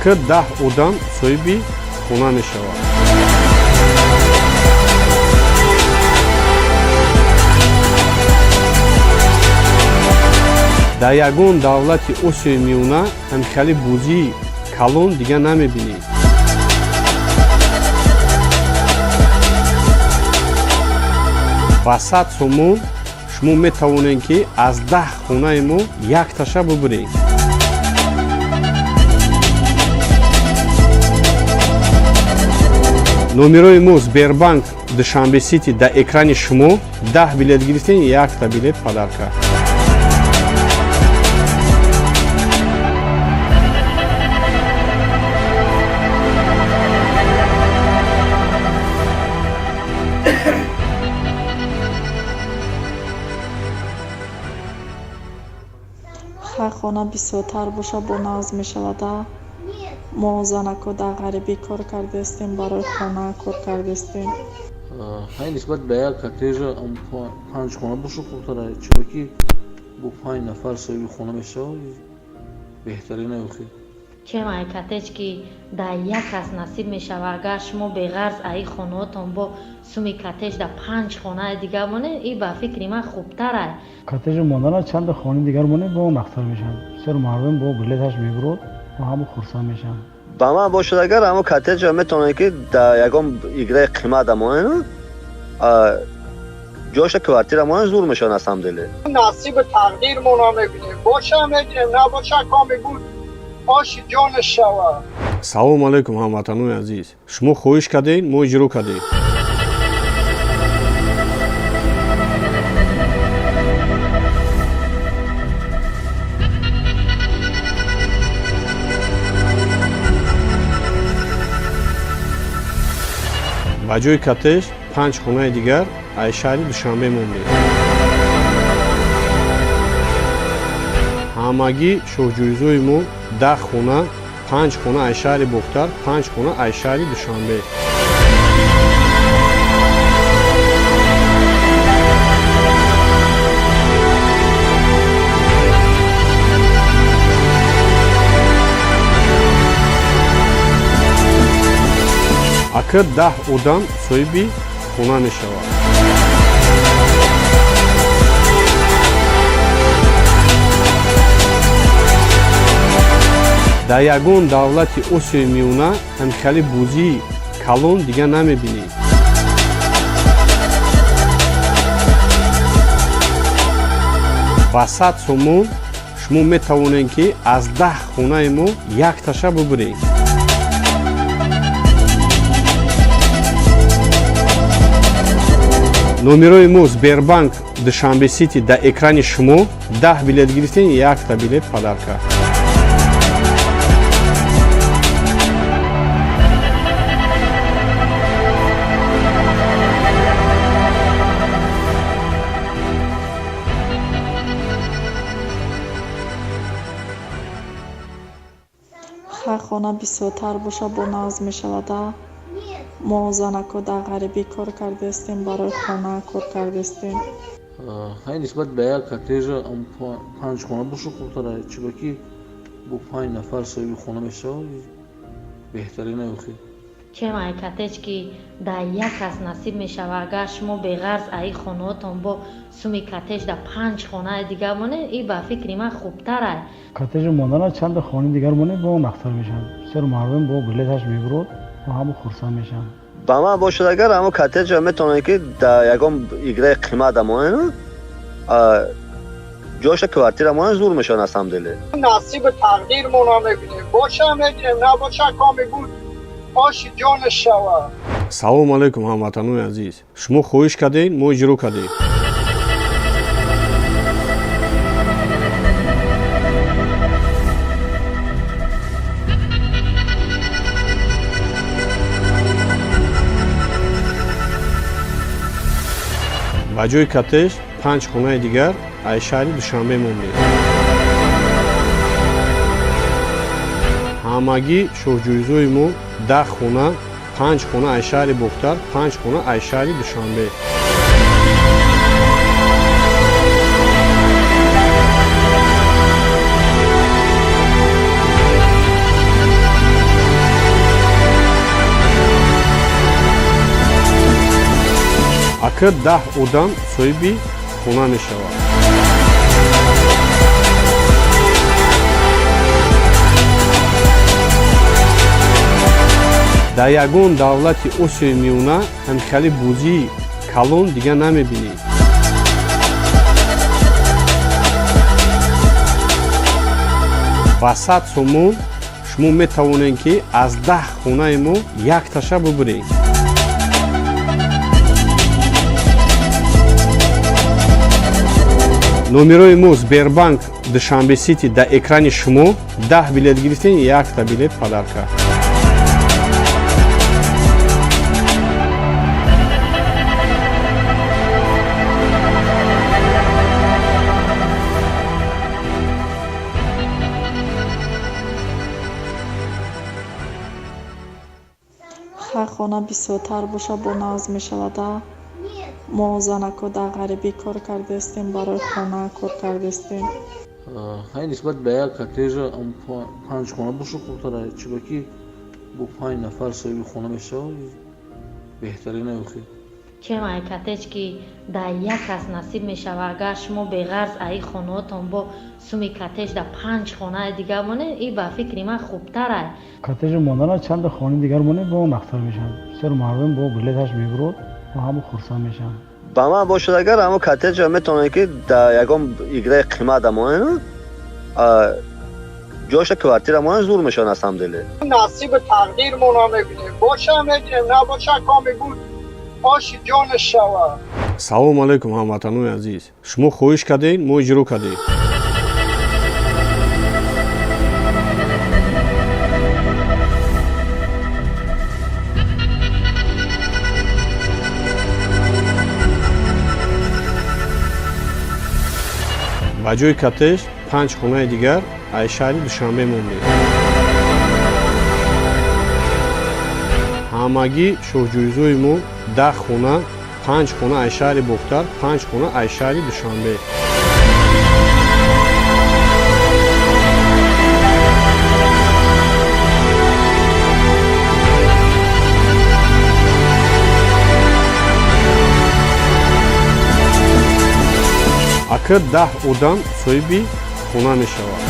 акр 10 одам соҳиби хона мешавад. дар ягон давлати осиёи миёна ҳамихали бозии калон дигар намебинед. ба 100 сомон шумо метавонед ки аз 10 хонаи мо якташа бубуред. номерои мо Сбербанк Душанбе Сити дар экрани шумо 10 билет гирифтен, якта билет падарка. ҳар хона бисёртар боша бо нағз мешавад. мо занако дар ғарибӣ кор кардастем, барои хона кор кардастем. ҳай нисбат ба як коттеҷа 5 хона боша хубтар аст, чаро ки бо 5 нафар соҳиби хона мешавад беҳтарин аст. чем ай коттеҷ ки дар як кас насиб мешавад, агар шумо беғарз аи хонаотон бо суми коттеҷ дар 5 хонаи дигар монед, ин ба фикри ман хубтар аст. коттеҷ мондана чанд хонаи дигар монед бо нахтар мешавад. бисёр мардум бо билеташ мебурад ва ҳама хурсанд мешаванд. ба ман бошад агар ҳамо коттеҷа метавонад ки дар ягон играи қимат монед, ҷоша квартира монед зур мешавад аз ҳамдили. насиби тақдирмона мебинем, боша мегирем, набоша коми буд оши ҷони шава. салому алайкум ҳамватанони азиз, шумо хоҳиш кардед, мо иҷро кардем. ба ҷои коттеҷ 5 хонаи дигар аз шаҳри Душанбе мондем. ҳамагӣ шоҳҷӯизои мо 10 хона, 5 хона аз шаҳри Бохтар, 5 хона аз шаҳри Душанбе. акр 10 одам соҳиби хона мешавад. дар ягон давлати осиёи миёна ҳамихали бозии калон дигар намебинед. ба 100 сомон шумо метавонед ки аз 10 хонаи мо якташа бубуред. номерои мо Сбербанк Душанбе Сити дар экрани шумо 10 билет гирифтен, якта билет падарка. ҳар хона бисёртар боша бо нағз мешавад. мо занако дар ғарибӣ кор кардастем, барои хона кор кардастем. ҳай нисбат ба як коттеҷа 5 хона боша хубтар аст, чаро ки бо 5 нафар соҳиби хона мешавад беҳтарин аст. чем ай коттеҷ ки дар як кас насиб мешавад, агар шумо беғарз аи хонаотон бо суми коттеҷ дар 5 хонаи дигар монед, ин ба фикри ман хубтар аст. коттеҷ мондана чанд хонаи дигар монед бо нахтар мешавад. бисёр мардум бо билеташ мебурад ва ҳама хурсанд мешаванд. ба ман бошад агар ҳамо коттеҷа метавонад ки дар ягон играи қимат монед, ҷоша квартира монед зур мешавад аз ҳамдили. насиби тақдирмона мебинем, боша мегирем, набоша коми буд оши ҷони шава. салому алайкум ҳамватанони азиз, шумо хоҳиш кардед, мо иҷро кардем. ба ҷои коттеҷ 5 хонаи дигар аз шаҳри Душанбе мондем. ҳамагӣ шоҳҷӯизои мо 10 хона, 5 хона аз шаҳри Бохтар, 5 хона аз шаҳри Душанбе. акр 10 одам соҳиби хона мешавад. дар ягон давлати осиёи миёна ҳамихали бозии калон дигар намебинед. ба 100 сомон шумо метавонед ки аз 10 хонаи мо якташа бубуред. номерои мо Сбербанк Душанбе Сити дар экрани шумо 10 билет гирифтен, 1 билет падарка. ҳар хона бисёртар боша бо назм мешавада. мо занако дар ғарибӣ кор кардастем, барои хона кор кардастем. ҳай нисбат ба як коттеҷа 5 хона боша хубтара, чиба ки бо 5 нафар соҳиби хона мешавад беҳтарина охир. чем ай коттеҷ ки дар як кас насиб мешавад, агар шумо беғарз аи хонаотон бо суми коттеҷ дар 5 хонаи дигар монед, ин ба фикри ман хубтар ай. коттеҷи мондана чанда хонаи дигар монед бо он ахтар мешавад. бисёр мардум бо билеташ мебурад ва ҳамо хурсанд мешаванд. ба ман бошад агар ҳамо коттеҷа метавонед ки дар ягон играи қимат амонед ҷоша квартира монед зур мешавад насамделе. نصیب تقدیرمون رو میبینیم باشه میگیریم نباشه کامی بود آشی جان شوه. салому алайкум ҳамватанони азиз, шумо хоҳиш кардед, мо иҷро кардем. ба ҷои коттеҷ 5 хонаи дигар аз шаҳри Душанбе мондем. ҳамагӣ шоҳҷӯизои мо 10 хона, 5 хона аз шаҳри Бохтар, 5 хона аз шаҳри Душанбе. акр 10 одам соҳиби хона мешавад.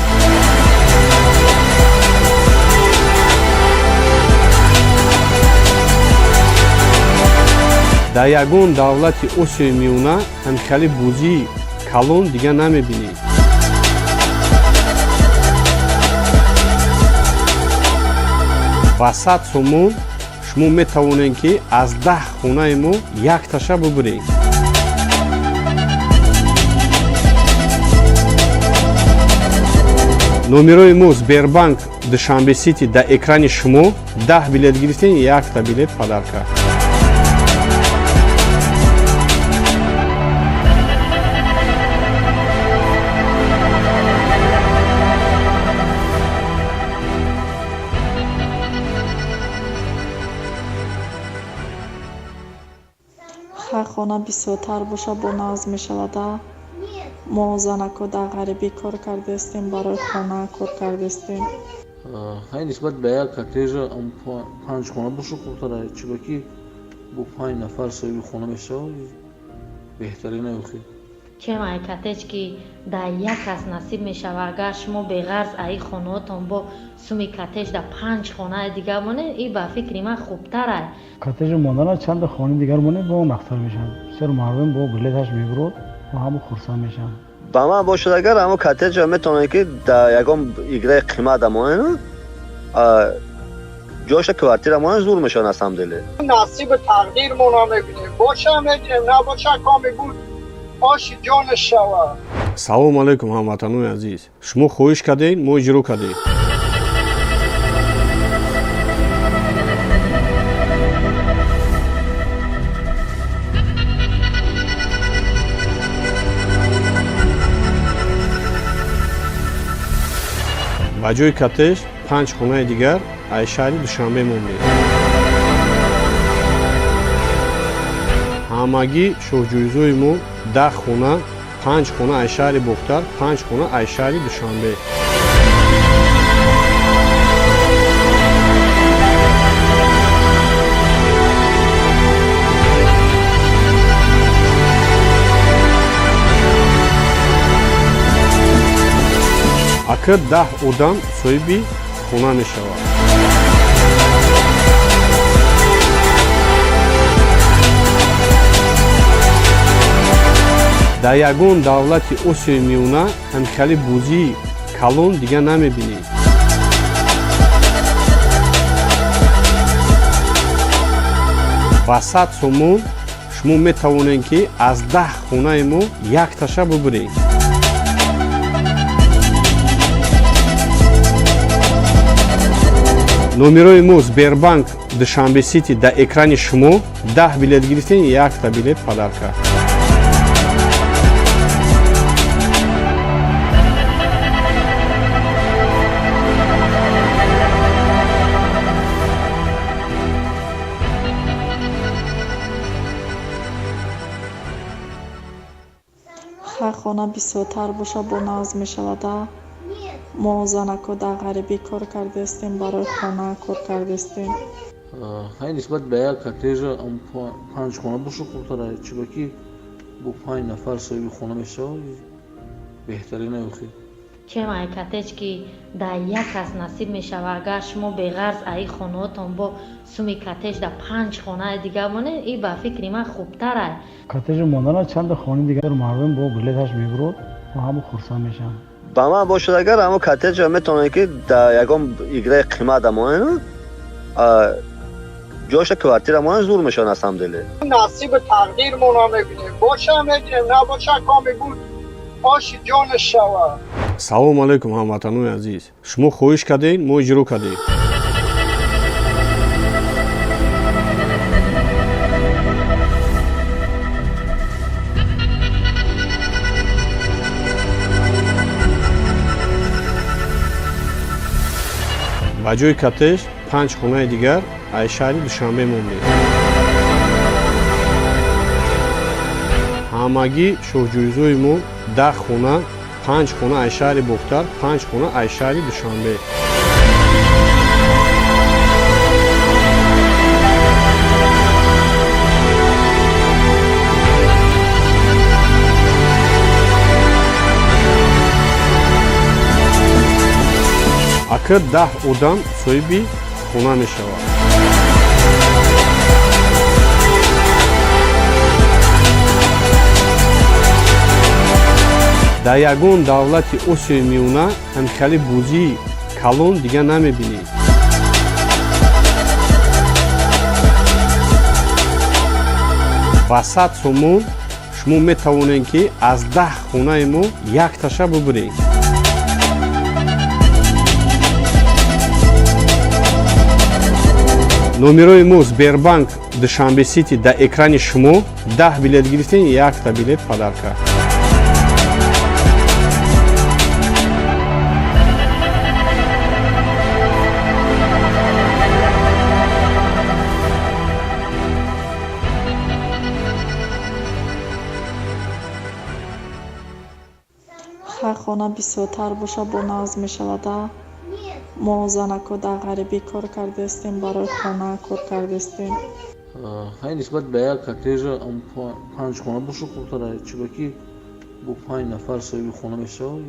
дар ягон давлати осиёи миёна ҳамихали бозии калон дигар намебинед. ба 100 сомон шумо метавонед ки аз 10 хонаи мо якташа бубуред. номерои мо Сбербанк Душанбе Сити дар экрани шумо 10 билет гирифтен, 1 билет падарка. ҳар хона бисёртар боша бо назм мешавада. мо занако дар ғарибӣ кор кардастем, барои хона кор кардастем. ҳай нисбат ба як коттеҷа 5 хона боша хубтара, чиба ки бо 5 нафар соҳиби хона мешавад беҳтарина охир. чем ай коттеҷ ки дар як кас насиб мешавад, агар шумо беғарз аи хонаотон бо суми коттеҷ дар 5 хонаи дигар монед, ин ба фикри ман хубтар ай. коттеҷи мондана чанда хонаи дигар монед бо он ахтар мешавад. бисёр мардум бо билеташ мебурад ва ҳамо хурсанд мешаванд. ба ман бошад агар ҳамо коттеҷа метавонед ки дар ягон играи қимат амонед ҷоша квартира монед зур мешавад насамделе. نصیب تقدیرمون رو میبینیم باشه میگیریم نباشه کامی بود آشی جان شوه. салому алайкум ҳамватанони азиз, шумо хоҳиш кардед, мо иҷро кардем. ба ҷои коттеҷ 5 хонаи дигар аз шаҳри Душанбе мондем. ҳамагӣ шоҳҷӯизои мо 10 хона, 5 хона аз шаҳри Бохтар, 5 хона аз шаҳри Душанбе. акр 10 одам соҳиби хона мешавад. дар ягон давлати осиёи миёна ҳамчали бӯзии калон дигар намебинед. ба 100 сомон шумо метавонед ки аз 10 хонаи мо якташа бубуред. номерои мо Сбербанк Душанбе Сити дар экрани шумо 10 билет гирифтен, якта билет падарка. ҳар хона бисёртар боша бо назм мешавада. мо занако дар ғарибӣ кор кардастем, барои хона кор кардастем. ҳай нисбат ба як коттеҷа 5 хона боша хубтара, чиба ки бо 5 нафар соҳиби хона мешавад беҳтарина охир. чем ай коттедж ки дар як кас насиб мешава, агар шумо беғарз аи хонаотон бо суми коттедж дар 5 хонаи дигар монед, и ба фикри ман хубтар ай. коттеҷ мондана чанд хонаи дигар мардум бо билеташ мебурад ва ҳама хурсанд мешаванд. ба ман бошад агар ҳамо коттеҷа метавонед ки дар ягон играи қимат амонед ҷоша квартира монед зур мешавад асамделе. نصیب تقدیرمون رو میبینیم باشه میگیریم نباشه کامی بود آش جان شوا. салому алайкум ҳамватанони азиз, шумо хоҳиш кардед, мо иҷро кардем. ба ҷои коттеҷ 5 хонаи дигар аз шаҳри Душанбе мондем. ҳамагӣ шоҳҷӯизои мо 10 хона, 5 хона аз шаҳри Бохтар, 5 хона аз шаҳри Душанбе. акр 10 одам соҳиби хона мешавад. дар ягон давлати осиёи миёна ҳамчали бӯзии калон дигар намебинед. ба 100 сомон шумо метавонед ки аз 10 хонаи мо якташа бубуред. номерои мо Сбербанк Душанбе Сити дар экрани шумо 10 билет гирифтен, якта билет падарка. ҳар хона бисёртар боша бо назм мешавада. мо занако дар ғарибӣ кор кардастем, барои хона кор кардастем. ҳай нисбат ба як коттеҷа 5 хона боша хубтара, чиба ки бо 5 нафар соҳиби хона мешавад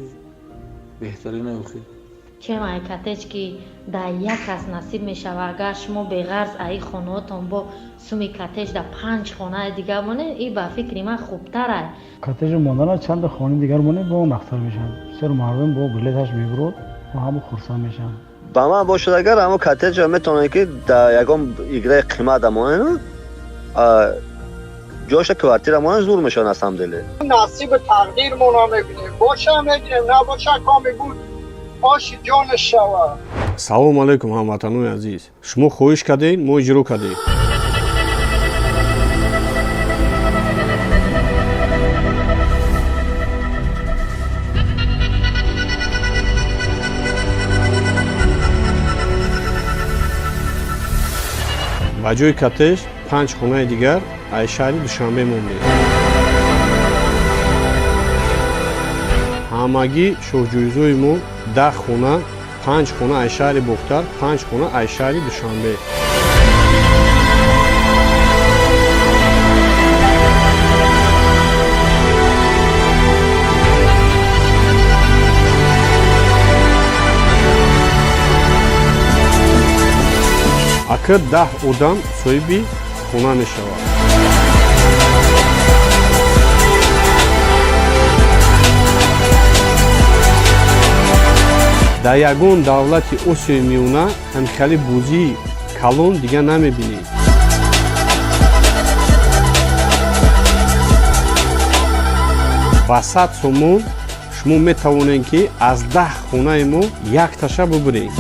беҳтарина охир. чем ай коттеҷ ки дар як кас насиб мешава, агар шумо беғарз аи хонаотон бо суми коттеҷ дар 5 хонаи дигар монед, и ба фикри ман хубтар ай. коттеҷ мондана чанд хонаи дигар монед бо он ахтар мешаванд. бисёр мардум бо билеташ мебурад ва ҳама хурсанд мешаванд. ба ман бошад агар ҳамо коттеҷа метавонед ки дар ягон играи қимат амонед ҷоша квартира монед зур мешавад асамделе. نصیب تقدیرمون رو میبینیم باشه میگیریم نباشه کامی بود آش جان شوا. салому алайкум ҳамватанони азиз, шумо хоҳиш кардед, мо иҷро кардем. ба ҷои коттеҷ 5 хонаи дигар аз шаҳри Душанбе мондем. ҳамагӣ шоҳҷӯизои мо 10 хона, 5 хона аз шаҳри Бохтар, 5 хона аз шаҳри Душанбе. акр 10 одам соҳиби хона мешавад. дар ягон давлати осиёи миёна ҳамихали бозии калон дигар намебинед. ба 100 сомон шумо метавонед ки аз 10 хонаи мо якташа бубуред.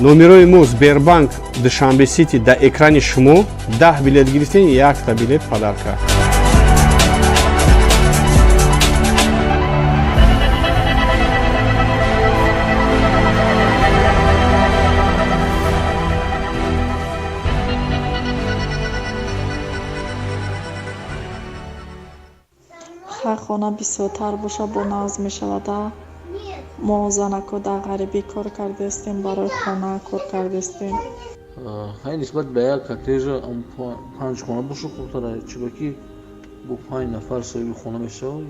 номерои мо Сбербанк Душанбе Сити дар экрани шумо 10 билет гирифтен, якта билет падарка. ҳар хона бисёртар боша бо назм мешавада. мо занако дар ғарибӣ кор кардастем, барои хона кор кардастем. ҳай нисбат ба як коттеҷа 5 хона боша хубтара, чиба ки бо 5 нафар соҳиби хона мешавад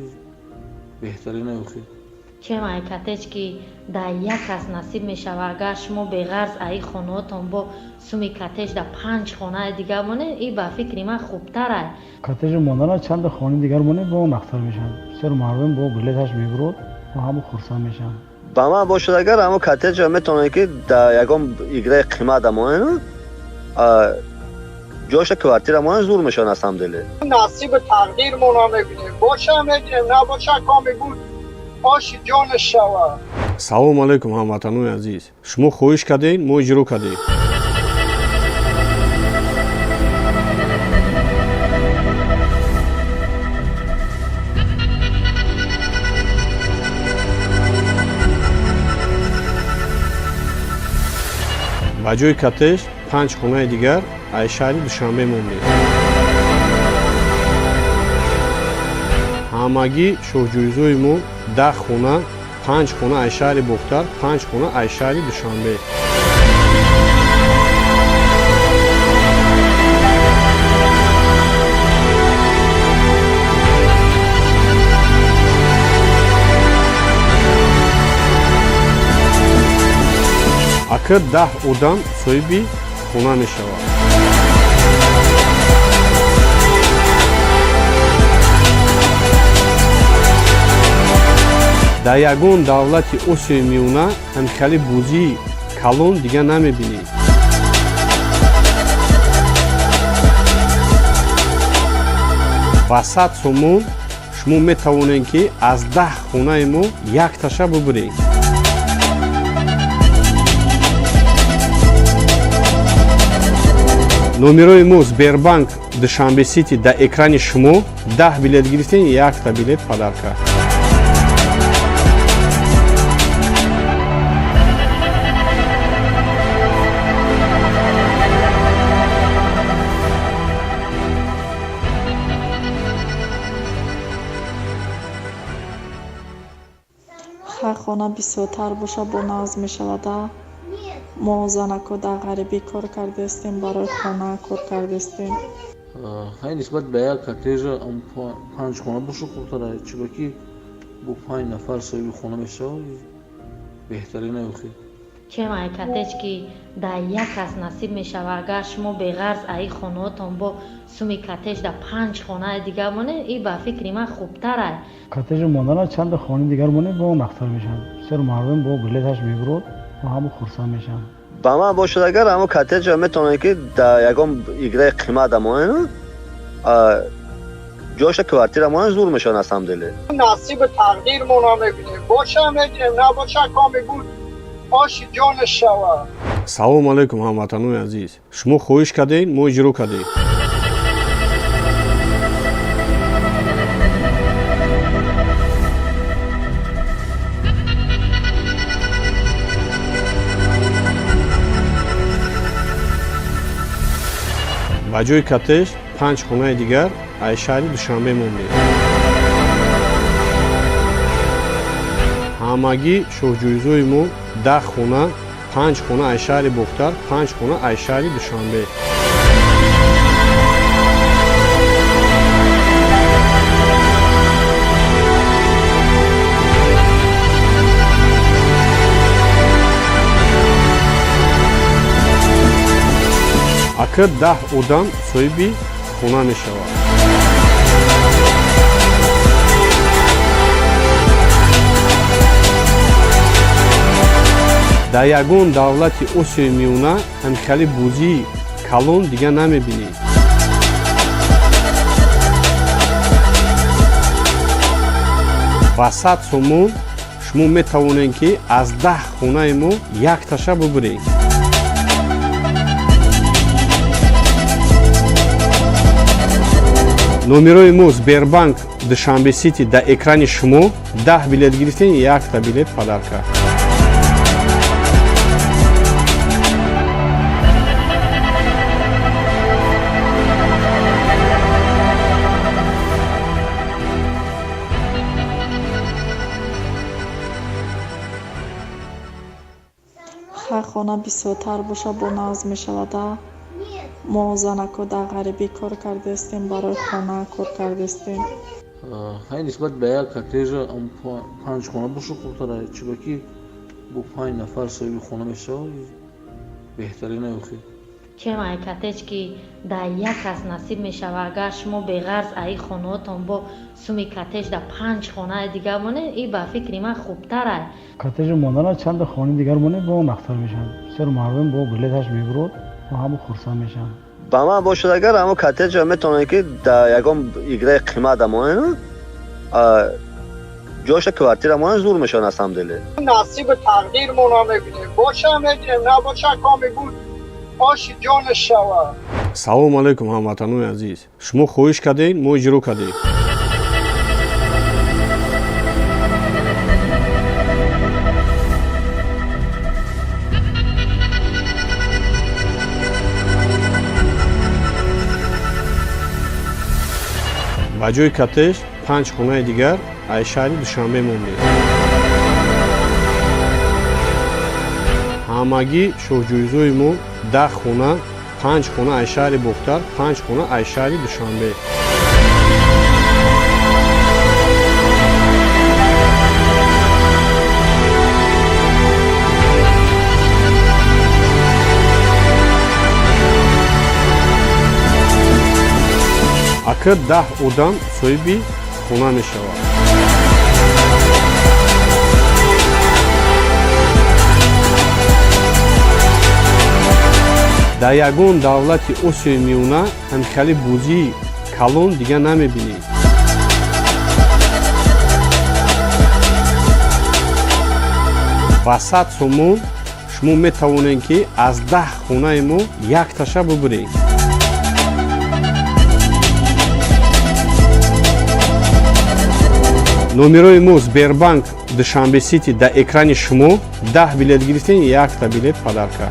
беҳтарина ёхи. чем ай коттедж ки дар як кас насиб мешава, агар шумо беғарз аи хонаотон бо суми коттедж дар 5 хонаи дигар монед, ин ба фикри ман хубтар ай. коттеҷ мондана чанд хони дигар монед бо он ахтар мешавад. бисёр мардум бо билеташ мебурад ва ҳамон хурсанд мешаванд. ба ман бошад агар ҳамо коттеҷа метавонед ки дар ягон играи қимат амонед ҷоша квартира монед зур мешавад аз ҳамдиле. نصیب تقدیرمون میبینیم باشه میگیریم نباشه کامی بود آش جانش شود. салому алайкум ҳамватанони азиз, шумо хоҳиш кардед, мо иҷро кардем. ба ҷои коттеҷ 5 хонаи дигар аз шаҳри Душанбе монем. ҳамагӣ шоҳҷӯизои мо 10 хона, 5 хона аз шаҳри Бохтар, 5 хона аз шаҳри Душанбе. акр 10 одам соҳиби хона мешавад. дар ягон давлати осиёи миёна ҳамихали бозии калон дигар намебинед. ба 100 сомон шумо метавонед ки аз 10 хонаи мо якташа бубуред. номерои мо Сбербанк Душанбе Сити дар экрани шумо 10 билет гирифтен, якта билет падарка. ҳар хона бисёртар боша бо назм мешавада. мо занако дар ғарибӣ кор кардастем, барои хона кор кардастем. ҳай нисбат ба як коттеҷа 5 хона боша хубтара, чиба ки бо 5 нафар соҳиби хона мешавад беҳтарина ёхи. чем ай коттеҷ ки дар як кас насиб мешава, агар шумо беғарз аи хонаотон бо суми коттеҷ дар 5 хонаи дигар монед, ин ба фикри ман хубтар ай. коттеҷ мондана чанд хони дигар монед бо он ахтар мешавад. бисёр мардум бо билеташ мебурад ва ҳамон хурсанд мешаванд. ба ман бошад агар ҳамо коттеҷа метавонед ки дар ягон играи қимат амонед ҷоша квартира монед зур мешавад аз ҳамдиле. نصیب تقدیرمون میبینیم باشه میگیریم نباشه کامی بود آش جانش شود. салому алайкум ҳамватанони азиз, шумо хоҳиш кардед, мо иҷро кардем. ба ҷои коттеҷ 5 хонаи дигар аз шаҳри Душанбе монем. ҳамагӣ шоҳҷӯизои мо 10 хона, 5 хона аз шаҳри Бохтар, 5 хона аз шаҳри Душанбе. акр 10 одам соҳиби хона мешавад. дар ягон давлати осиёи миёна ҳамихали бозии калон дига намебинед. ба 100 сомон шумо метавонед ки аз 10 хонаи мо якташа бубуред. номерои мо Сбербанк Душанбе Сити дар экрани шумо 10 билет гирифтен, якта билет падарка. ҳар хона бисёртар боша бо назм мешавада. мо занако дар ғарибӣ кор кардастем, барои хона кор кардастем. ҳай нисбат ба як коттеҷа 5 хона боша хубтар аст, чиба ки бо 5 нафар соҳиби хона мешавад беҳтарин аст. чем ай коттеҷ ки дар як кас насиб мешавад, агар шумо беғарз аи хонаотон бо суми коттеҷ дар 5 хонаи дигар монед, ин ба фикри ман хубтар аст. коттеҷи мондана чанда хонаи дигар монед бо он ахтар мешавад. бисёр мардум бо билеташ мебурад ва ҳама хурсанд мешаванд. ба ман бошад агар ҳамо коттеҷа метавонед ки дар ягон играи қимат амонед ҷоша квартира монед зур мешавад аз ҳамдиле. نصیب تقدیرمون رو میبینیم باشه میگیریم نباشه کامی بود آشی جان شوا. салому алайкум ҳамватанони азиз, шумо хоҳиш кардед, мо иҷро кардем. ба ҷои коттеҷ 5 хонаи дигар аз шаҳри Душанбе мондем. ҳамагӣ шоҳҷӯизои мо 10 хона, 5 хона аз шаҳри Бохтар, 5 хона аз шаҳри Душанбе. акр 10 одам соҳиби хона мешавад. дар ягон давлати осиёи миёна ҳамихали бозии калон дига намебинед. ба 100 сомон шумо метавонед ки аз 10 хонаи мо якташа бубуред. номерои мо Сбербанк Душанбе Сити дар экрани шумо 10 билет гирифтен, якта билет падарка.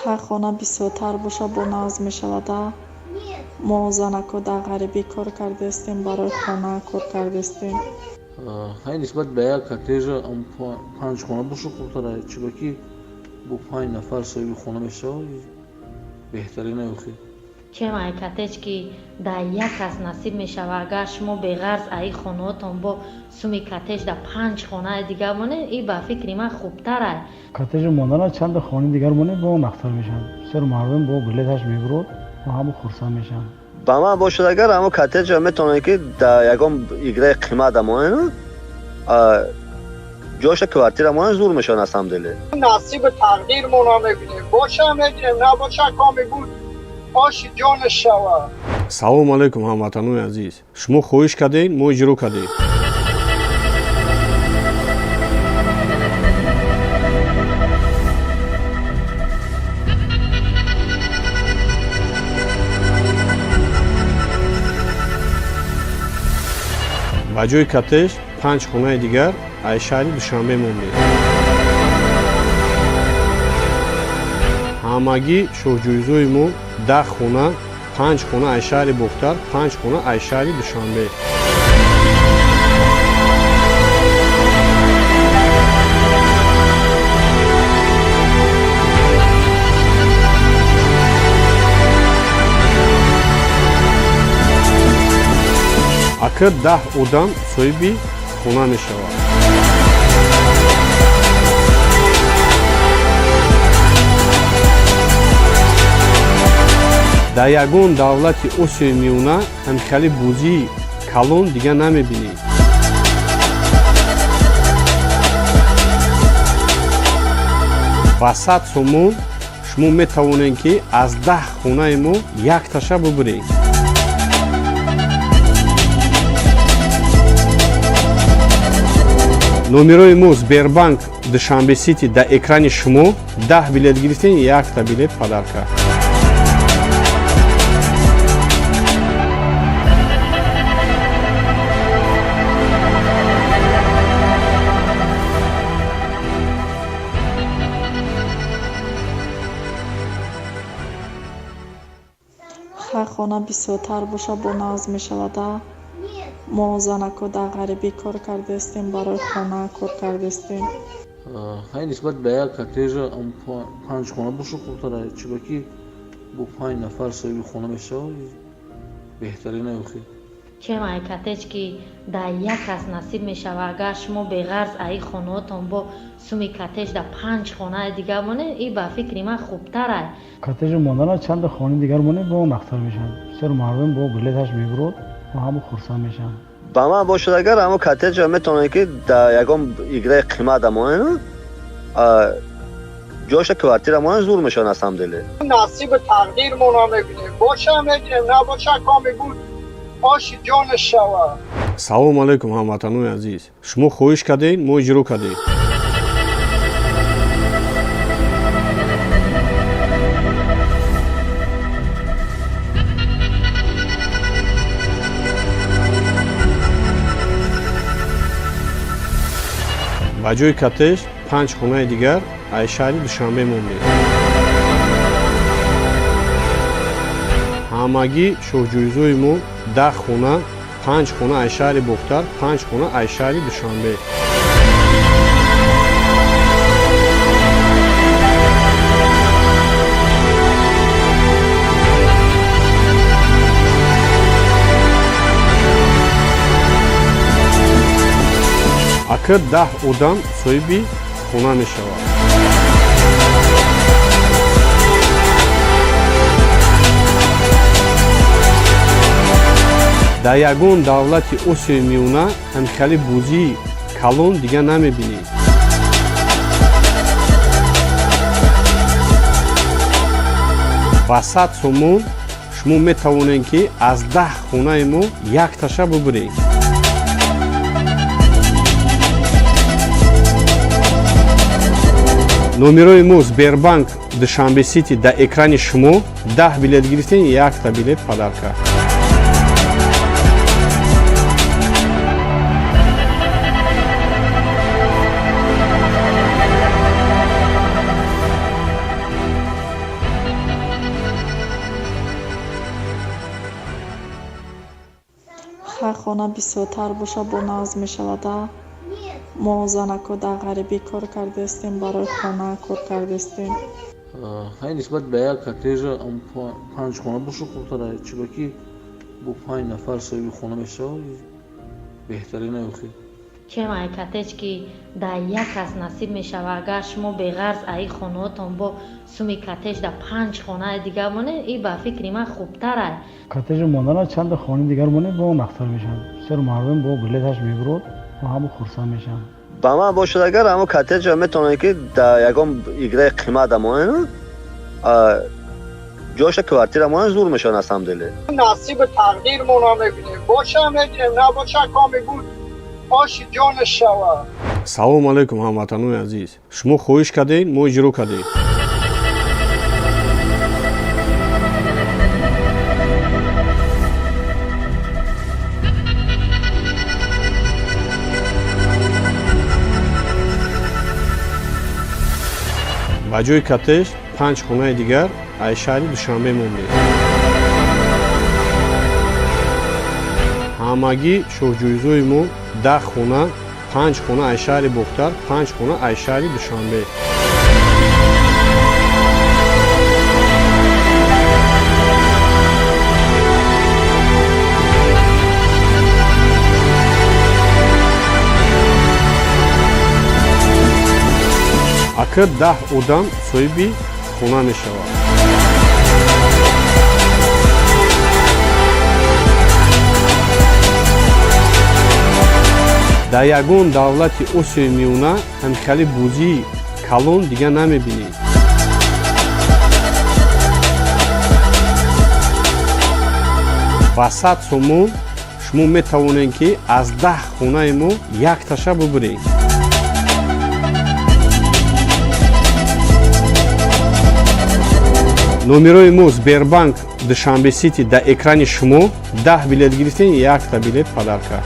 ҳар хона бисёртар боша бо назм мешавада. мо занако дар ғарибӣ кор кардастем, барои хона кор кардастем. ҳай нисбат ба як коттеҷа 5 хона боша хубтар аст, чиба ки бо 5 нафар соҳиби хона мешавад беҳтарин аст. чем ай коттеҷ ки дар як кас насиб мешавад, агар шумо беғарз аи хонаотон бо суми коттеҷ дар 5 хонаи дигар монед, ин ба фикри ман хубтар аст. коттеҷи мондана чанда хонаи дигар монед бо он ахтар мешавад. бисёр мардум бо билеташ мебурад ва ҳама хурсанд мешаванд. ба ман бошад агар ҳамо коттеҷа метавонед ки дар ягон играи қимат амонед ҷоша квартира монед зур мешавад аз ҳамдиле. نصیب تقدیرمون رو میبینیم باشه میگیریم نباشه کامی بود آشی جان شوا. салому алайкум ҳамватанони азиз, шумо хоҳиш кардед, мо иҷро кардем. ба ҷои коттеҷ 5 хонаи дигар аз шаҳри Душанбе мондем. ҳамагӣ шоҳҷӯизои мо 10 хона, 5 хона аз шаҳри Бохтар, 5 хона аз шаҳри Душанбе. акр 10 одам соҳиби хона мешавад. дар ягон давлати осиёи миёна ҳамихали бозии калон дига намебинед. ба 100 сомон шумо метавонед ки аз 10 хонаи мо якташа бубуред. номерои мо Сбербанк Душанбе Сити дар экрани шумо 10 билет гирифтен, 1 билет падарка. ҳар хона бисёртар боша бо назм мешавада. мо занако дар ғарибӣ кор кардастем, барои хона кор кардастем. ҳай нисбат ба як коттеҷа 5 хона боша хубтара, чиба ки бо 5 нафар соҳиби хона мешавад беҳтарина ёхи. чем ай коттедж ки дар як кас насиб мешава, агар шумо беғарз аи хонаотон бо суми коттедж дар 5 хонаи дигар монед, ин ба фикри ман хубтар ай. коттеҷи мондана чанда хонаи дигар монед, бо нахтар мешавад. бисёр мардум бо билеташ мебурад ва ҳамо хурсанд мешаванд. ба ман бошад агар ҳамо коттеҷа метавонед ки дар ягон играи қимат амонед ҷоша квартира монед зур мешавад асамделе. نصیب تقدیرمون رو میبینیم باشه میگیریم نباشه کامی بود آشی جان شوا. салому алайкум ҳамватанони азиз, шумо хоҳиш кардед, мо иҷро кардем. ба ҷои коттеҷ 5 хонаи дигар аз шаҳри Душанбе мондем. ҳамагӣ шоҳҷӯизои мо 10 хона, 5 хона аз шаҳри Бохтар, 5 хона аз шаҳри Душанбе. акр 10 одам соҳиби хона мешавад. дар ягон давлати осиёи миёна ҳамихали бозии калон дига намебинед. ба 100 сомон шумо метавонед ки аз 10 хонаи мо якташа бубуред. номерои мо Сбербанк Душанбе Сити дар экрани шумо 10 билет гирифтен, 1 билет падарка. ҳар хона бисёртар боша бо назм мешавада. мо занако дар ғарибӣ кор кардастем, барои хона кор кардастем. ҳай нисбат ба як коттеҷа 5 хона боша хубтара, чиба ки бо 5 нафар соҳиби хона мешавад беҳтарина ёхи. чем ай коттеҷ ки дар як кас насиб мешава, агар шумо беғарз аи хонаотон бо суми коттеҷ дар 5 хонаи дигар монед, ин ба фикри ман хубтар ай. коттеҷи мондана чанда хонаи дигар монед, бо нахтар мешавад. бисёр мардум бо билеташ мебурад ва ҳамо хурсанд мешаванд. ба ман бошад агар ҳамо коттеҷа метавонед ки дар ягон играи қимат амонед ҷоша квартира монед зур мешавад асамделе. نصیب تقدیرمون رو میبینیم باشه میگیریم نباشه کامی بود آشی جان شوا. салому алайкум ҳамватанони азиз, шумо хоҳиш кардед, мо иҷро кардем. ба ҷои коттеҷ 5 хонаи дигар аз шаҳри Душанбе мондем. ҳамагӣ шоҳҷӯизои мо 10 хона, 5 хона аз шаҳри Бохтар, 5 хона аз шаҳри Душанбе. акр 10 одам соҳиби хона мешавад. дар ягон давлати осиёи миёна ҳамикали бӯзии калон дига намебинед. ба 100 сомон шумо метавонед ки аз 10 хонаи мо якташа бубуред. номерои мо Сбербанк Душанбе Сити дар экрани шумо 10 билет гирифтен, якта билет падарка.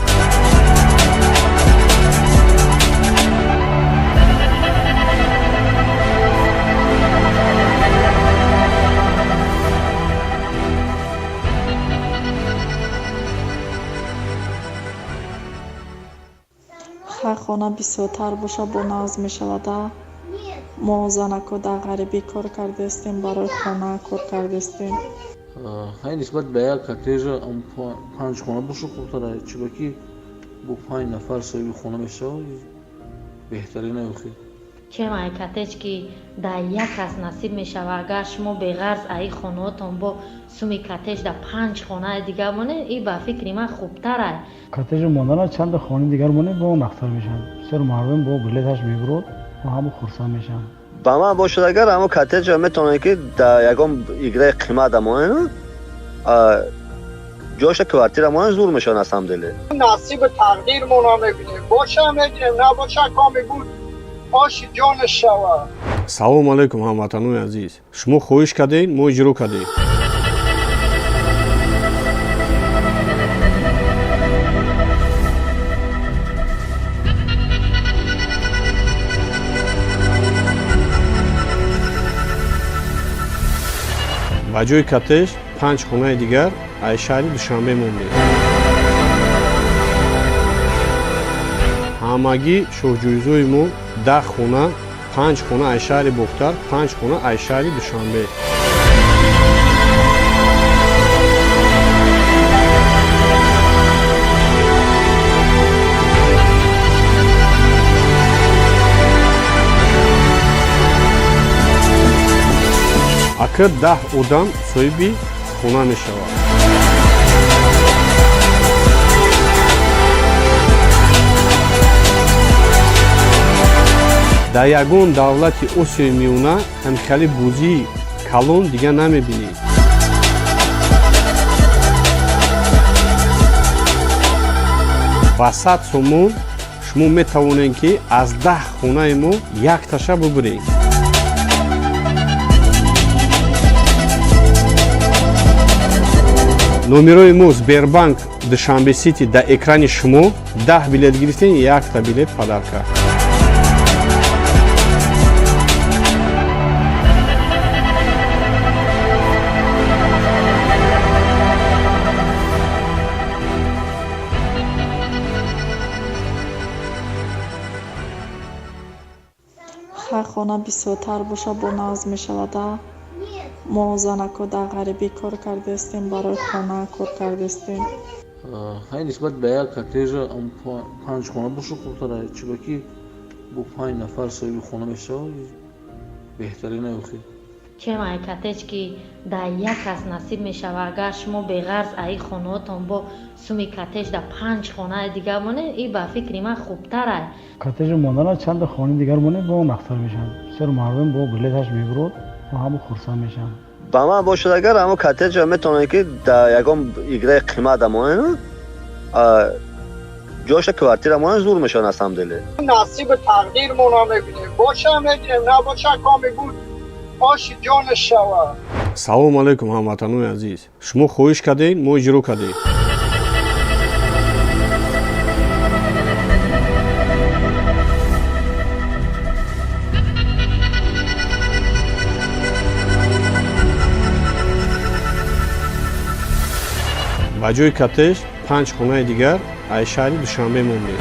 ҳар хона бисёртар боша бо нағз мешавада. мо занако дар ғарибӣ кор кардастем, барои хона кор кардастем. ҳай нисбат ба як коттеҷа 5 хона боша хубтара, чиба ки бо 5 нафар соҳиби хона мешавад беҳтарина охи. чем ай коттедж ки дар як кас насиб мешава, агар шумо беғарз аи хонаотон бо суми коттедж дар 5 хонаи дигар монед, и ба фикри ман хубтар ай. коттеҷ мондана чанда хонаи дигар монед бо нахтар мешавад. бисёр мардум бо билеташ мебурад ва ҳама хурсанд мешаванд. ба ман бошад агар ҳамо коттеҷа метавонед ки дар ягон играи қимат монед, ҷоша квартира монед зур мешавад аз ҳамдиле. نصیب تقدیرمون رو میبینیم باشه میگیریم نباشه کامی بود آشی جانش شود. салому алайкум ҳамватанони азиз, шумо хоҳиш кардед, мо иҷро кардем. ба ҷои коттеҷ 5 хонаи дигар аз шаҳри Душанбе мондем. ҳамагӣ шоҳҷӯизои мо 10 хона, 5 хона аз шаҳри Бохтар, 5 хона аз шаҳри Душанбе. акр 10 одам соҳиби хона мешавад. дар ягон давлати осиёи миёна ҳамикали бӯзии калон дига намебинед. ба 100 сомон шумо метавонед ки аз 10 хонаи мо якташа бубуред. номерои мо Сбербанк Душанбе Сити дар экрани шумо 10 билет гирифтен, якта билет падарка. ҳар хона бисёртар боша бо нағз мешавада. мо занако дар ғарибӣ кор кардастем, барои хона кор кардастем. ҳай нисбат ба як коттеҷа 5 хона боша хубтара, чиба ки бо 5 нафар соҳиби хона мешавад беҳтарина охи. чем ай коттеҷ ки дар як кас насиб мешава, агар шумо беғарз аи хонаотон бо суми коттеҷ дар 5 хонаи дигар монед, и ба фикри ман хубтар ай. коттеҷ мондана чанда хонаи дигар монед бо нахтар мешавад. бисёр мардум бо билеташ мебурад ва ҳама хурсанд мешаванд. ба ман бошад агар ҳамо коттеҷа метавонед ки дар ягон играи қимат монед, ҷоша квартира монед зур мешавад аз ҳамдиле. نصیب تقدیرمون رو میبینیم باشه میگیریم نباشه کامی بود آشی جانش شود. салому алайкум ҳамватанони азиз, шумо хоҳиш кардед, мо иҷро кардем. ба ҷои коттеҷ 5 хонаи дигар аз шаҳри Душанбе мондем.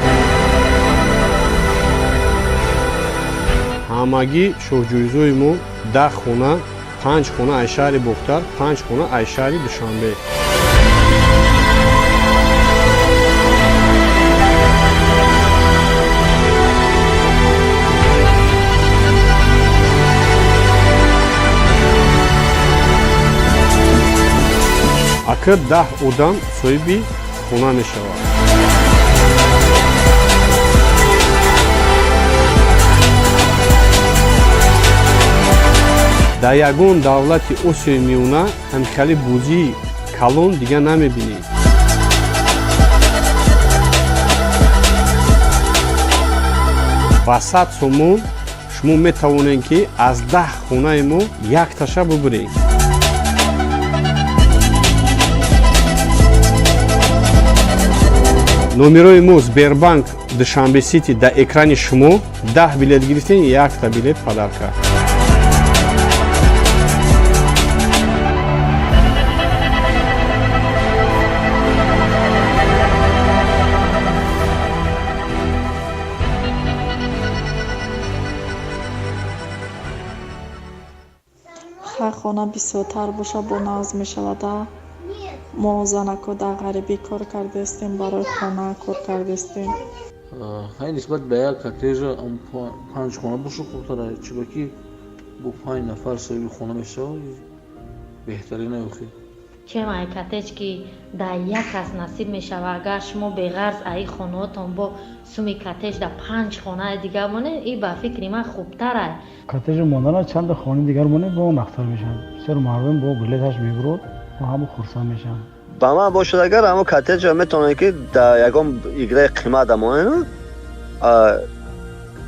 ҳамагӣ шоҳҷӯизои мо 10 хона, 5 хона аз шаҳри Бохтар, 5 хона аз шаҳри Душанбе. акр 10 одам соҳиби хона мешавад. дар ягон давлати осиёи миёна ҳамихали бузии калон дигар намебинед. ба 100 сомон шумо метавонед ки аз 10 хонаи мо якташа бубуред. номерои мо Сбербанк Душанбе Сити дар экрани шумо 10 билет гирифтен, 1 билет падарка. ҳар хона бисёртар боша бо назм мешавада. мо занако дар ғарибӣ кор кардастем, барои хона кор кардастем. ҳай нисбат ба як коттеҷа 5 хона боша хубтара, чиба ки бо 5 нафар соҳиби хона мешавад беҳтарина охи. чемай коттеҷ ки дар як кас насиб мешавад, агар шумо беғарз аи хонаотон бо суми коттеҷ дар 5 хонаи дигар монед, ин ба фикри ман хубтар аст. коттеҷи мондана чанда хонаи дигар монед бо он ахтар мешавад. бисёр мардум бо билеташ мебурад ва ҳама хурсанд мешаванд. ба ман бошад агар ҳамо коттеҷа метавонед ки дар ягон играи қимат амонед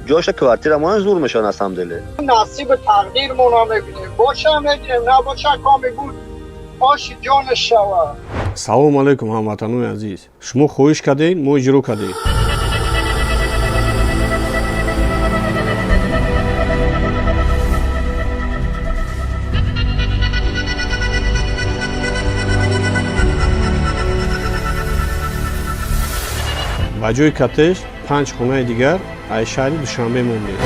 ҷоша квартира монед зур мешавад насамделе. نصیب تقدیرمون رو میبینیم باشه میبینیم نباشه کامی بود آشی جان شوه. салому алайкум ҳамватанони азиз, шумо хоҳиш кардед, мо иҷро кардем. ба ҷои коттеҷ 5 хонаи дигар аз шаҳри Душанбе мондем.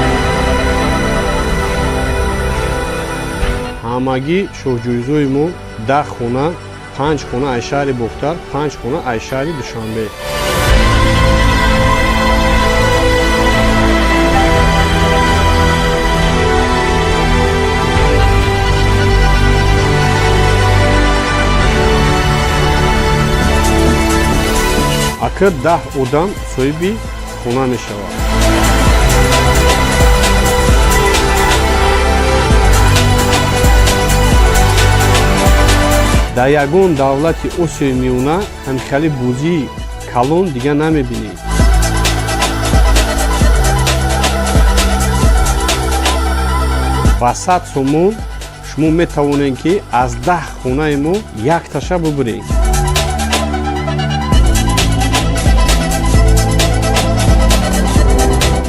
ҳамагӣ шоҳҷӯизои мо 10 хона, 5 хона аз шаҳри Бохтар, 5 хона аз шаҳри Душанбе. акр 10 одам соҳиби хона мешавад. дар ягон давлати осиёи миёна ҳамихали бузии калон дигар намебинед. ба 100 сомон шумо метавонед ки аз 10 хонаи мо якташа бубуред.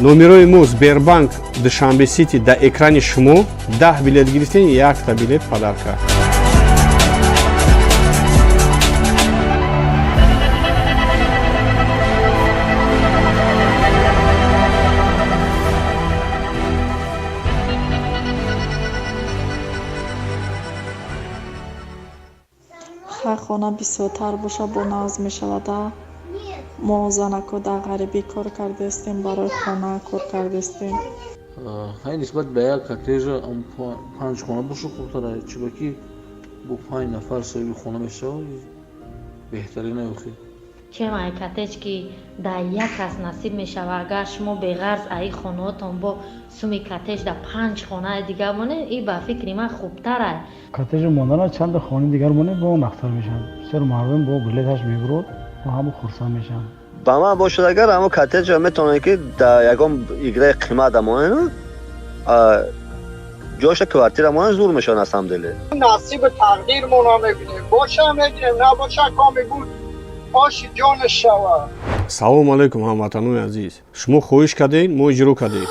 номерои мо Сбербанк Душанбе Сити дар экрани шумо 10 билет гирифтен, 1 билет падарка. ҳар хона бисёртар боша бо назм мешавада. мо занако дар ғарибӣ кор кардастем, барои хона кор кардастем. ҳай нисбат ба як коттеҷа 5 хона боша хубтара, чиба ки бо 5 нафар соҳиби хона мешавад беҳтарина охи. чемай коттеҷ ки дар як кас насиб мешавад, агар шумо беғарз аи хонаотон бо суми коттеҷ дар 5 хонаи дигар монед, ин ба фикри ман хубтар аст. коттеҷи мондана чанда хонаи дигар монед бо он ахтар мешавад. бисёр мардум бо билеташ мебурад ва ҳама хурсанд мешаванд. ба ман бошад агар ҳамо коттеҷа метавонед ки дар ягон играи қимат амонед ҷоша квартира монед зур мешавад насамделе. نصیب تقدیرمون رو میبینیم باشه میبینیم نباشه کامی بود آشی جان شوه. салому алайкум ҳамватанони азиз, шумо хоҳиш кардед, мо иҷро кардем.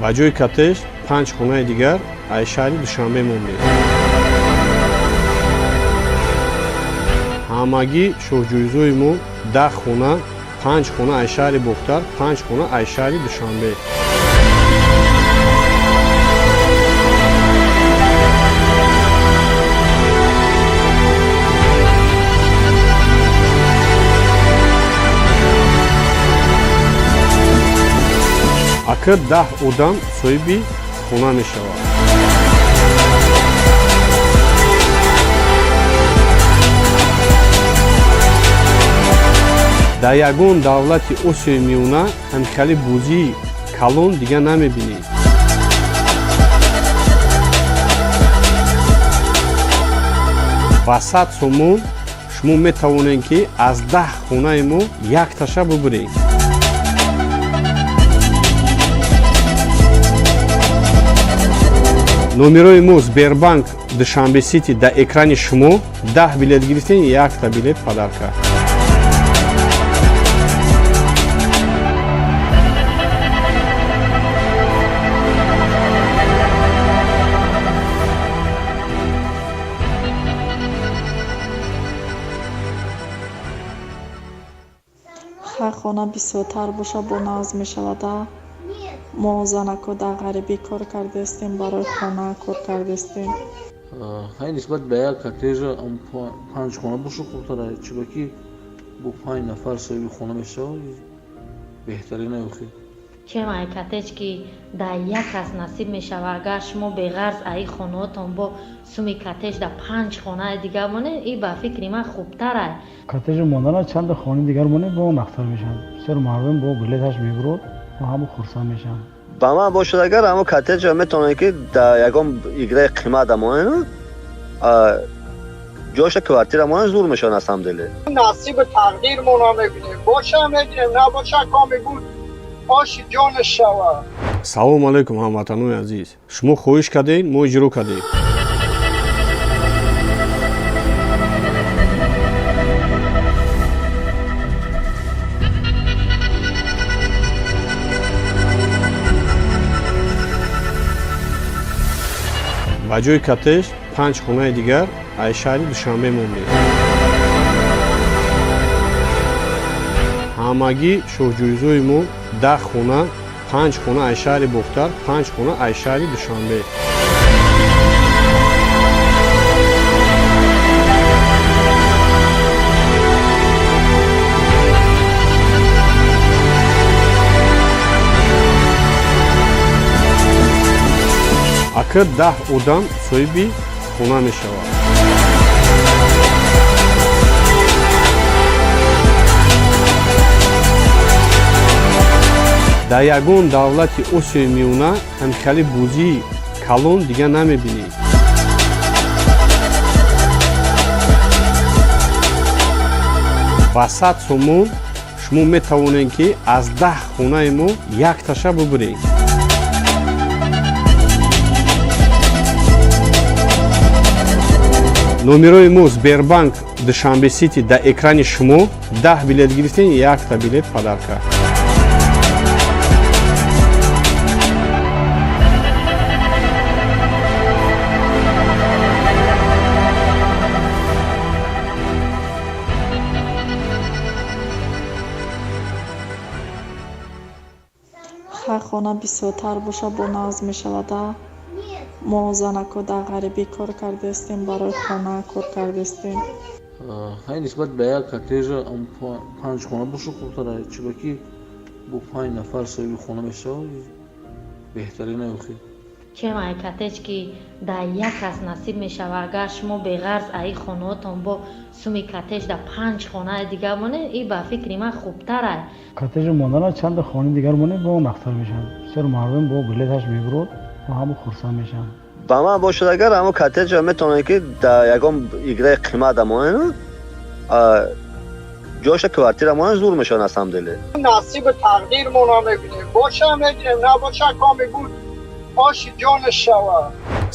ба ҷои коттеҷ 5 хонаи дигар аз шаҳри Душанбе мондем. ҳамагӣ шоҳҷӯизои мо 10 хона, 5 хона аз шаҳри Бохтар, 5 хона аз шаҳри Душанбе. акр 10 одам соҳиби хона мешавад. дар ягон давлати осиёи миёна ҳамикали бӯзии калон дига намебинед. ба 100 сомон шумо метавонед ки аз 10 хонаи мо якташа бубуред. номерои мо Сбербанк Душанбе Сити дар экрани шумо 10 билет гирифтен, якта билет падарка. ҳар хона бисёртар боша бо назм мешавада. мо занако дар ғарибӣ кор кардастем, барои хона кор кардастем. ҳай нисбат ба як коттеҷа 5 хона боша хубтара, чиба ки бо 5 нафар соҳиби хона мешавад беҳтарина ёхи. чем ай коттедж ки дар як кас насиб мешава, агар шумо беғарз аи хонаотон бо суми коттедж дар 5 хонаи дигар монед, и ба фикри ман хубтар ай. коттеҷ мондана чанд хонаи дигар монед бо он ахтар мешавад. бисёр мардум бо билеташ мебурад ва ҳамон хурсанд мешаванд. ба ман бошад агар ҳамо коттеҷа метавонед ки дар ягон играи қимат амонед ҷоша квартира монед зур мешавад аз ҳамдиле. نصیب تقدیرمون میبینیم باشه میگیریم نباشه کامی بود آش جانش شود. салому алайкум ҳамватанои азиз, шумо хоҳиш кардед, мо иҷро кардем. ба ҷои коттеҷ 5 хонаи дигар аз шаҳри Душанбе мондем. ҳамагӣ шоҳҷӯизои мо 10 хона, 5 хона аз шаҳри Бохтар, 5 хона аз шаҳри Душанбе. акр 10 одам соҳиби хона мешавад. дар ягон давлати осиёи миёна ҳамикали бӯзии калон дига намебинед. ба 100 сомон шумо метавонед ки аз 10 хонаи мо якташа бубуред. номерои мо Сбербанк Душанбе Сити дар экрани шумо 10 билет гирифтен, якта билет падарка. ҳар хона бисёртар боша бо назм мешавада. мо занако дар ғарибӣ кор кардастем, барои хона кор кардастем. ҳай нисбат ба як коттеҷа 5 хона боша хубтара, чиба ки бо 5 нафар соҳиби хона мешавад беҳтарина ёхи. чем ай коттеҷ ки дар як кас насиб мешава, агар шумо беғарз аи хонаотон бо суми коттеҷ дар 5 хонаи дигар монед, и ба фикри ман хубтар ай. коттеҷ мондана чанд хонаи дигар монед бо он ахтар мешавад. бисёр мардум бо билеташ мебурад ва ҳамон хурсанд мешаванд. ба ман бошад агар ҳамо коттеҷа метавонед ки дар ягон играи қимат амонед ҷоша квартира монед зур мешавад аз ҳамдиле. نصیب تقدیرمون میبینیم باشه میگیریم نباشه کامی بود آش جانش شود.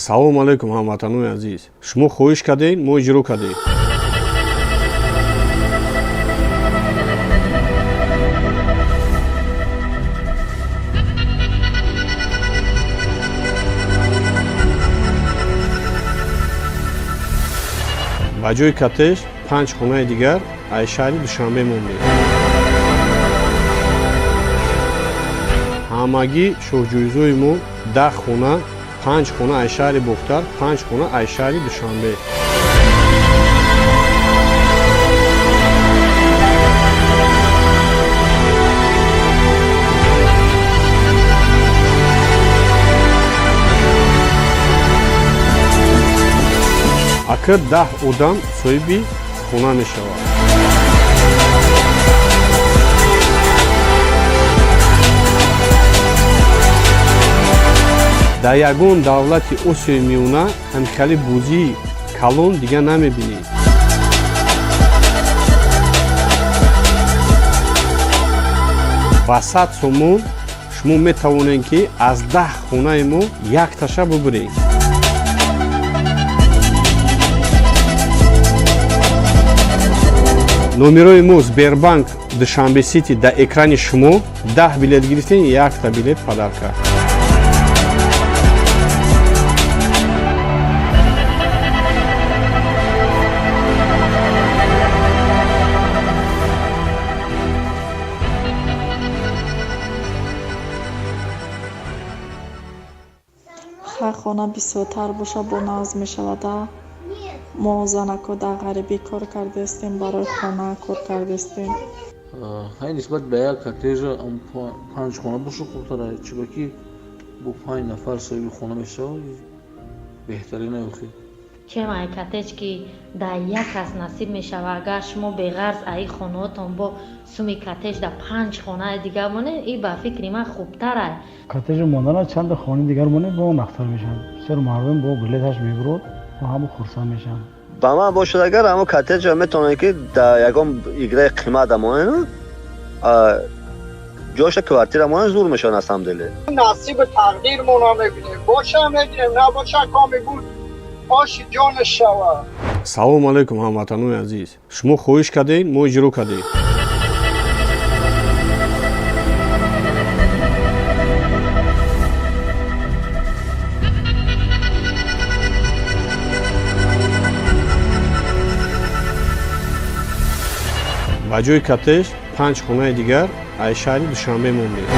салому алайкум ҳамватанои азиз, шумо хоҳиш кардед, мо иҷро кардем. ба ҷои коттеҷ 5 хонаи дигар аз шаҳри Душанбе мондем. ҳамагӣ шоҳҷӯизои мо 10 хона, 5 хона аз шаҳри Бохтар, 5 хона аз шаҳри Душанбе. акр 10 одам соҳиби хона мешавад. дар ягон давлати осиёи миёна ҳамихали бузии калон дига намебинед. ба 100 сомон шумо метавонед ки аз 10 хонаи мо якташа бубуред. номерои мо Сбербанк Душанбе Сити дар экрани шумо 10 билет гирифтен, якта билет падарка. ҳар хона бисёртар боша бо назм мешавада. мо занако дар ғарибӣ кор кардастем, барои хона кор кардастем. ҳай нисбат ба як коттеҷа 5 хона боша хубтар аст, чиба ки бо 5 нафар соҳиби хона мешавад беҳтарин аст. чем ай коттеҷ ки дар як кас насиб мешава, агар шумо беғарз аи хонаотон бо суми коттеҷ дар 5 хонаи дигар монед, ин ба фикри ман хубтар аст. коттеҷи мондана чанд хонаи дигар монед бо нахтар мешавад. бисёр мардум бо билеташ мебурад ва ҳама хурсанд мешаванд. ба ман бошад агар ҳамо коттеҷа метавонед ки дар ягон играи қимат амонед ҷоша квартира монед зур мешавад на самом деле. نصیب تقدیرمون رو میبینیم باشه هم میگیریم نباشه کامی بود آشی جان شوا. салому алайкум ҳамватанони азиз, шумо хоҳиш кардед, мо иҷро кардем. ба ҷои коттеҷ 5 хонаи дигар аз шаҳри Душанбе мондем.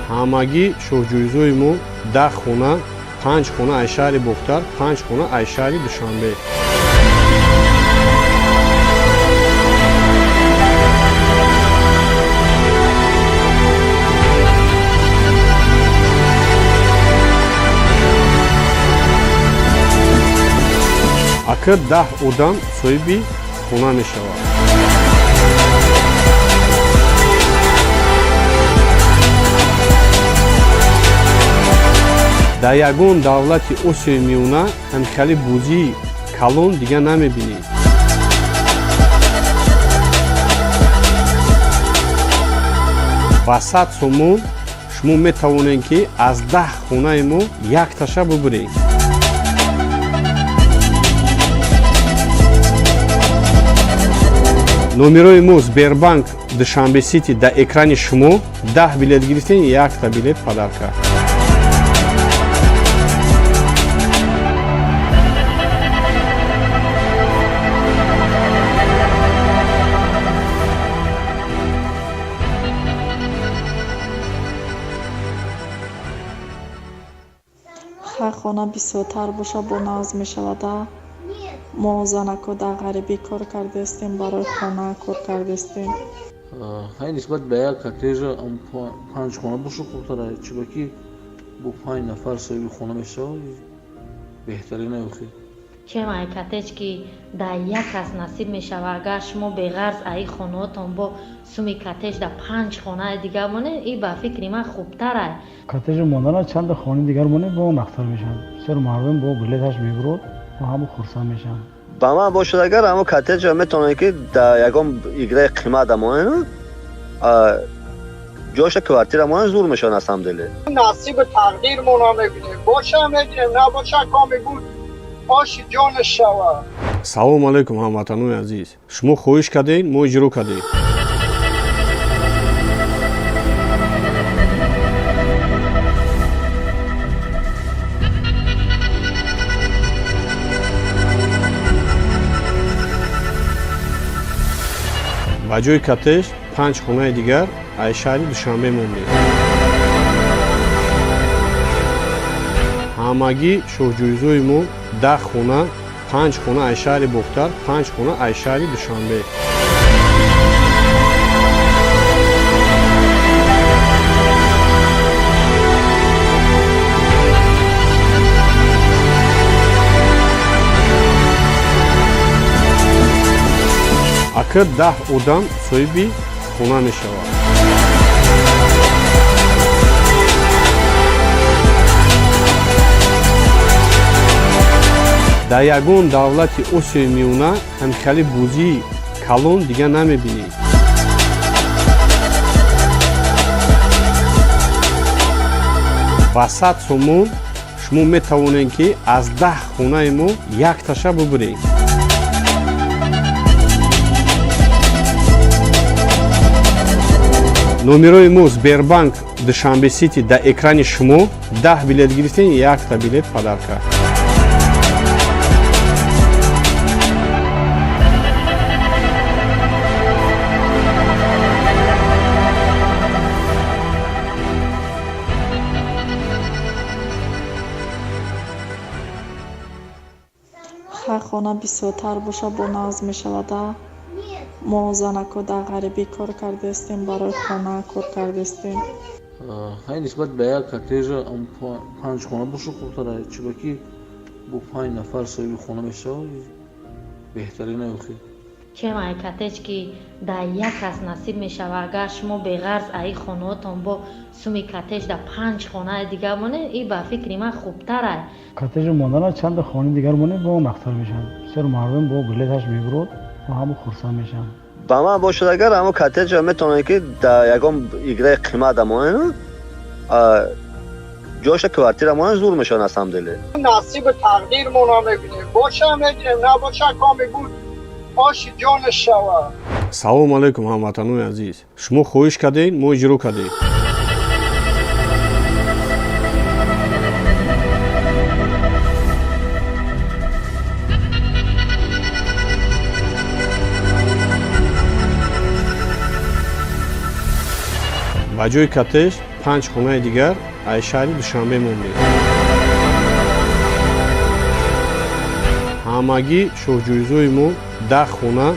ҳамагӣ шоҳҷӯизои мо 10 хона, 5 хона аз шаҳри Бохтар, 5 хона аз шаҳри Душанбе. акр 10 одам соҳиби хона мешавад. дар ягон давлати осиёи миёна ҳамихали бузии калон дига намебинед. ба 100 сомон шумо метавонед ки аз 10 хонаи мо якташа бубуред. номерои мо Сбербанк Душанбе Сити дар экрани шумо 10 билет гирифтен, якта билет падарка. ҳар хона бисёртар боша бо назм мешавада. мо занако дар ғарибӣ кор кардастем, барои хона кор кардастем. ҳай нисбат ба як коттеҷа 5 хона боша хубтар аст, чиба ки бо 5 нафар соҳиби хона мешавад беҳтарин аст. чем ай коттеҷ ки дар як кас насиб мешава, агар шумо беғарз аи хонаотон бо суми коттеҷ дар 5 хонаи дигар монед, ин ба фикри ман хубтар аст. коттеҷи мондана чанд хонаи дигар монед бо нахтар мешавад. бисёр мардум бо билеташ мебурад ва ҳама хурсанд мешаванд. ба ман бошад агар ҳамо коттеҷа метавонед ки дар ягон играи қимат амонед ҷоша квартира монед зур мешавад на самом деле. نصیب تقدیرمون رو میبینیم باشه هم میگیریم نباشه کامی بود آشی جان شوا. салому алайкум ҳамватанони азиз, шумо хоҳиш кардед, мо иҷро кардем. ба ҷои коттеҷ 5 хонаи дигар аз шаҳри Душанбе мондем. ҳамагӣ шоҳҷӯизои мо 10 хона, 5 хона аз шаҳри Бохтар, 5 хона аз шаҳри Душанбе. акр 10 одам соҳиби хона мешавад. дар ягон давлати осиёи миёна ҳамикали бӯзии калон дига намебинед. ба 100 сомон шумо метавонед ки аз 10 хонаи мо якташа бубуред. номерои мо Сбербанк Душанбе Сити дар экрани шумо 10 билет гирифтен, 1 билет падарка. ҳар хона бисёртар боша бо назм мешавада. мо занако дар ғарибӣ кор кардастем, барои хона кор кардастем. ҳай нисбат ба як коттеҷа 5 хона боша хубтара, чиба ки бо 5 нафар соҳиби хона мешавад беҳтарина ёхи. чем ай коттедж ки дар як кас насиб мешава, агар шумо беғарз аи хонаотон бо суми коттедж дар 5 хонаи дигар монед, ин ба фикри ман хубтар ай. коттеҷи мондана чанда хонаи дигар монед, бо нахтар мешавад. бисёр мардум бо билеташ мебурад ва ҳамо хурсанд мешаванд. ба ман бошад агар ҳамо коттеҷа метавонед ки дар ягон играи қимат амонед ҷоша квартира монед зур мешавад асамделе. نصیب تقدیرمون رو میبینیم باشه میگیریم نباشه کامی بود آشی جان شوا. салому алайкум ҳамватанони азиз, шумо хоҳиш кардед, мо иҷро кардем. ба ҷои коттеҷ 5 хонаи дигар аз шаҳри Душанбе мондем. ҳамагӣ шоҳҷӯизои мо 10 хона,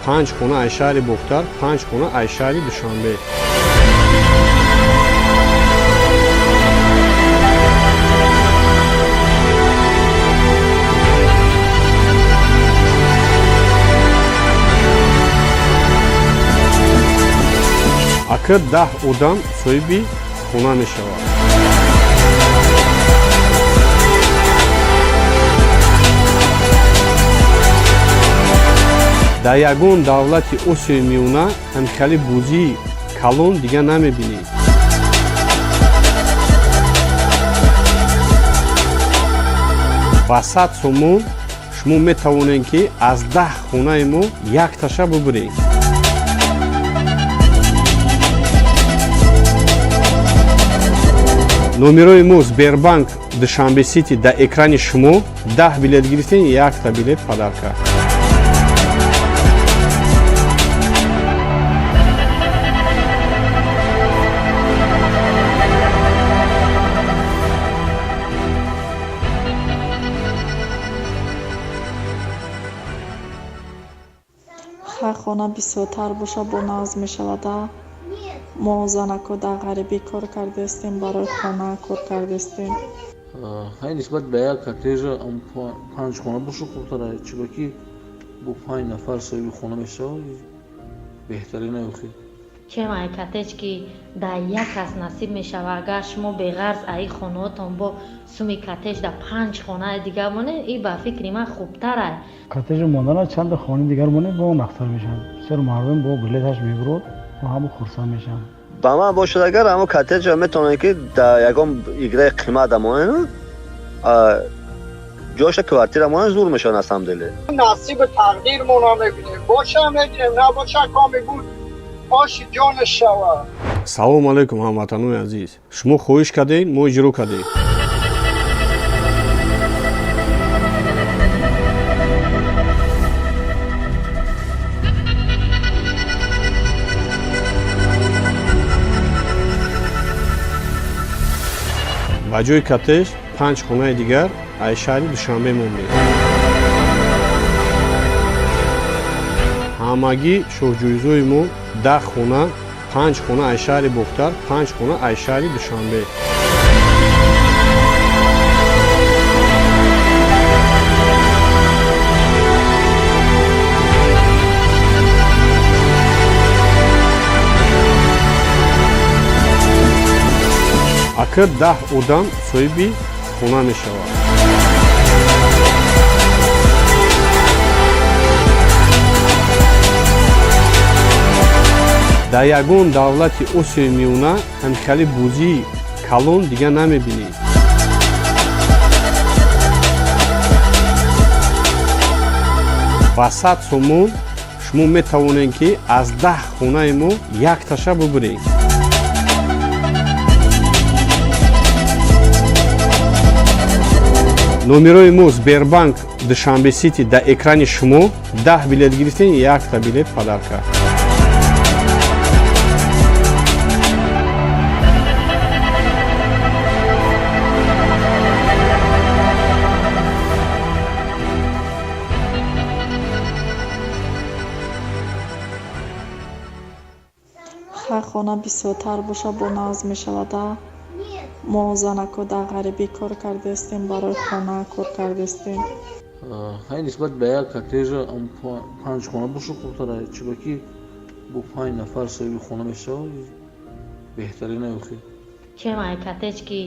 5 хона аз шаҳри Бохтар, 5 хона аз шаҳри Душанбе. акр 10 одам соҳиби хона мешавад. дар ягон давлати осиёи миёна ҳамикали бӯзии калон дига намебинед. ба 100 сомон шумо метавонед ки аз 10 хонаи мо якташа бубуред. номерои мо Сбербанк Душанбе Сити дар экрани шумо 10 билет гирифтен, 1 билет падарка. ҳар хона бисёртар боша бо назм мешавада. мо занако дар ғарибӣ кор кардастем, барои хона кор кардастем. ҳай нисбат ба як коттеҷа 5 хона боша хубтара, чиба ки бо 5 нафар соҳиби хона мешавад беҳтарина ёхи. чем ай коттеҷ ки дар як кас насиб мешава, агар шумо беғарз аи хонаотон бо суми коттеҷ дар 5 хонаи дигар монед, ин ба фикри ман хубтар ай. коттеҷи мондана чанда хонаи дигар монед, бо нахтар мешавад. бисёр мардум бо билеташ мебурад ва ҳамо хурсанд мешаванд. ба ман бошад агар ҳамо коттеҷа метавонед ки дар ягон играи қимат амонед ҷоша квартира монед зур мешавад асамделе. نصیب تقدیرمون رو میبینیم باشه میگیریم نباشه کامی بود آشی جان شوا. салому алайкум ҳамватанони азиз, шумо хоҳиш кардед, мо иҷро кардем. ба ҷои коттеҷ 5 хонаи дигар аз шаҳри Душанбе мондем. ҳамагӣ шоҳҷӯизои мо 10 хона, 5 хона аз шаҳри Бохтар, 5 хона аз шаҳри Душанбе. акр 10 одам соҳиби хона мешавад. дар ягон давлати осиёи миёна ҳамихали бузии калон дига намебинед. ба 100 сомон шумо метавонед ки аз 10 хонаи мо якташа бубуред. номерои мо Сбербанк Душанбе Сити дар экрани шумо 10 билет гирифтен, якта билет падарка. ҳар хона бисёртар боша бо нағз мешавада. мо занако дар ғарибӣ кор кардастем, барои хона кор кардастем. ҳай нисбат ба як коттеҷа 5 хона боша хубтара, чиба ки бо 5 нафар соҳиби хона мешавад беҳтарина ёхи. чем ай коттедж ки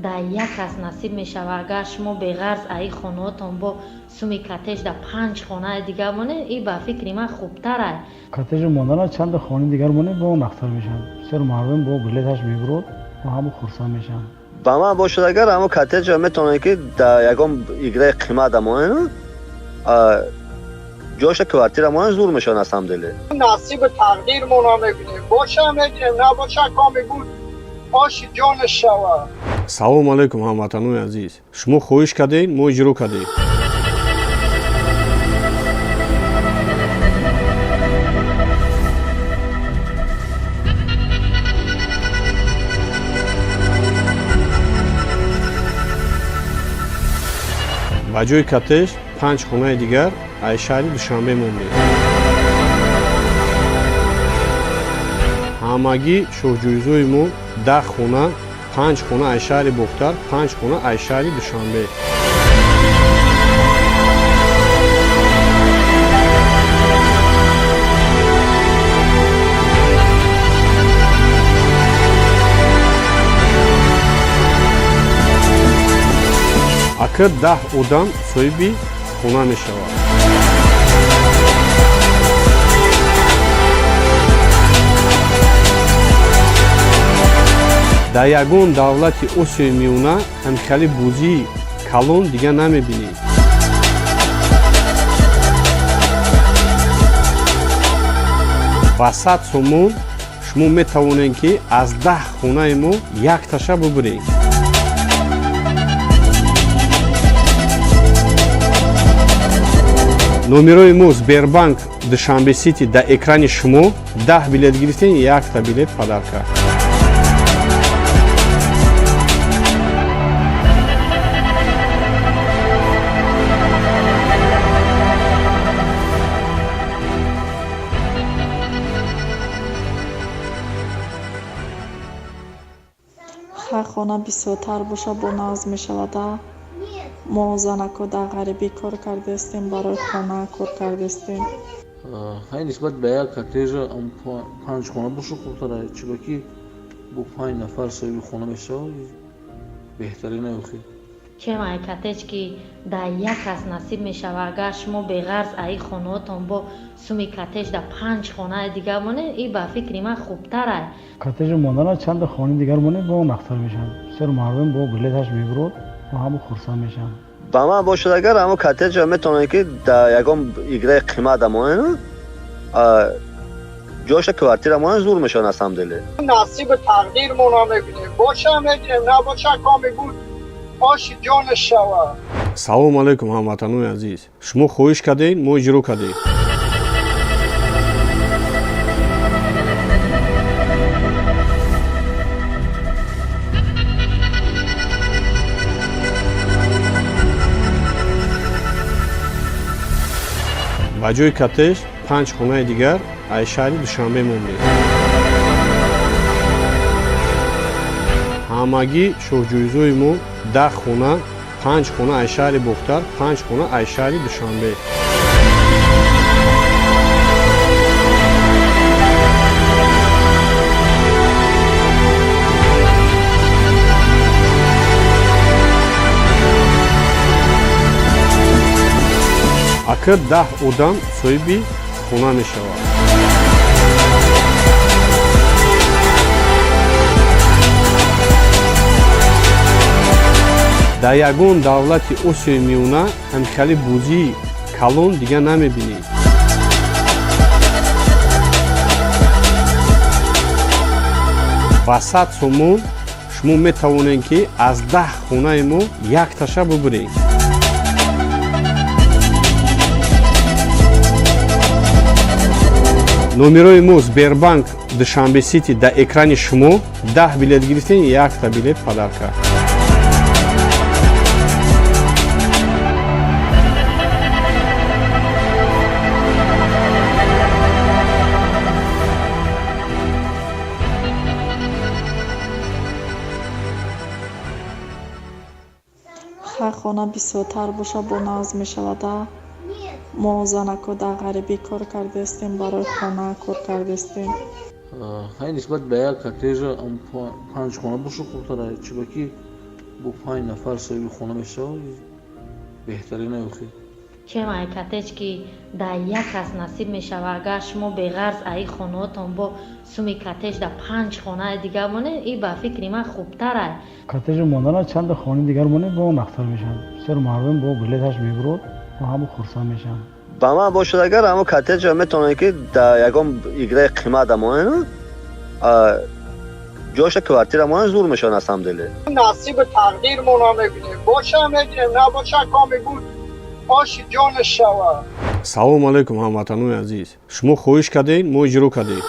дар як кас насиб мешава, агар шумо беғарз аи хонаотон бо суми коттедж дар 5 хонаи дигар монед, ин ба фикри ман хубтар ай. коттеҷ мондана чанд хонаи дигар монед бо нахтар мешавад. бисёр мардум бо билеташ мебурад ва ҳама хурсанд мешаванд. ба ман бошад агар ҳамо коттеҷа метавонед ки дар ягон играи қимат амонед ҷоша квартира монед зур мешавад аз ҳамдилӣ. نصیب تقدیرمون رو میبینیم باشه میگیریم نباشه کامی بود آشی جانش شود. салому алайкум ҳамватанони азиз, шумо хоҳиш кардед, мо иҷро кардем. ба ҷои коттеҷ 5 хонаи дигар аз шаҳри Душанбе мондем. ҳамагӣ шоҳҷӯизои мо 10 хона, 5 хона аз шаҳри Бохтар, 5 хона аз шаҳри Душанбе. акр 10 одам соҳиби хона мешавад. дар ягон давлати осиёи миёна ҳамихали бузии калон дига намебинед. ба 100 сомон шумо метавонед ки аз 10 хонаи мо якташа бубуред. номерои мо Сбербанк Душанбе Сити дар экрани шумо 10 билет гирифтен, якта билет падарка. ҳар хона бисёртар боша бо нағз мешавада. мо занако дар ғарибӣ кор кардастем, барои хона кор кардастем. ҳай нисбат ба як коттеҷа 5 хона боша хубтара, чиба ки бо 5 нафар соҳиби хона мешавад беҳтарина ёхи. чем ай коттеҷ ки дар як кас насиб мешава, агар шумо беғарз аи хонаотон бо суми коттеҷ дар 5 хонаи дигар монед, ин ба фикри ман хубтар ай. коттеҷ мондана чанд хонаи дигар монед бо нахтар мешавад. бисёр мардум бо билеташ мебурад ва ҳама хурсанд мешаванд. ба ман бошад агар ҳамо коттеҷа метавонед ки дар ягон играи қимат амонед ҷоша квартира монед зур мешавад аз ҳамдилӣ. نصیب تقدیرمون رو میبینیم باشه میگیریم نباشه کامی بود آشی جانش شود. салому алайкум ҳамватанони азиз, шумо хоҳиш кардед, мо иҷро кардем. ба ҷои коттеҷ 5 хонаи дигар аз шаҳри Душанбе мондем. ҳамагӣ шоҳҷӯизои мо 10 хона, 5 хона аз шаҳри Бохтар, 5 хона аз шаҳри Душанбе. акр 10 одам соҳиби хона мешавад. дар ягон давлати осиёи миёна ҳамихали бӯзии калон дигар намебинед. ба 100 сомон шумо метавонед ки аз 10 хонаи мо якташа бубуред. номерои мо Сбербанк Душанбе Сити дар экрани шумо 10 билет гирифтен 1 билет падарка. ҳар хона бисёртар боша бо назм мешавада. мо занако дар ғарибӣ кор кардастем, барои хона кор кардастем. ҳай нисбат ба як коттеҷа 5 хона боша хубтара, чиба ки бо 5 нафар соҳиби хона мешавад беҳтарина ёхи. чемай коттеҷ ки дар як кас насиб мешавад, агар шумо беғарз аи хонаотон бо суми коттеҷ дар 5 хонаи дигар монед, ин ба фикри ман хубтар аст. коттеҷи мондана чанда хонаи дигар монед ба он ахтар мешавад. бисёр мардум бо билеташ мебурад ва ҳама хурсанд мешаванд. ба ман бошад агар ҳамо коттеҷа метавонед ки дар ягон играи қимат амонед ҷоша квартира монед зур мешавад аз ҳамдиле. نصیب تقدیرمون رو میبینیم باشه میبینیم نباشه کامی بود آشی جان شوه. салому алайкум ҳамватанони азиз, шумо хоҳиш кардед мо иҷро кардем.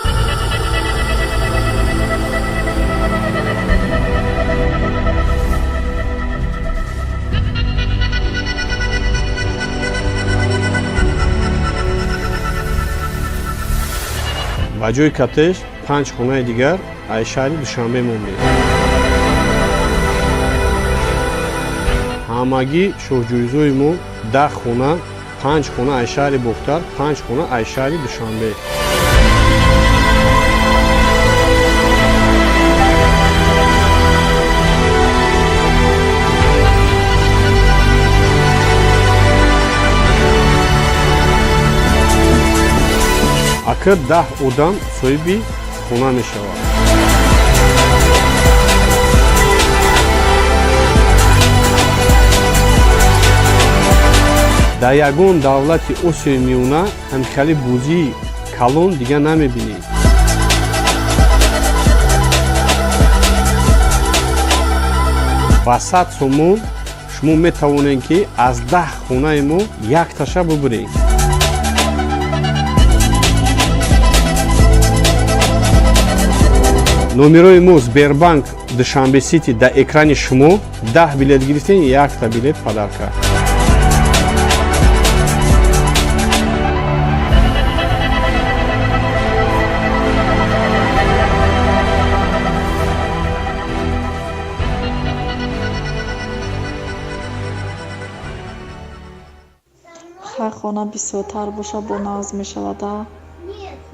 ба ҷои коттеҷ 5 хонаи дигар аз шаҳри Душанбе мондем. ҳамагӣ шоҳҷӯизои мо 10 хона, 5 хона аз шаҳри Бохтар, 5 хона аз шаҳри Душанбе. акр 10 одам соҳиби хона мешавад. дар ягон давлати осиёи миёна ҳамихали бӯзии калон дигар намебинед. ба 100 сомон шумо метавонед ки аз 10 хонаи мо якташа бубуред. номерои мо Сбербанк Душанбе Сити дар экрани шумо 10 билет гирифтен 1 билет падарка. ҳар хона бисёртар боша бо назм мешавада.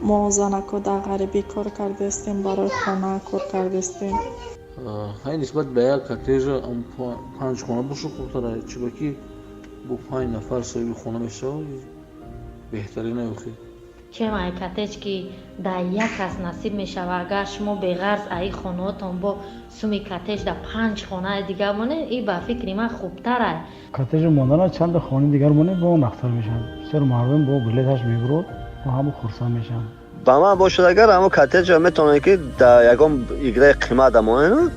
мо занако дар ғарибӣ кор кардастем, барои хона кор кардастем. ҳай нисбат ба як коттеҷа 5 хона боша хубтара, чиба ки бо 5 нафар соҳиби хона мешавад беҳтарина ёхи. чемай коттеҷ ки дар як кас насиб мешавад, агар шумо беғарз аи хонаотон бо суми коттеҷ дар 5 хонаи дигар монед, ин ба фикри ман хубтар аст. коттеҷи мондана чанда хонаи дигар монед ба он ахтар мешавад. бисёр мардум бо билеташ мебурад ва ҳама хурсанд мешаванд. ба ман бошад агар ҳамо коттеҷа метавонед ки дар ягон играи қимат амонед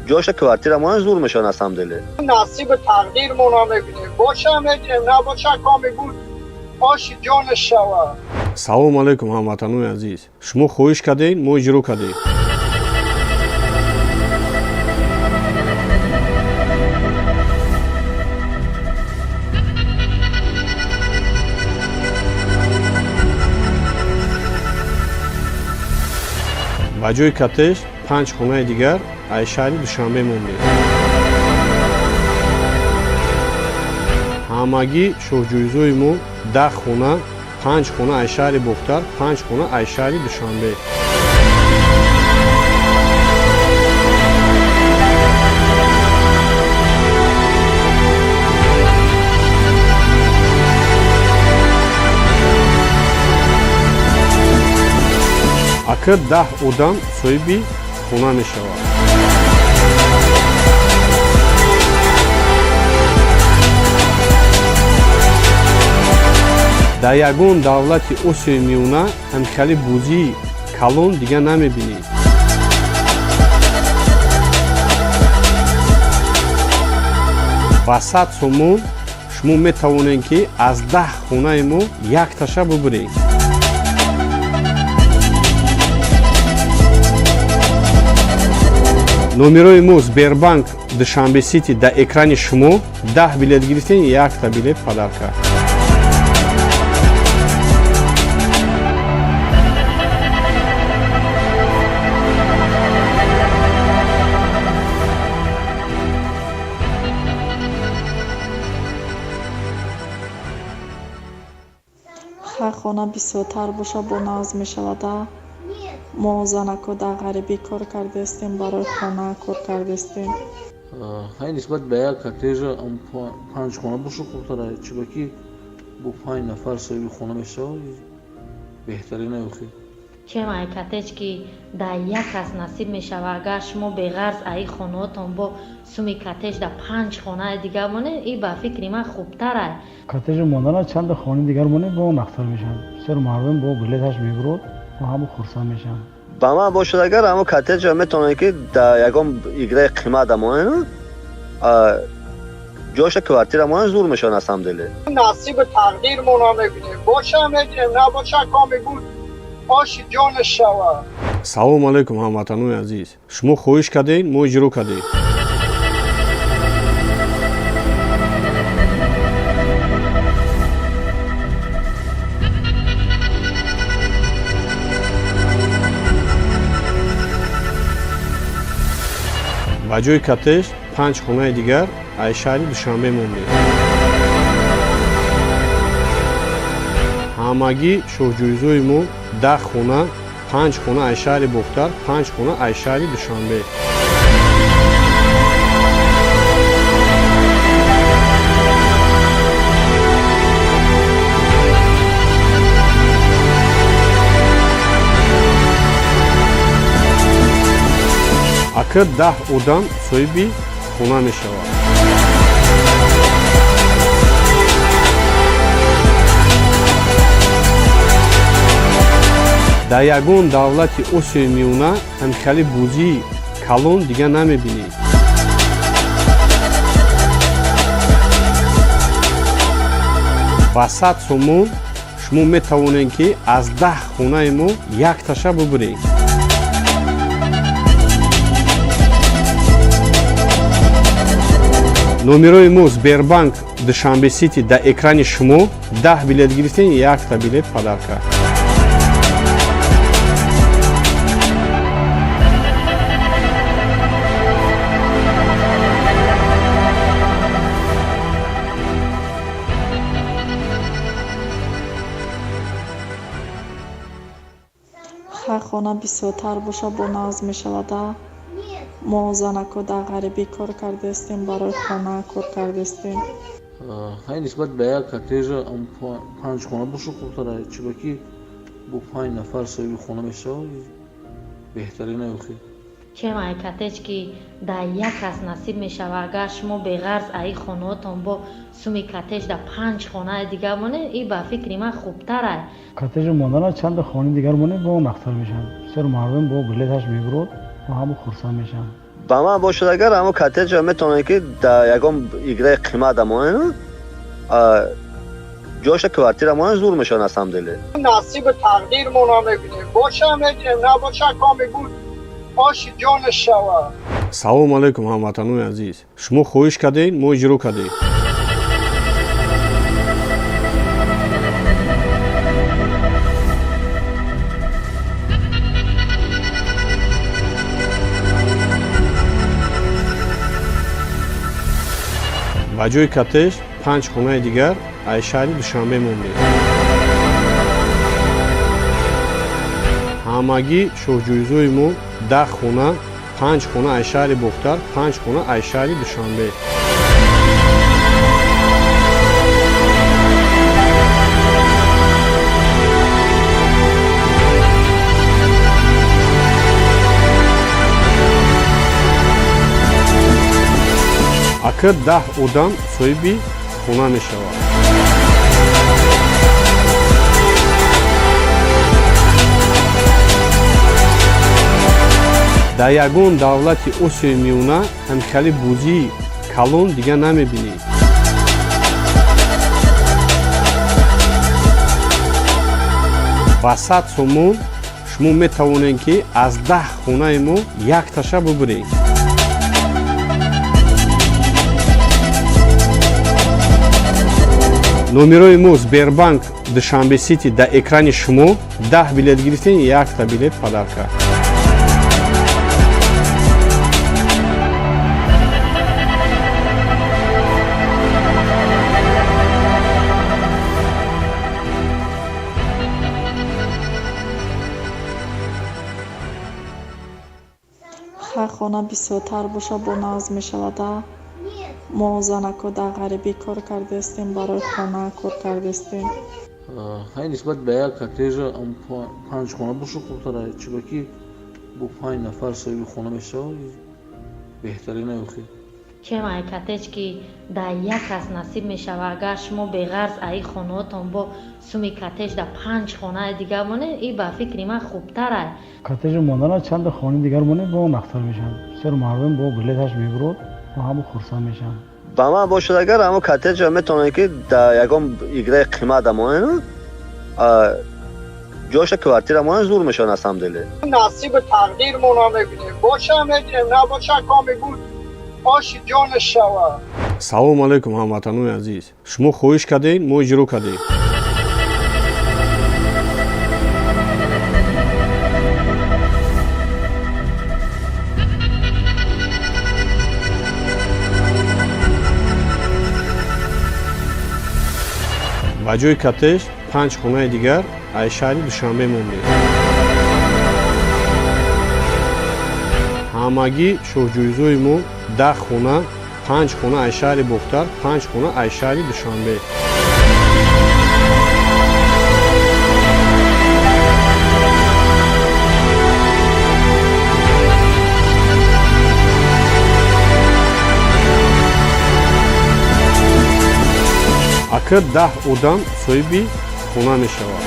ҷоша квартира монед зур мешавад аз ҳамдиле. نصیب تقدیرمون رو میبینیم باشه میبینیم نباشه کامی بود آشی جان شوه. салому алайкум ҳамватанони азиз, шумо хоҳиш кардед мо иҷро кардем. ба ҷои коттеҷ 5 хонаи дигар аз шаҳри Душанбе мондем. ҳамагӣ шоҳҷӯизои мо 10 хона, 5 хона аз шаҳри Бохтар, 5 хона аз шаҳри Душанбе. акр 10 одам соҳиби хона мешавад. дар ягон давлати осиёи миёна ҳамчали бӯзии калон дигар намебинед. ба 100 сомон шумо метавонед ки аз 10 хонаи мо якташа бубуред. номерои мо Сбербанк Душанбе Сити дар экрани шумо 10 билет гирифтен, якта билет падарка. ҳар хона бисёртар боша бо назм мешавада. мо занако дар ғарибӣ кор кардастем, барои хона кор кардастем. ҳай нисбат ба як коттеҷа 5 хона боша хубтара, чиба ки бо 5 нафар соҳиби хона мешавад беҳтарина ёхи. чем ай коттедж ки дар як кас насиб мешава, агар шумо беғарз аи хонаотон бо суми коттедж дар 5 хонаи дигар монед, ин ба фикри ман хубтар ай. коттеҷ мондана чанд хони дигар монед бо он ахтар мешавад. бисёр мардум бо билеташ мебурад ва ҳамон хурсанд мешаванд. ба ман бошад агар ҳамо коттеҷа метавонед ки дар ягон играи қимат амонед ҷоша квартира монед зур мешавад на самом деле. نصیب تقدیرمون رو میبینیم باشه میگیریم نباشه کامی بود آشی جانش شود. салому алайкум ҳамватанони азиз, шумо хоҳиш кардед, мо иҷро кардем. ба ҷои коттеҷ 5 хонаи дигар аз шаҳри Душанбе мондем. ҳамагӣ шоҳҷӯизои мо 10 хона, 5 хона аз шаҳри Бохтар, 5 хона аз шаҳри Душанбе. акр 10 одам соҳиби хона мешавад. дар ягон давлати осиёи миёна ҳамчали бӯзии калон дигар намебинед. ба 100 сомон шумо метавонед ки аз 10 хонаи мо якташа бубуред. номерои мо Сбербанк Душанбе Сити дар экрани шумо 10 билет гирифтен, якта билет падарка. ҳар хона бисёртар боша бо назм мешавада. мо занако дар ғарибӣ кор кардастем, барои хона кор кардастем. ҳай нисбат ба як коттеҷа 5 хона боша хубтара, чиба ки бо 5 нафар соҳиби хона мешавад беҳтарина ёхи. чем ай коттеҷ ки дар як кас насиб мешава, агар шумо беғарз аи хонаотон бо суми коттеҷ дар 5 хонаи дигар монед, ин ба фикри ман хубтар ай. коттеҷ мондана чанд хони дигар монед бо он ахтар мешавад. бисёр мардум бо билеташ мебурад ва ҳамон хурсанд мешаванд. ба ман бошад агар ҳамо коттеҷа метавонед ки дар ягон играи қимат амонед ҷоша квартира монед зур мешавад на самом деле. نصیب تقدیرمون رو میبینیم باشه میگیریم نباشه کامی بود آشی جانش شود. салому алайкум ҳамватанони азиз, шумо хоҳиш кардед, мо иҷро кардем. ба ҷои коттеҷ 5 хонаи дигар аз шаҳри Душанбе мондем. ҳамагӣ шоҳҷӯизои мо 10 хона, 5 хона аз шаҳри Бохтар, 5 хона аз шаҳри Душанбе. акр 10 одам соҳиби хона мешавад. дар ягон давлати осиёи миёна ҳамихали бузии калон дига намебинед. ба 100 сомон шумо метавонед ки аз 10 хонаи мо якташа бубуред. номерои мо Сбербанк Душанбе Сити дар экрани шумо 10 билет гирифтен, якта билет падарка. ҳар хона бисёртар боша бо нағз мешавада. мо занако дар ғарибӣ кор кардастем, барои хона кор кардастем. ҳай нисбат ба як коттеҷа 5 хона боша хубтар аст, чиба ки бо 5 нафар соҳиби хона мешавад беҳтарин аст. чем ай коттеҷ ки дар як кас насиб мешава, агар шумо беғарз аи хонаотон бо суми коттеҷ дар 5 хонаи дигар монед, ин ба фикри ман хубтар аст. коттеҷи мондана чанд хонаи дигар монед бо он ахтар мешавад. бисёр мардум бо билеташ мебурад ва ҳама хурсанд мешаванд. ба ман бошад агар ҳамо коттеҷа метавонед ки дар ягон играи қимат дамонед, ҷоша квартира монед зур мешавад аз ҳамдиле. نصیب تقدیرمون رو میبینیم باشه میگیریم نباشه کامی بود آشی جان شوا. салому алайкум ҳамватанони азиз, шумо хоҳиш кардед, мо иҷро кардем. ба ҷои коттеҷ 5 хонаи дигар аз шаҳри Душанбе мондем. ҳамагӣ шоҳҷӯизои мо 10 хона, 5 хона аз шаҳри Бохтар, 5 хона аз шаҳри Душанбе. акр 10 одам соҳиби хона мешавад.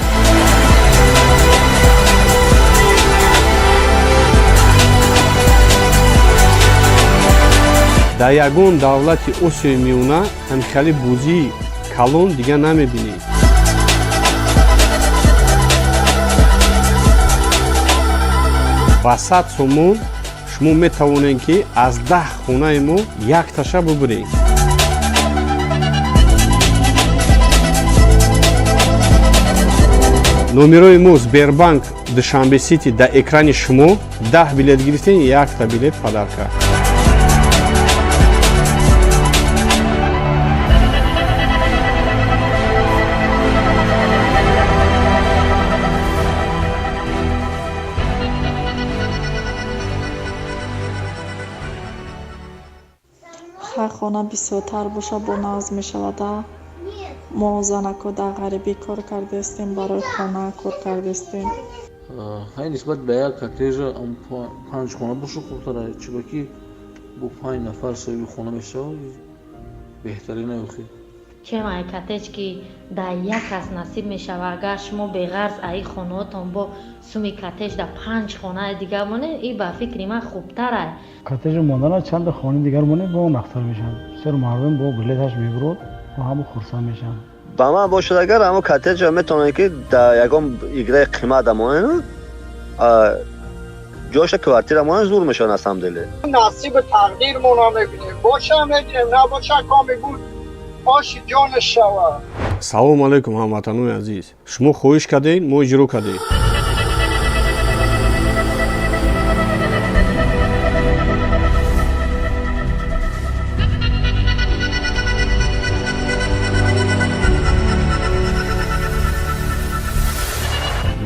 дар ягон давлати осиёи миёна ҳамихали бузии калон дига намебинед. ба 100 сомон шумо метавонед ки аз 10 хонаи мо якташа бубуред. номерои мо Сбербанк Душанбе Сити дар экрани шумо 10 билет гирифтен, якта билет падарка. ҳар хона бисёртар боша бо нағз мешавада. мо занако дар ғарибӣ кор кардастем, барои хона кор кардастем. ҳай нисбат ба як коттеҷа 5 хона боша хубтар аст, чиба ки бо 5 нафар соҳиби хона мешавад беҳтарин аст. чем ай коттеҷ ки дар як кас насиб мешава, агар шумо беғарз аи хонаотон бо суми коттеҷ дар 5 хонаи дигар монед, ин ба фикри ман хубтар аст. коттеҷи мондана чанд хонаи дигар монед бо он ахтар мешавад. бисёр мардум бо билеташ мебурад ва ҳама хурсанд мешаванд. ба ман бошад агар ҳамо коттеҷа метавонед ки дар ягон играи қимат дамонед, ҷоша квартира монед зур мешавад аз ҳамдиле. نصیب تقدیرمون رو میبینیم باشه میگیریم نباشه کامی بود آشی جان شوا. салому алайкум ҳамватанони азиз, шумо хоҳиш кардед, мо иҷро кардем.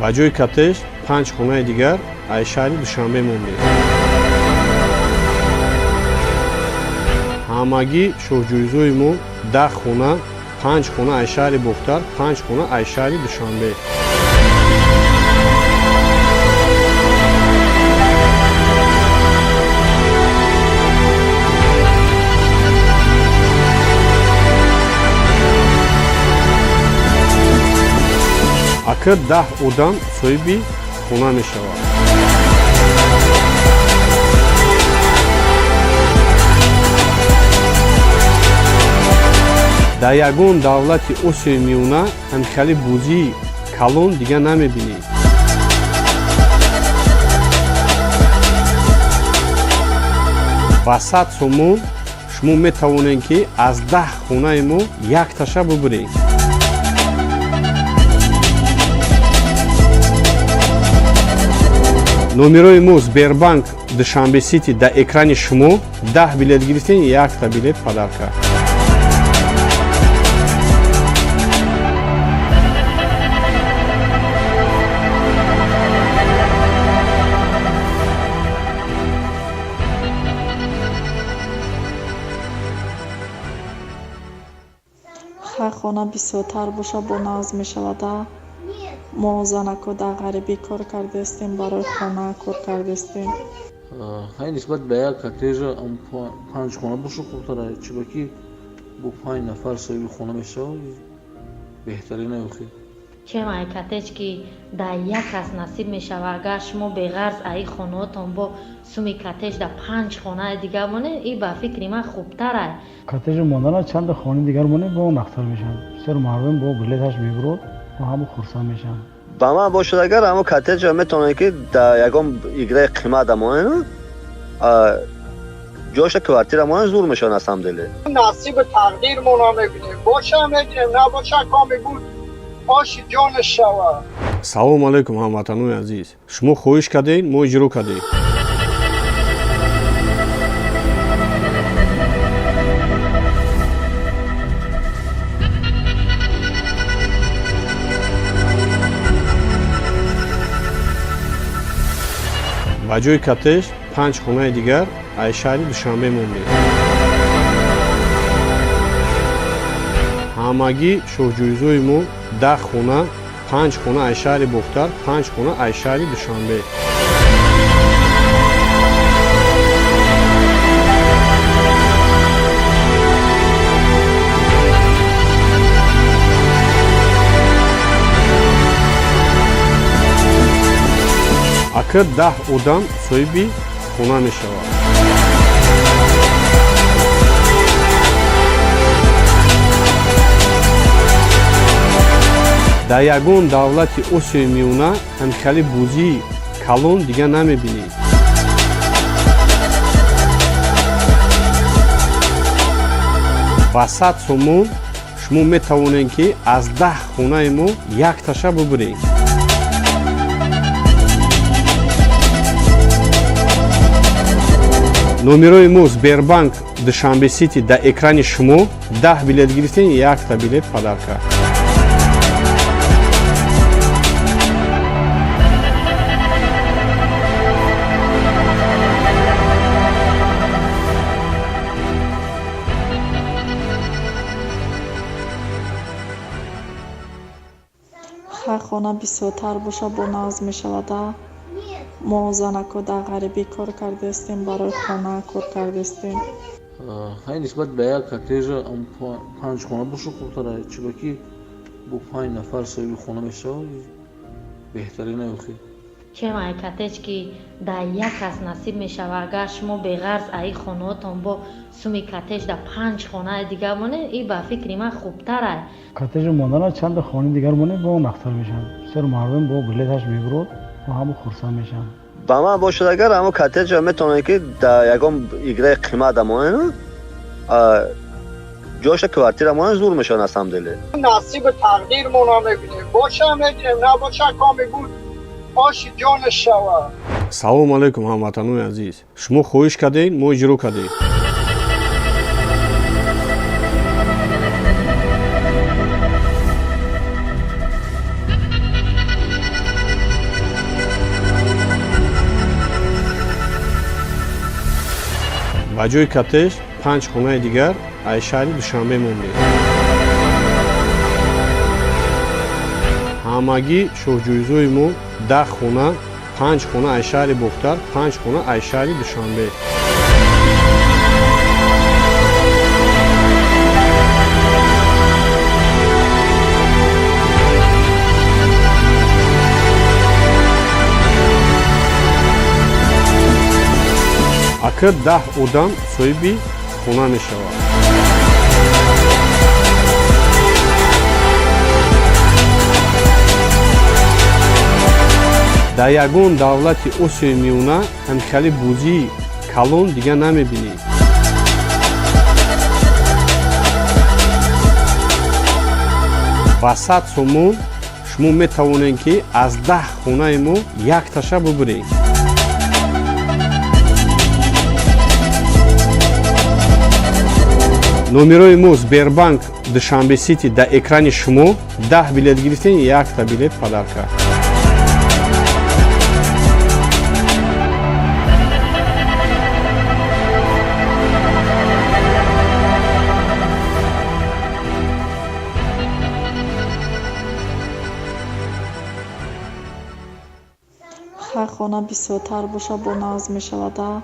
ба ҷои коттеҷ 5 хонаи дигар аз шаҳри Душанбе мондем. ҳамагӣ шоҳҷӯизои мо 10 хона, 5 хона аз шаҳри Бохтар, 5 хона аз шаҳри Душанбе. акр 10 одам соҳиби хона мешавад. дар ягон давлати осиёи миёна ҳамикали бузии калон дига намебинед. ба 100 сомон шумо метавонед ки аз 10 хонаи мо якташа бубуред. номерои мо Сбербанк Душанбе Сити дар экрани шумо 10 билет гирифтен, 1 билет падарка. ҳар хона бисёртар боша бо назм мешавада. мо занако дар ғарибӣ кор кардастем, барои хона кор кардастем. ҳай нисбат ба як коттеҷа 5 хона боша хубтара, чиба ки бо 5 нафар соҳиби хона мешавад беҳтарина охир. чемай коттедж ки дар як кас насиб мешава, агар шумо беғарз аи хонаотон бо суми коттедж дар 5 хонаи дигар монед, ин ба фикри ман хубтар аст. коттеҷ мондана чанда хонаи дигар монед, бо нахтар мешавад. бисёр мардум бо билеташ мебурад ва ҳамон хурсанд мешаванд. ба ман бошад агар ҳамо коттеҷа метавонед ки дар ягон играи қимат амонед ҷоша квартира монед зур мешавад аз ҳамдиле. نصیب تقدیرمون رو میبینیم باشه هم میگیریم نباشه کامی بود آشی جان شوا. салому алайкум ҳамватанони азиз, шумо хоҳиш кардед, мо иҷро кардем. ба ҷои коттеҷ 5 хонаи дигар аз шаҳри Душанбе мондем. ҳамагӣ шоҳҷӯизои мо 10 хона, 5 хона аз шаҳри Бохтар, 5 хона аз шаҳри Душанбе. акр 10 одам соҳиби хона мешавад. дар ягон давлати осиёи миёна ҳамикали бузии калон дига намебинед. ба 100 сомон шумо метавонед ки аз 10 хонаи мо якташа бубуред. номерои мо Сбербанк Душанбе Сити дар экрани шумо 10 билет гирифтен, 1 билет падарка. ҳар хона бисёртар боша бо назм мешавада. мо занако дар ғарибӣ кор кардастем, барои хона кор кардастем. ҳай нисбат ба як коттеҷа 5 хона боша хубтара, чиба ки бо 5 нафар соҳиби хона мешавад беҳтарина охир. чемай коттеҷ ки дар як кас насиб мешава, агар шумо беғарз аи хонаотон бо суми коттеҷ дар 5 хонаи дигар монед, ин ба фикри ман хубтар аст. коттеҷ мондана чанда хонаи дигар монед, бо нахтар мешавад. бисёр мардум бо билеташ мебурад ва ҳамон хурсанд мешаванд. ба ман бошад агар ҳамо коттеҷа метавонед ки дар ягон играи қимат амонед ҷоша квартира монед зур мешавад аз ҳамдиле. نصیب تقدیرمون رو میبینیم باشه هم میگیریم نباشه کامی بود آشی جان شوا. салому алайкум ҳамватанони азиз, шумо хоҳиш кардед, мо иҷро кардем. ба ҷои коттеҷ 5 хонаи дигар аз шаҳри Душанбе мондем. ҳамагӣ шоҳҷӯизои мо 10 хона, 5 хона аз шаҳри Бохтар, 5 хона аз шаҳри Душанбе. акр 10 одам соҳиби хона мешавад. дар ягон давлати осиёи миёна ҳамикали бузии калон дига намебинед. ба 100 сомон шумо метавонед ки аз 10 хонаи мо якташа бубуред. номерои мо Сбербанк Душанбе Сити дар экрани шумо 10 билет гирифтен, якта билет падарка. ҳар хона бисёртар боша бо нағз мешавада.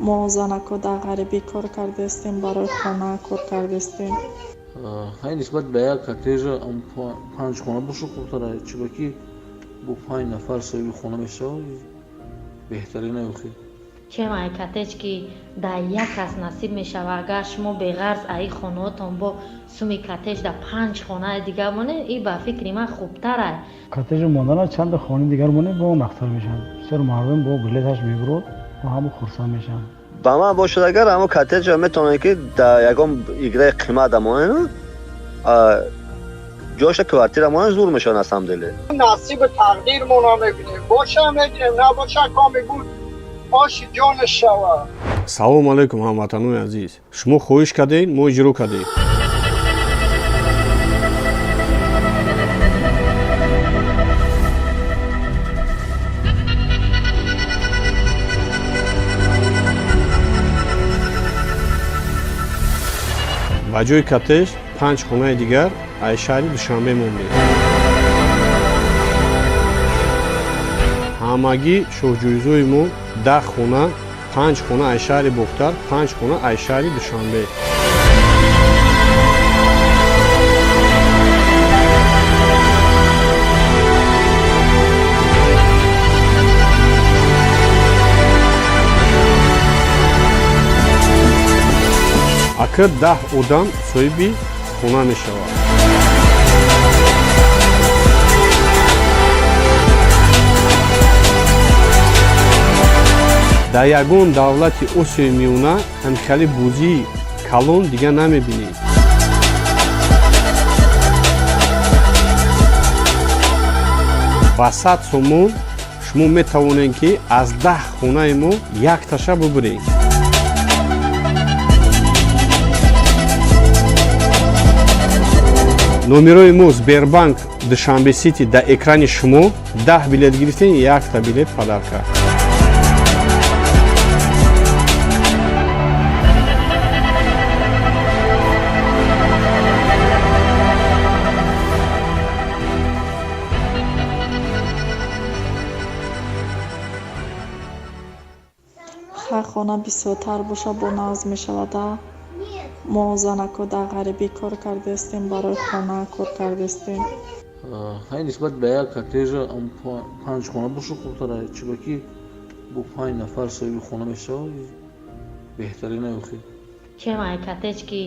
мо занако дар ғарибӣ кор кардастем, барои хона кор кардастем. ҳай нисбат ба як коттеҷа 5 хона боша хубтара, чиба ки бо 5 нафар соҳиби хона мешавад беҳтарина ёхи. чем ай коттедж ки дар як кас насиб мешава, агар шумо беғарз аи хонаотон бо суми коттедж дар 5 хонаи дигар монед, ин ба фикри ман хубтар ай. коттеҷ мондана чанд хонаи дигар монед бо нахтар мешавад. бисёр мардум бо билеташ мебурад ва ҳама хурсанд мешаванд. ба ман бошад агар ҳамо коттеҷа метавонед ки дар ягон играи қимат амонед ҷоша квартира монед зур мешавад аз ҳамдиле. نصیب تقدیرمون رو میبینیم باشه میگیریم نباشه کامی بود آشی جان شوا. салому алайкум ҳамватанои азиз, шумо хоҳиш кардед, мо иҷро кардем. ба ҷои коттеҷ 5 хонаи дигар аз шаҳри Душанбе монем. ҳамагӣ шоҳҷӯизои мо 10 хона, 5 хона аз шаҳри Бохтар, 5 хона аз шаҳри Душанбе. акр 10 одам соҳиби хона мешавад. дар ягон давлати осиёи миёна ҳамикали бузии калон дига намебинед. ба 100 сомон шумо метавонед ки аз 10 хонаи мо якташа бубуред. номерои мо Сбербанк Душанбе Сити дар экрани шумо 10 билет гирифтен, якта билет падарка. ҳар хона бисёртар боша бо нағз мешавада. мо занако дар ғарибӣ кор кардастем, барои хона кор кардастем. ҳай нисбат ба як коттеҷа 5 хона боша хубтара, чиба ки бо 5 нафар соҳиби хона мешавад беҳтарина ёхи. чем ай коттеҷ ки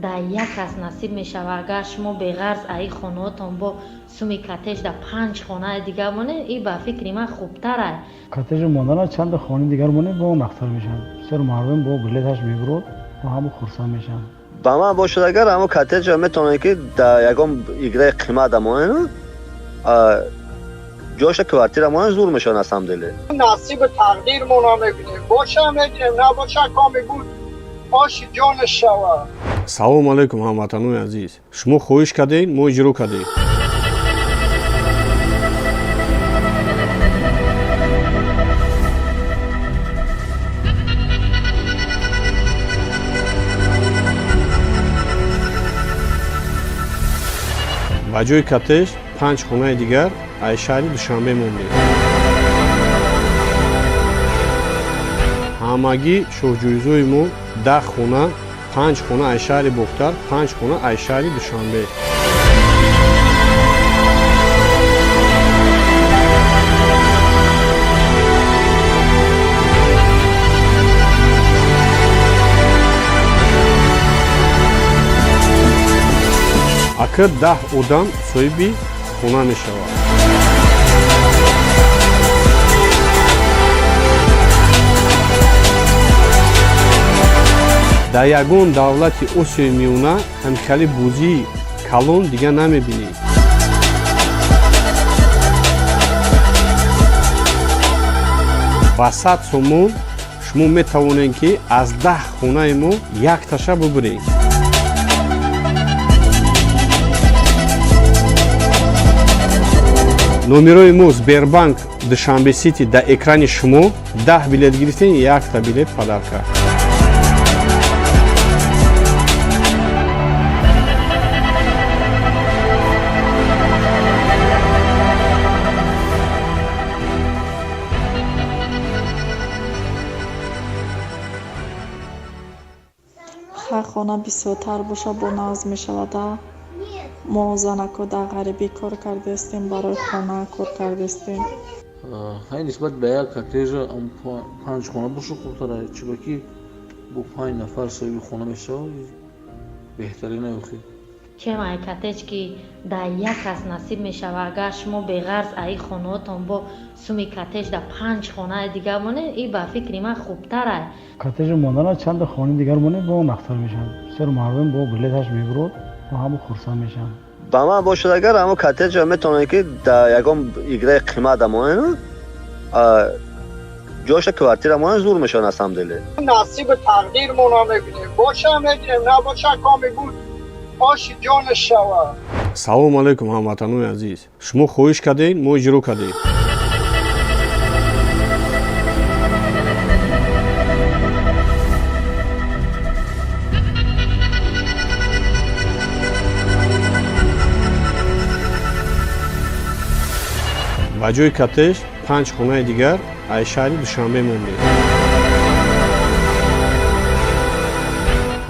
дар як кас насиб мешава, агар шумо беғарз аи хонаотон бо суми коттеҷ дар 5 хонаи дигар монед, ин ба фикри ман хубтар ай. коттеҷ мондана чанд хонаи дигар монед бо нахтар мешавад. бисёр мардум бо билеташ мебурад ва ҳама хурсанд мешаванд. ба ман бошад агар ҳамо коттеҷа метавонед ки дар ягон играи қимат амонед ҷоша квартира монед зур мешавад аз ҳамдиле. نصیب تقدیرمون رو میبینیم باشه میگیریم نباشه کامی بود آشی جان شوا. салому алайкум ҳамватанои азиз, шумо хоҳиш кардед, мо иҷро кардем. ба ҷои коттеҷ 5 хонаи дигар аз шаҳри Душанбе монем. ҳамагӣ шоҳҷӯизои мо 10 хона, 5 хона аз шаҳри Бохтар, 5 хона аз шаҳри Душанбе. акр 10 одам соҳиби хона мешавад. дар ягон давлати осиёи миёна ҳамчали бузии калон дигар намебинед. ба 100 сомон шумо метавонед ки аз 10 хонаи мо якташа бубуред. номерои мо Сбербанк Душанбе Сити дар экрани шумо 10 билет гирифтен, якта билет падарка. ҳар хона бисёртар боша бо назм мешавада. мо занако дар ғарибӣ кор кардастем, барои хона кор кардастем. ҳай нисбат ба як коттеҷа 5 хона боша хубтара, чиба ки бо 5 нафар соҳиби хона мешавад беҳтарина ёхи. чемай коттеҷ ки дар як кас насиб мешавад, агар шумо беғарз аи хонаотон бо суми коттеҷ дар 5 хонаи дигар монед, ин ба фикри ман хубтар аст. коттеҷи мондана чанда хонаи дигар монед бо он ахтар мешавад. бисёр мардум бо билеташ мебурад ва ҳамо хурсанд мешаванд. ба ман бошад агар ҳамо коттеҷа метавонед ки дар ягон играи қимат амонед ҷоша квартира монед зур мешавад аз ҳамдиле. نصیب تقدیرمون رو میبینیم باشه میگیریم نباشه کامی بود آشی جان شوا. салому алайкум ҳамватанони азиз, шумо хоҳиш кардед, мо иҷро кардем. ба ҷои коттеҷ 5 хонаи дигар аз шаҳри Душанбе мондем.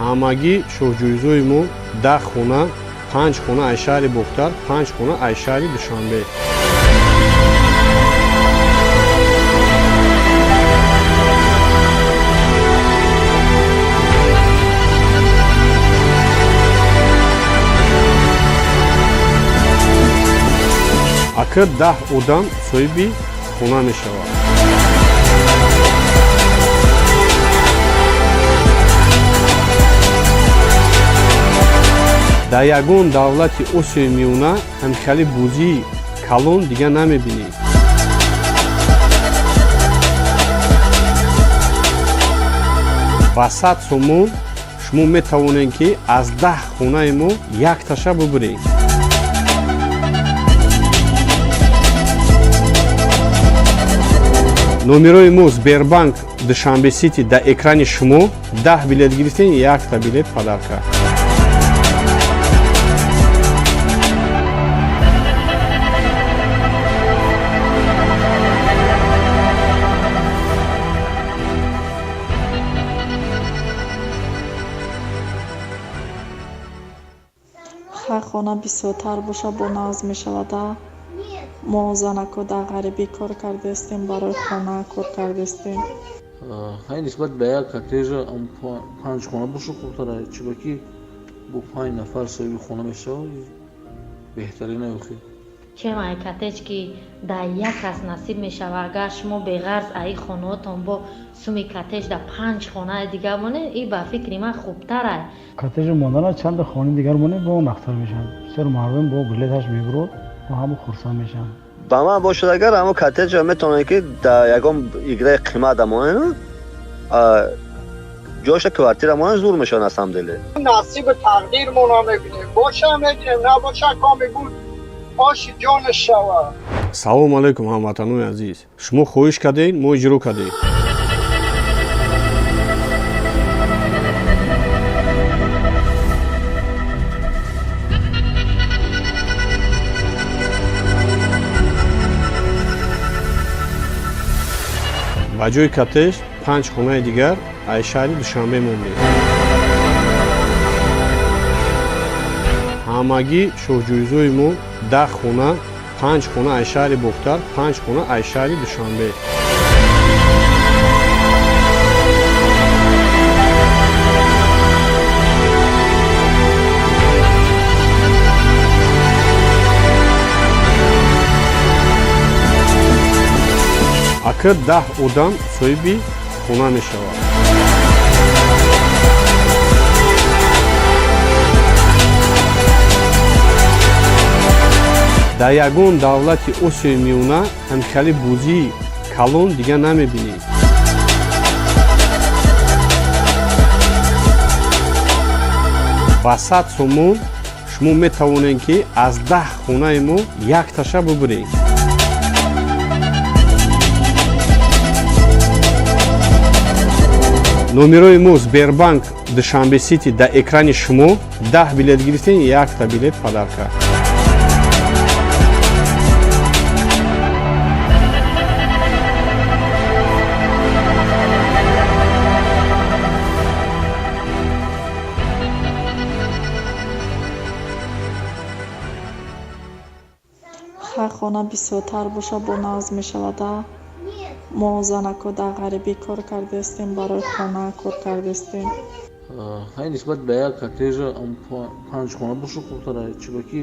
ҳамагӣ шоҳҷӯизои мо 10 хона, 5 хона аз шаҳри Бохтар, 5 хона аз шаҳри Душанбе. акр 10 одам соҳиби хона мешавад. дар ягон давлати осиёи миёна ҳамчали бузии калон дигар намебинед. ба 100 сомон шумо метавонед ки аз 10 хонаи мо якташа бубуред. номерои мо Сбербанк Душанбе Сити дар экрани шумо 10 билет гирифтен, якта билет падарка. ҳар хона бисёртар боша бо назм мешавада. мо занако дар ғарибӣ кор кардастем, барои хона кор кардастем. ҳай нисбат ба як коттеҷа 5 хона боша хубтара, чиба ки бо 5 нафар соҳиби хона мешавад беҳтарина ёхи. чемай коттеҷ ки дар як кас насиб мешавад, агар шумо беғарз аи хонаотон бо суми коттеҷ дар 5 хонаи дигар монед, ин ба фикри ман хубтар аст. коттеҷи мондана чанда хонаи дигар монед бо он ахтар мешавад. бисёр мардум бо билеташ мебурад ва ҳамо хурсанд мешаванд. ба ман бошад агар ҳамо коттеҷа метавонед ки дар ягон играи қимат амонед ҷоша квартира монед зур мешавад аз ҳамдиле. نصیب تقدیرمون رو میبینیم باشه میگیریم نباشه کامی بود آشی جان شوا. салому алайкум ҳамватанони азиз, шумо хоҳиш кардед, мо иҷро кардем. ба ҷои коттеҷ 5 хонаи дигар аз шаҳри Душанбе мондем. ҳамагӣ шоҳҷӯизои мо 10 хона, 5 хона аз шаҳри Бохтар, 5 хона аз шаҳри Душанбе. акр 10 одам соҳиби хона мешавад. дар ягон давлати осиёи миёна ҳамчали бӯзии калон дигар намебинед. ба 100 сомон шумо метавонед ки аз 10 хонаи мо якташа бубуред. номерои мо Сбербанк Душанбе Сити дар экрани шумо 10 билет гирифтен, якта билет падарка. ҳар хона бисёртар боша бо назм мешавада. мо занако дар ғарибӣ кор кардастем, барои хона кор кардастем. ҳай нисбат ба як коттеҷа 5 хона боша хубтара, чиба ки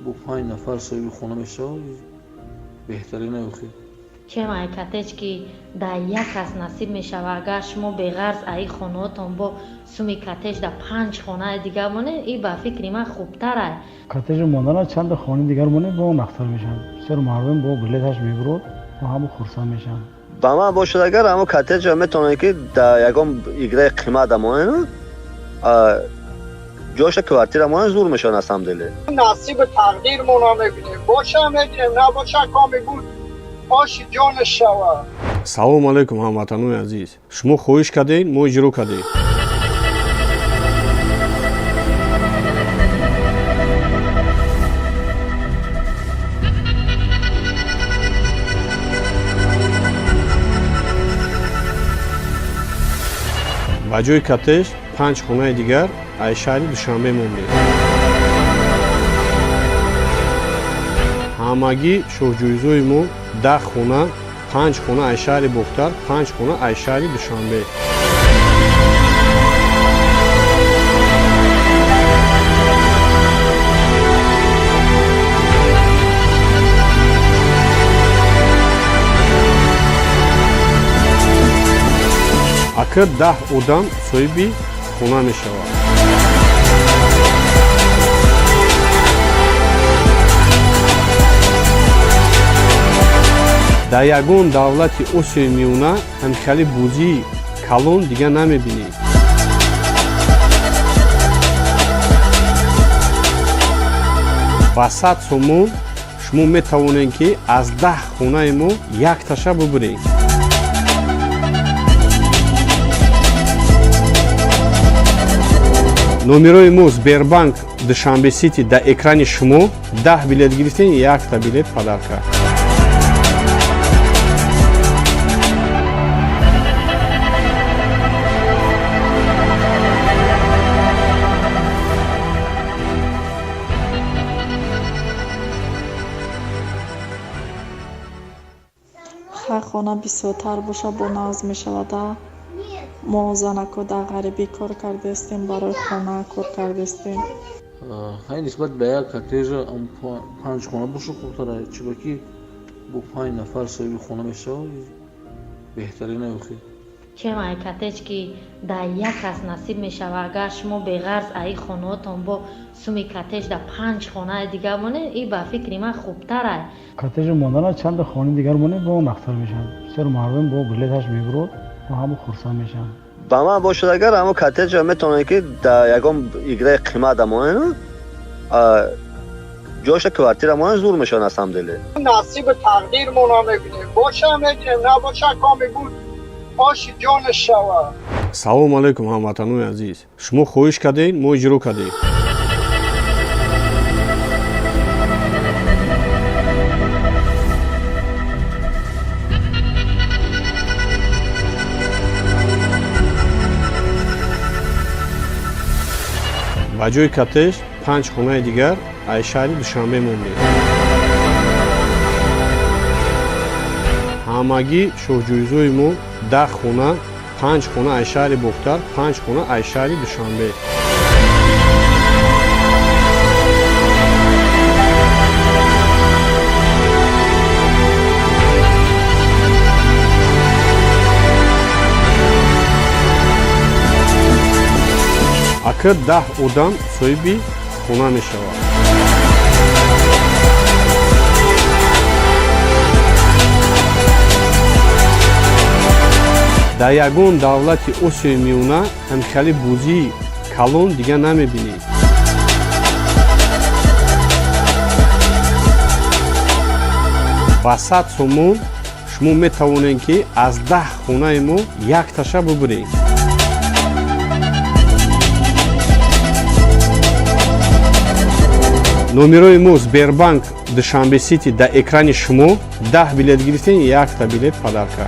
бо 5 нафар соҳиби хона мешавад беҳтарина охир. чемай коттедж ки дар як кас насиб мешава, агар шумо беғарз аи хонаотон бо суми коттедж дар 5 хонаи дигар монед, ин ба фикри ман хубтар аст. коттеҷ мондана чанд хони дигар монед бо он ахтар мешавад. бисёр мардум бо билеташ мебурад ва ҳамон хурсанд мешаванд. ба ман бошад агар ҳамо коттеҷа метавонед ки дар ягон играи қимат амонед ҷоша квартира монед зур мешавад на самом деле. نصیب تقدیرمون میبینیم باشه میگیریم نباشه کامی بود آشی جانش شود. салому алайкум ҳамватанони азиз, шумо хоҳиш кардед, мо иҷро кардем. ба ҷои коттеҷ 5 хонаи дигар аз шаҳри Душанбе мондем. ҳамагӣ шоҳҷӯизои мо 10 хона, 5 хона аз шаҳри Бохтар, 5 хона аз шаҳри Душанбе. акр 10 одам соҳиби хона мешавад. дар ягон давлати осиёи миёна ҳамчали бӯзии калон дигар намебинед. ба 100 сомон шумо метавонед ки аз 10 хонаи мо якташа бубуред. номерои мо Сбербанк Душанбе Сити дар экрани шумо 10 билет гирифтен, якта билет падарка. ҳар хона бисёртар боша бо назм мешавада. мо занако дар ғарибӣ кор кардастем, барои хона кор кардастем. ҳай нисбат ба як коттеҷа 5 хона боша хубтара, чиба ки бо 5 нафар соҳиби хона мешавад беҳтарина охир. чемай коттеҷ ки дар як кас насиб мешава, агар шумо беғарз аи хонаотон бо суми коттеҷ дар 5 хонаи дигар монед, ин ба фикри ман хубтар аст. коттеҷ мондана чанд хони дигар монед бо он ахтар мешавад. бисёр мардум бо билеташ мебурад ва ҳамон хурсанд мешаванд. ба ман бошад агар ҳамо коттеҷа метавонед ки дар ягон играи қимат амонед ҷоша квартира монед зур мешавад на самом деле. نصیب تقدیرمون میبینیم باشه میگیریم نباشه کامی بود آشی جانش شود. салому алайкум ҳамватанони азиз, шумо хоҳиш кардед, мо иҷро кардем. ба ҷои коттеҷ 5 хонаи дигар аз шаҳри Душанбе мондем. ҳамагӣ шоҳҷӯизои мо 10 хона, 5 хона аз шаҳри Бохтар, 5 хона аз шаҳри Душанбе. акр 10 одам соҳиби хона мешавад. дар ягон давлати осиёи миёна ҳамихали бузии калон дига намебинед. ба 100 сомон шумо метавонед ки аз 10 хонаи мо якташа бубуред. номерои мо Сбербанк Душанбе Сити дар экрани шумо 10 билет гирифтен, якта билет падарка.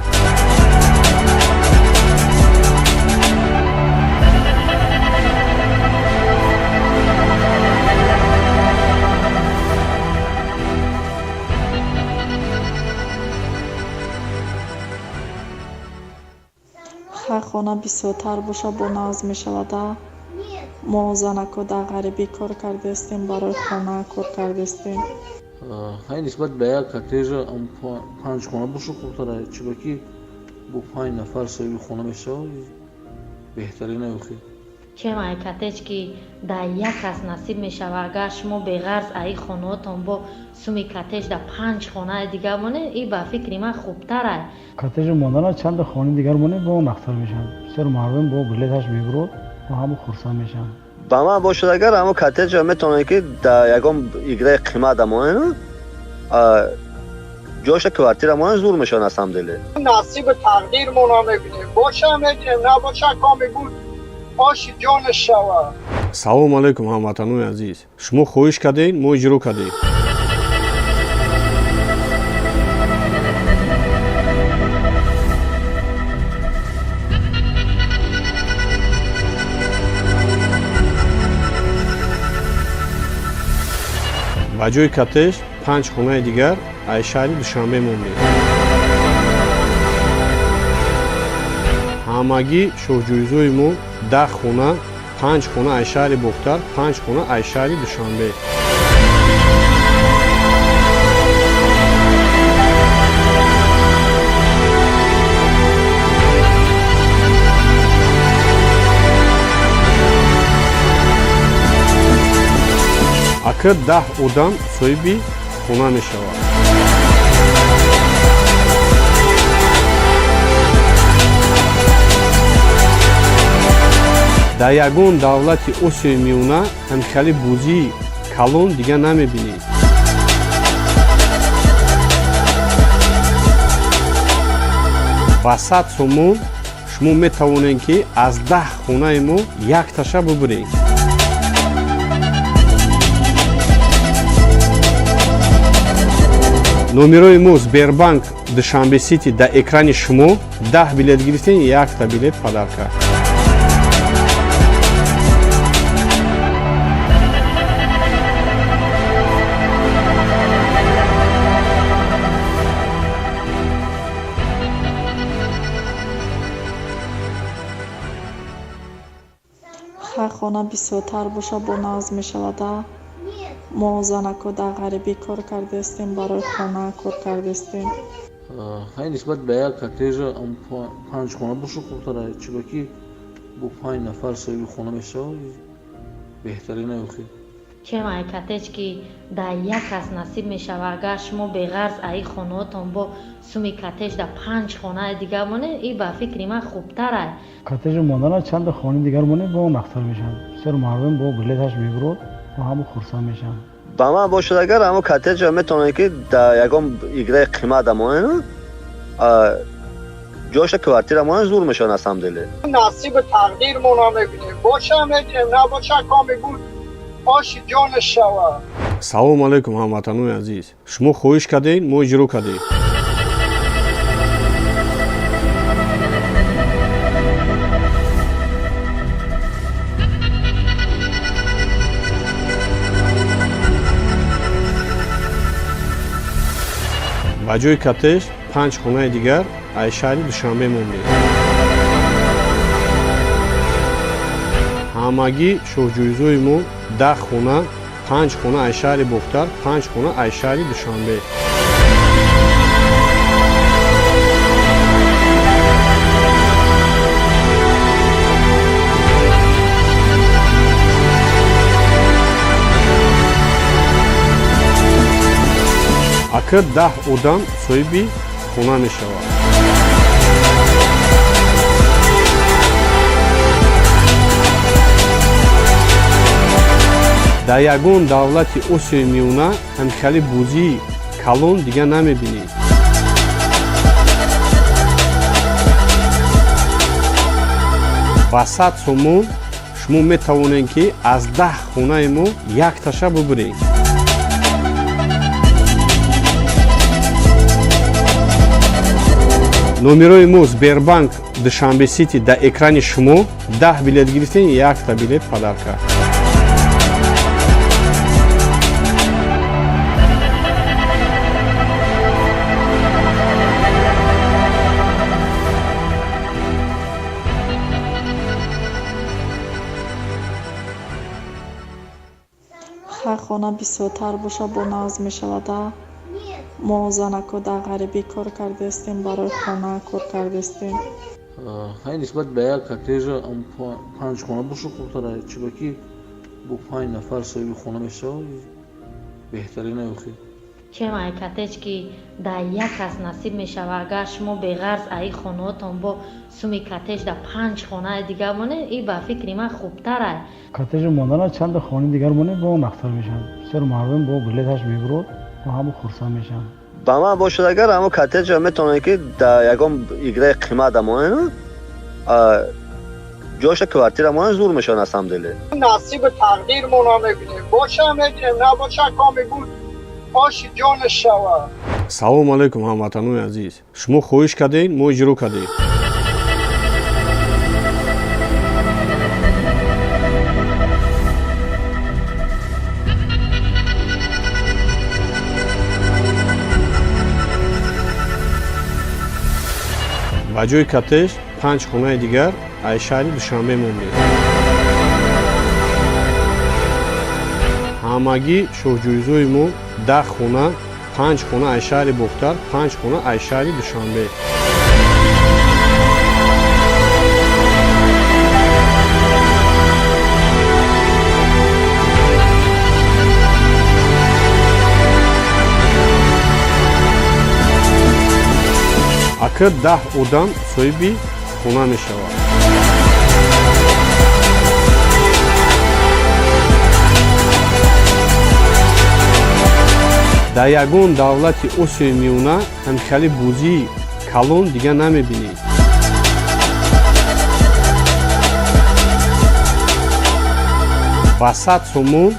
ҳар хона бисёртар боша бо назм мешавад. мо занако дар ғарибӣ кор кардастем, барои хона кор кардастем. ҳай нисбат ба як коттеҷа 5 хона боша хубтар аст, чиба ки бо 5 нафар соҳиби хона мешавад беҳтарин аст. чем ай коттедж ки дар як кас насиб мешавад, агар шумо беғарз аи хонаотон бо суми коттедж дар 5 хонаи дигар монед, ин ба фикри ман хубтар аст. коттеҷ мондана чанда хонаи дигар монед бо он ахтар мешавад. бисёр мардум бо билеташ мебурад ва ҳама хурсанд мешаванд. ба ман бошад агар ҳамо коттеҷа метавонед ки дар ягон играи қимат дамонед, ҷойша квартира монед зур мешавад аз ҳамдиле. نصیب تقدیرمون رو میبینیم باشه میگیم نباشه کامی بود آشی جان شوا. салому алайкум ҳамватанони азиз, шумо хоҳиш кардед, мо иҷро кардем. ба ҷои коттеҷ 5 хонаи дигар аз шаҳри Душанбе мондем. ҳамагӣ шоҳҷӯизои мо 10 хона, 5 хона аз шаҳри Бохтар, 5 хона аз шаҳри Душанбе. акр 10 одам соҳиби хона мешавад. дар ягон давлати осиёи миёна ҳамихали бузии калон дига намебинед. ба 100 сомон шумо метавонед ки аз 10 хонаи мо якташа бубуред. номерои мо Сбербанк Душанбе Сити дар экрани шумо 10 билет гирифтен, якта билет падарка. ҳар хона бисёртар боша бо назм мешавад. мо занако дар ғарибӣ кор кардастем, барои хона кор кардастем. ҳай нисбат ба як коттеҷа 5 хона боша хубтар аст, чиба ки бо 5 нафар соҳиби хона мешавад беҳтарин аст. чем ай коттеҷ ки дар як кас насиб мешавад, агар шумо беғарз аи хонаотон бо суми коттеҷ дар 5 хонаи дигар монед, ин ба фикри ман хубтар аст. коттеҷ мондана чанда хонаи дигар монед бо он ахтар мешавад. бисёр мардум бо билеташ мебурад ва ҳама хурсанд мешаванд. ба ман бошад агар ҳамо коттеҷа метавонед ки дар ягон играи қимат дамонед, ҷойша квартира монед зур мешавад аз ҳамдиле. نصیب تقدیرمون رو میبینیم باشه میگیم نباشه کامی بود آشی جان شوا. салому алайкум ҳамватанони азиз, шумо хоҳиш кардед, мо иҷро кардем. ба ҷои коттеҷ 5 хонаи дигар аз шаҳри Душанбе мондем. ҳамагӣ шоҳҷӯизои мо 10 хона, 5 хона аз шаҳри Бохтар, 5 хона аз шаҳри Душанбе. акр 10 одам соҳиби хона мешавад. дар ягон давлати осиёи миёна ҳамихали бузии калон дигар намебинед. ба 100 сомон шумо метавонед ки аз 10 хонаи мо якташа бубуред. номерои мо Сбербанк Душанбе Сити дар экрани шумо 10 билет гирифтен, 1 билет падарка. ҳар хона бисёртар боша бо назм мешавада. мо занако дар ғарибӣ кор кардастем, барои хона кор кардастем. ҳай нисбат ба як коттеҷа 5 хона боша хубтара, чиба ки бо 5 нафар соҳиби хона мешавад беҳтарина ёхи. чем ай коттедж ки дар як кас насиб мешава, агар шумо беғарз аи хонаотон бо суми коттедж дар 5 хонаи дигар монед, ин ба фикри ман хубтар ай. коттеҷи мондана чанда хонаи дигар монед, бо он ахтар мешавад. бисёр мардум бо билеташ мебурад ва ҳама хурсанд мешаванд. ба ман бошад агар ҳамо коттеҷа метавонед ки дар ягон играи қимат амонед ҷоша квартира монед зур мешавад асамделе. نصیب تقدیرمون رو میبینیم باشه میگیریم نباشه کامی بود آشی جان شوا. салому алайкум ҳамватанони азиз, шумо хоҳиш кардед, мо иҷро кардем. ба ҷои коттеҷ 5 хонаи дигар аз шаҳри Душанбе мондем. ҳамагӣ шоҳҷӯизои мо 10 хона, 5 хона аз шаҳри Бохтар, 5 хона аз шаҳри Душанбе. акр 10 одам соҳиби хона мешавад. дар ягон давлати осиёи миёна ҳамихали бузии калон дигар намебинед. ба 100 сомон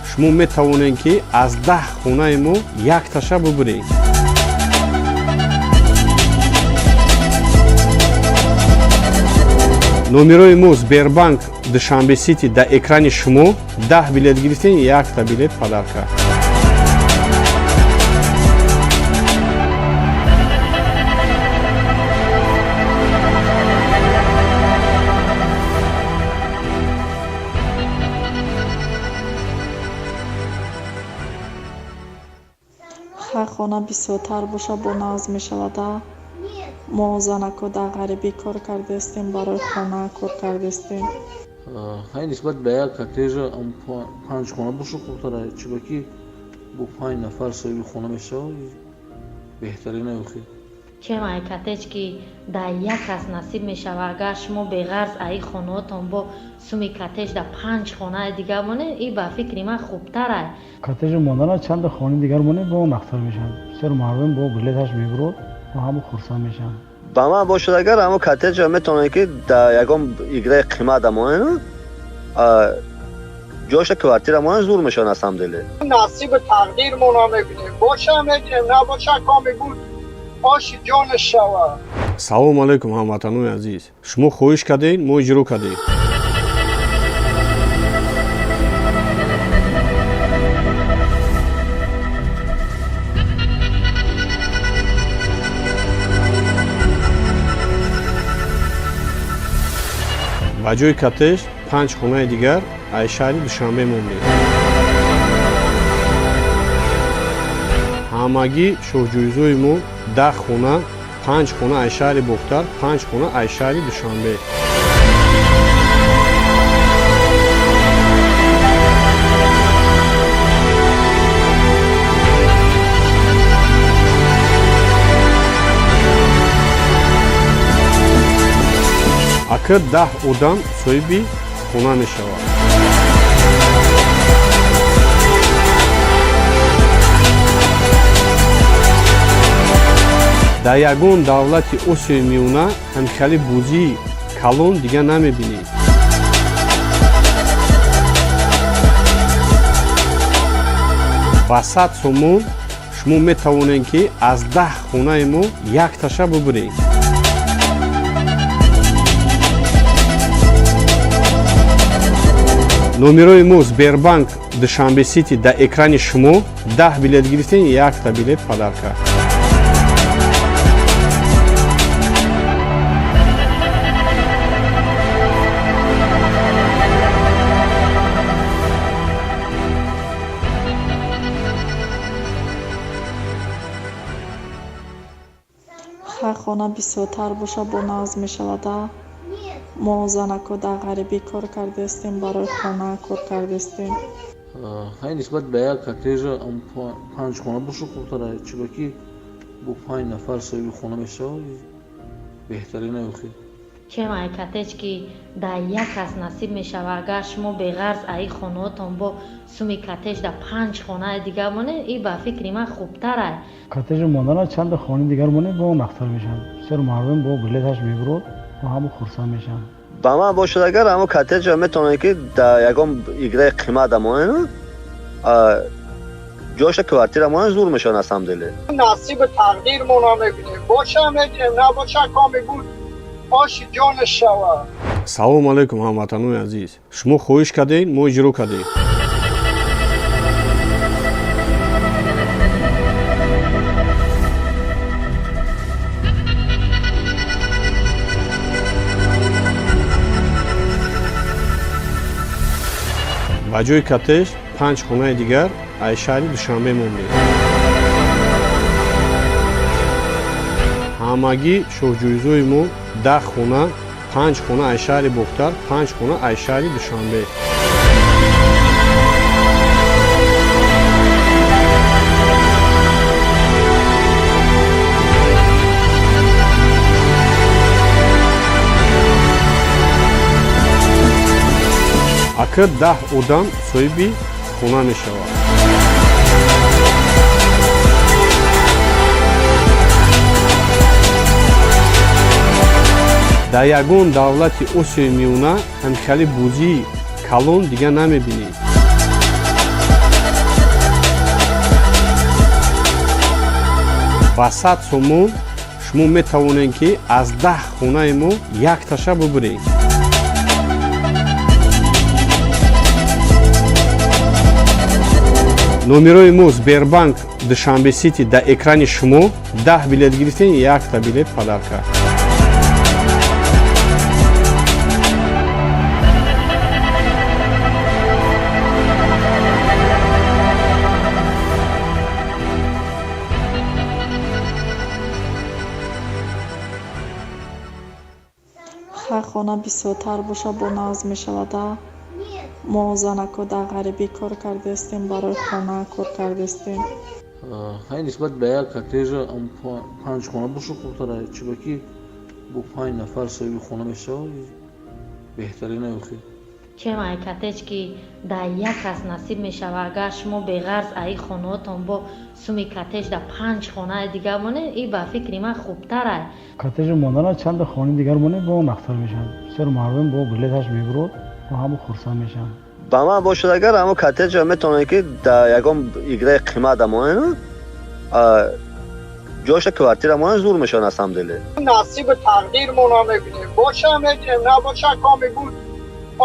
шумо метавонед ки аз 10 хонаи мо якташа бубуред. номерои мо Сбербанк Душанбе Сити дар экрани шумо 10 билет гирифтен, 1 билет падарка. ҳар хона бисёртар боша бо назм мешавада. мо занако дар ғарибӣ кор кардастем, барои хона кор кардастем. ҳай нисбат ба як коттеҷа 5 хона боша хубтара, чиба ки бо 5 нафар соҳиби хона мешавад беҳтарина ёхи. чем ай коттеҷ ки дар як кас насиб мешава, агар шумо беғарз аи хонаотон бо суми коттеҷ дар 5 хонаи дигар монед, ин ба фикри ман хубтар ай. коттеҷи мондана чанда хонаи дигар монед, бо он ахтар мешавад. бисёр мардум бо билеташ мебурад ва ҳама хурсанд мешаванд. ба ман бошад агар ҳамо коттеҷа метавонед ки дар ягон играи қимат амонед ҷоша квартира монед зур мешавад асамделе. نصیب تقدیرمون رو میبینیم باشه میگیریم نباشه کامی بود آشی جان شوا. салому алайкум ҳамватанони азиз, шумо хоҳиш кардед, мо иҷро кардем. ба ҷои коттеҷ 5 хонаи дигар аз шаҳри Душанбе мондем. ҳамагӣ шоҳҷӯизои мо 10 хона, 5 хона аз шаҳри Бохтар, 5 хона аз шаҳри Душанбе. акр 10 одам соҳиби хона мешавад. дар ягон давлати осиёи миёна ҳамихали бузии калон дигар намебинед. ба 100 сомон шумо метавонед ки аз 10 хонаи мо якташа бубуред. номерои мо Сбербанк Душанбе Сити дар экрани шумо 10 билет гирифтен, якта билет падарка. ҳар хона бисёртар боша бо нағз мешавада. мо занако дар ғарибӣ кор кардастем, барои хона кор кардастем. ҳай нисбат ба як коттеҷа 5 хона боша хубтара, чиба ки бо 5 нафар соҳиби хона мешавад беҳтарина охир. чем ай коттедж ки дар як кас насиб мешава, агар шумо беғарз аи хонаотон бо суми коттедж дар 5 хонаи дигар монед, и ба фикри ман хубтар ай. коттеҷ мондана чанд хонаи дигар монед бо нахтар мешавад. бисёр мардум бо билеташ мебурад ва ҳама хурсанд мешаванд. ба ман бошад агар ҳамо коттеҷа метавонед ки дар ягон играи қимат амонед ҷоша квартира монед зур мешавад асамделе. نصیب تقدیر مونا میبینیم باشه میگیریم نباشه کامی بود آشی جانش شود. салому алайкум ҳамватанои азиз, шумо хоҳиш кардед, мо иҷро кардем. ба ҷои коттеҷ 5 хонаи дигар аз шаҳри Душанбе мондем. ҳамагӣ шоҳҷӯизои мо 10 хона, 5 хона аз шаҳри Бохтар, 5 хона аз шаҳри Душанбе. акр 10 одам соҳиби хона мешавад. дар ягон давлати осиёи миёна ҳамихали бузии калон дигар намебинед. ба 100 сомон шумо метавонед ки аз 10 хонаи мо якташа бубуред. номерои мо Сбербанк Душанбе Сити дар экрани шумо 10 билет гирифтен, якта билет падарка. ҳар хона бисёртар боша бо нағз мешавада. мо занако дар ғарибӣ кор кардастем, барои хона кор кардастем. ҳай нисбат ба як коттеҷа 5 хона боша хубтара, чиба ки бо 5 нафар соҳиби хона мешавад беҳтарина охир. чем ай коттеҷ ки дар як кас насиб мешава, агар шумо беғарз аи хонаотон бо суми коттеҷ дар 5 хонаи дигар монед, и ба фикри ман хубтар ай. коттеҷ мондана чанд хонаи дигар монед бо нахтар мешавад. бисёр мардум бо билеташ мебурад ва ҳама хурсанд мешаванд. ба ман бошад агар ҳамо коттеҷа метавонед ки дар ягон играи қимат амонед ҷоша квартира монед зур мешавад асамделе. نصیب تقدیر مونا میبینیم باشه میگیریم نباشه کامی بود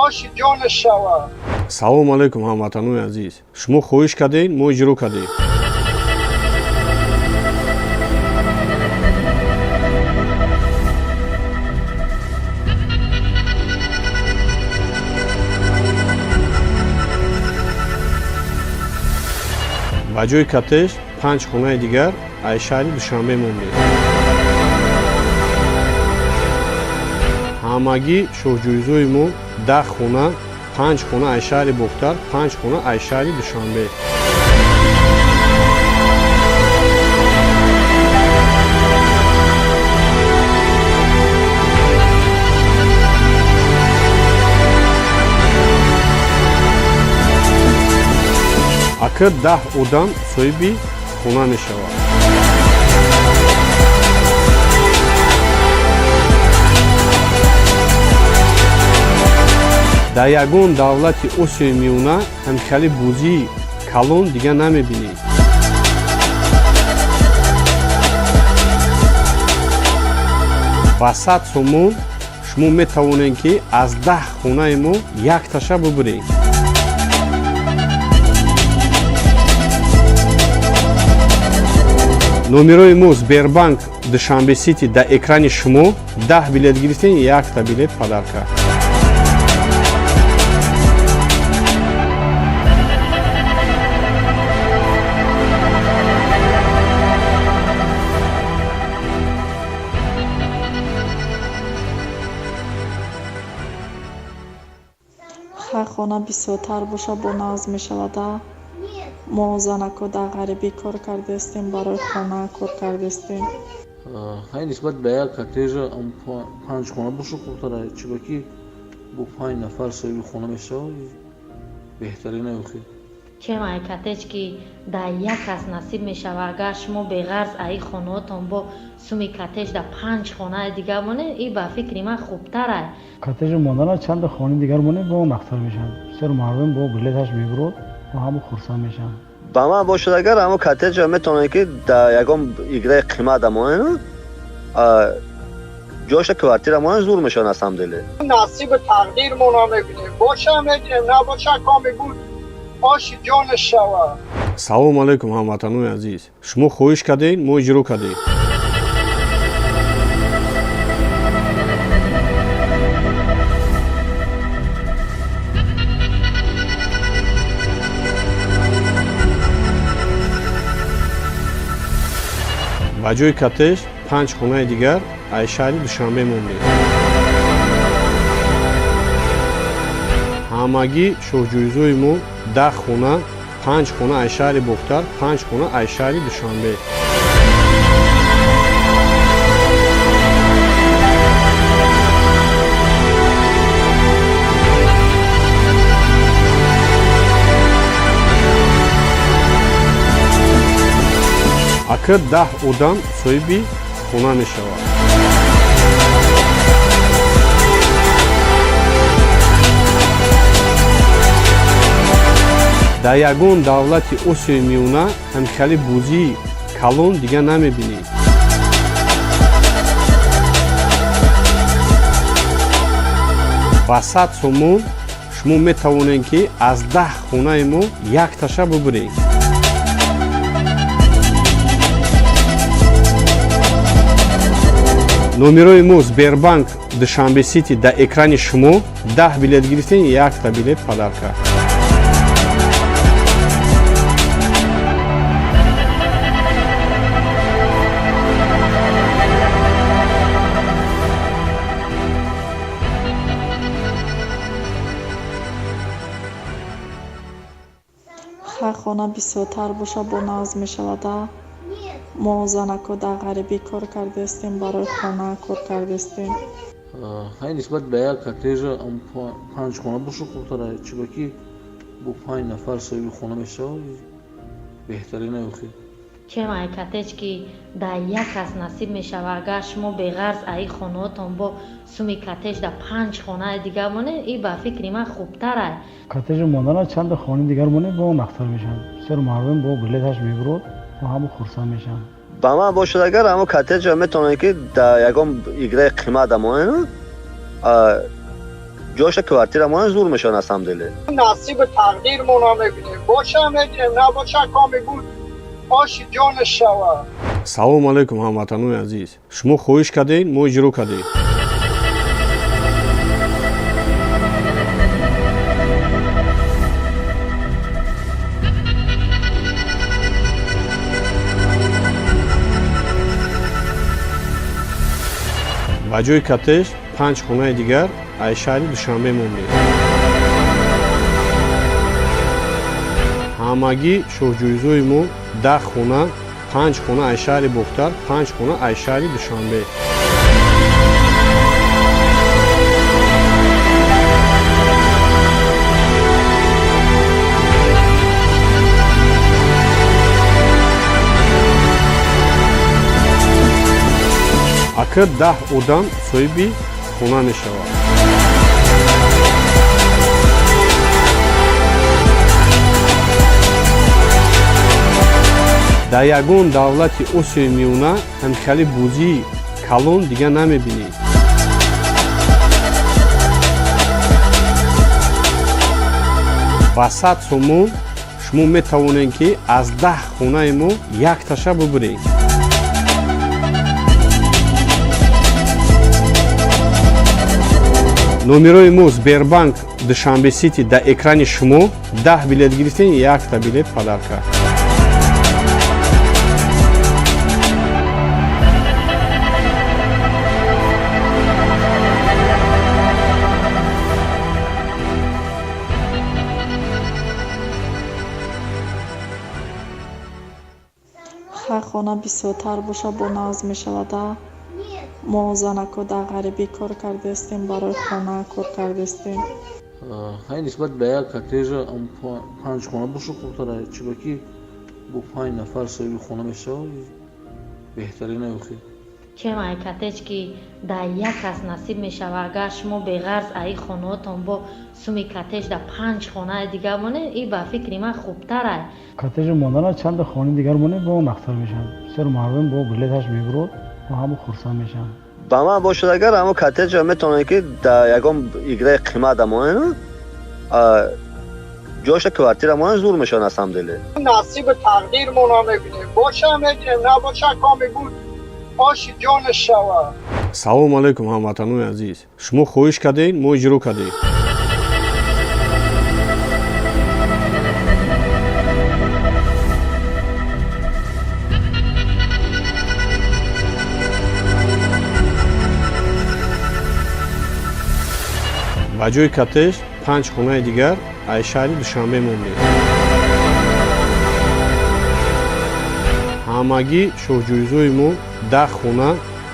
آشی جانش شود. салому алайкум ҳамватанои азиз, шумо хоҳиш кардед, мо иҷро кардем. ба ҷои коттеҷ 5 хонаи дигар аз шаҳри Душанбе мондем. ҳамагӣ шоҳҷӯизои мо 10 хона, 5 хона аз шаҳри Бохтар, 5 хона аз шаҳри Душанбе. акр 10 одам соҳиби хона мешавад. дар ягон давлати осиёи миёна ҳамчали бӯзии калон дигар намебинед. ба 100 сомон шумо метавонед ки аз 10 хонаи мо якташа бубуред. номерои мо Сбербанк Душанбе Сити дар экрани шумо 10 билет гирифтен, якта билет падарка. ҳар хона бисёртар боша бо назм мешавада. мо занако дар ғарибӣ кор кардастем, барои хона кор кардастем. ҳай нисбат ба як коттеҷа 5 хона боша хубтара, чиба ки бо 5 нафар соҳиби хона мешава беҳтарина охи. чемай коттеҷ ки дар як кас насиб мешава, агар шумо беғарз аи хонаотон бо суми коттеҷ дар 5 хонаи дигар монед, ин ба фикри ман хубтар аст. коттеҷи мондана чанда хонаи дигар монед бо он ахтар мешавад. бисёр мардум бо билеташ мебурад ва ҳамо хурсанд мешаванд. ба ман бошад агар ҳамо коттеҷа метавонед ки дар ягон играи қимат амонед ҷоша квартира монед зур мешавад аз ҳамдиле. نصیب تقدیرمون رو میبینیم باشه هم میبینیم نباشه کامی بود آشی جان شوا. салому алайкум ҳамватанони азиз, шумо хоҳиш кардед, мо иҷро кардем. ба ҷои коттеҷ 5 хонаи дигар аз шаҳри Душанбе мондем. ҳамагӣ шоҳҷӯизои мо 10 хона, 5 хона аз шаҳри Бохтар, 5 хона аз шаҳри Душанбе. акр 10 одам соҳиби хона мешавад. дар ягон давлати осиёи миёна ҳамчали бӯзии калон дигар намебинед. ба 100 сомон шумо метавонед ки аз 10 хонаи мо якташа бубуред. номерои мо Сбербанк Душанбе Сити дар экрани шумо 10 билет гирифтен, якта билет падарка. ҳар хона бисёртар боша бо назм мешавада. мо занако дар ғарибӣ кор кардастем, барои хона кор кардастем. ҳай нисбат ба як коттеҷа 5 хона боша хубтара, чиба ки бо 5 нафар соҳиби хона мешава беҳтарина охи. чемай коттеҷ ки дар як кас насиб мешава, агар шумо беғарз аи хонаотон бо суми коттеҷ дар 5 хонаи дигар монед, ин ба фикри ман хубтар аст. коттеҷи мондана чанда хонаи дигар монед бо он ахтар мешавад. бисёр мардум бо билеташ мебурад ва ҳамо хурсанд мешаванд. ба ман бошад агар ҳамо коттеҷа метавонед ки дар ягон играи қимат амонед ҷоша квартира монед зур мешавад аз ҳамдиле. نصیب تقدیرمون رو میبینیم باشه هم میبینیم نباشه کامی بود آشی جان شوا. салому алайкум ҳамватанони азиз, шумо хоҳиш кардед, мо иҷро кардем. ба ҷои коттеҷ 5 хонаи дигар аз шаҳри Душанбе мондем. ҳамагӣ шоҳҷӯизои мо 10 хона, 5 хона аз шаҳри Бохтар, 5 хона аз шаҳри Душанбе. акр 10 одам соҳиби хона мешавад. дар ягон давлати осиёи миёна ҳамчали бӯзии калон дигар намебинед. ба 100 сомон шумо метавонед ки аз 10 хонаи мо якташа бубуред. номерои мо Сбербанк Душанбе Сити дар экрани шумо 10 билет гирифтен, якта билет падарка. ҳар хона бисёртар боша бо назм мешавада. мо занако дар ғарибӣ кор кардастем, барои хона кор кардастем. ҳай нисбат ба як коттеҷа 5 хона боша хубтара, чиба ки бо 5 нафар соҳиби хона мешавад беҳтарина ёхи. чем ай коттедж ки дар як кас насиб мешава, агар шумо беғарз аи хонаотон бо суми коттедж дар 5 хонаи дигар монед, ин ба фикри ман хубтар ай. коттеҷ мондана чанд хони дигар монед бо он ахтар мешавад. бисёр мардум бо билеташ мебурад ва ҳамон хурсанд мешаванд. ба ман бошад агар ҳамон коттеҷа метавонед ки дар ягон играи қимат амонед ҷоша квартира монед зур мешавад на самом деле. نصیب تقدیرمون رو میبینیم باشه میگیریم نباشه کامی بود آشی جانش شود. салому алайкум ҳамватанони азиз, шумо хоҳиш кардед, мо иҷро кардем. ба ҷои коттеҷ 5 хонаи дигар аз шаҳри Душанбе монем. ҳамагӣ шоҳҷӯизои мо 10 хона,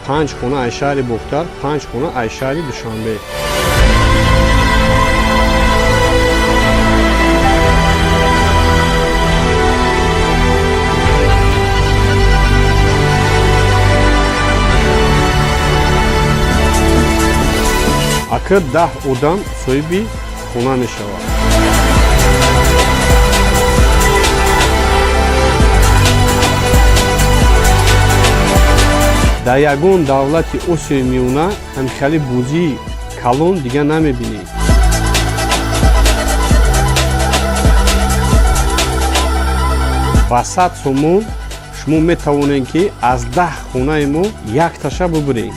5 хона аз шаҳри Бохтар, 5 хона аз шаҳри Душанбе. акр 10 одам соҳиби хона мешавад. дар ягон давлати осиёи миёна ҳамчали бӯзии калон дигар намебинед. ба 100 сомон шумо метавонед ки аз 10 хонаи мо якташа бубуред.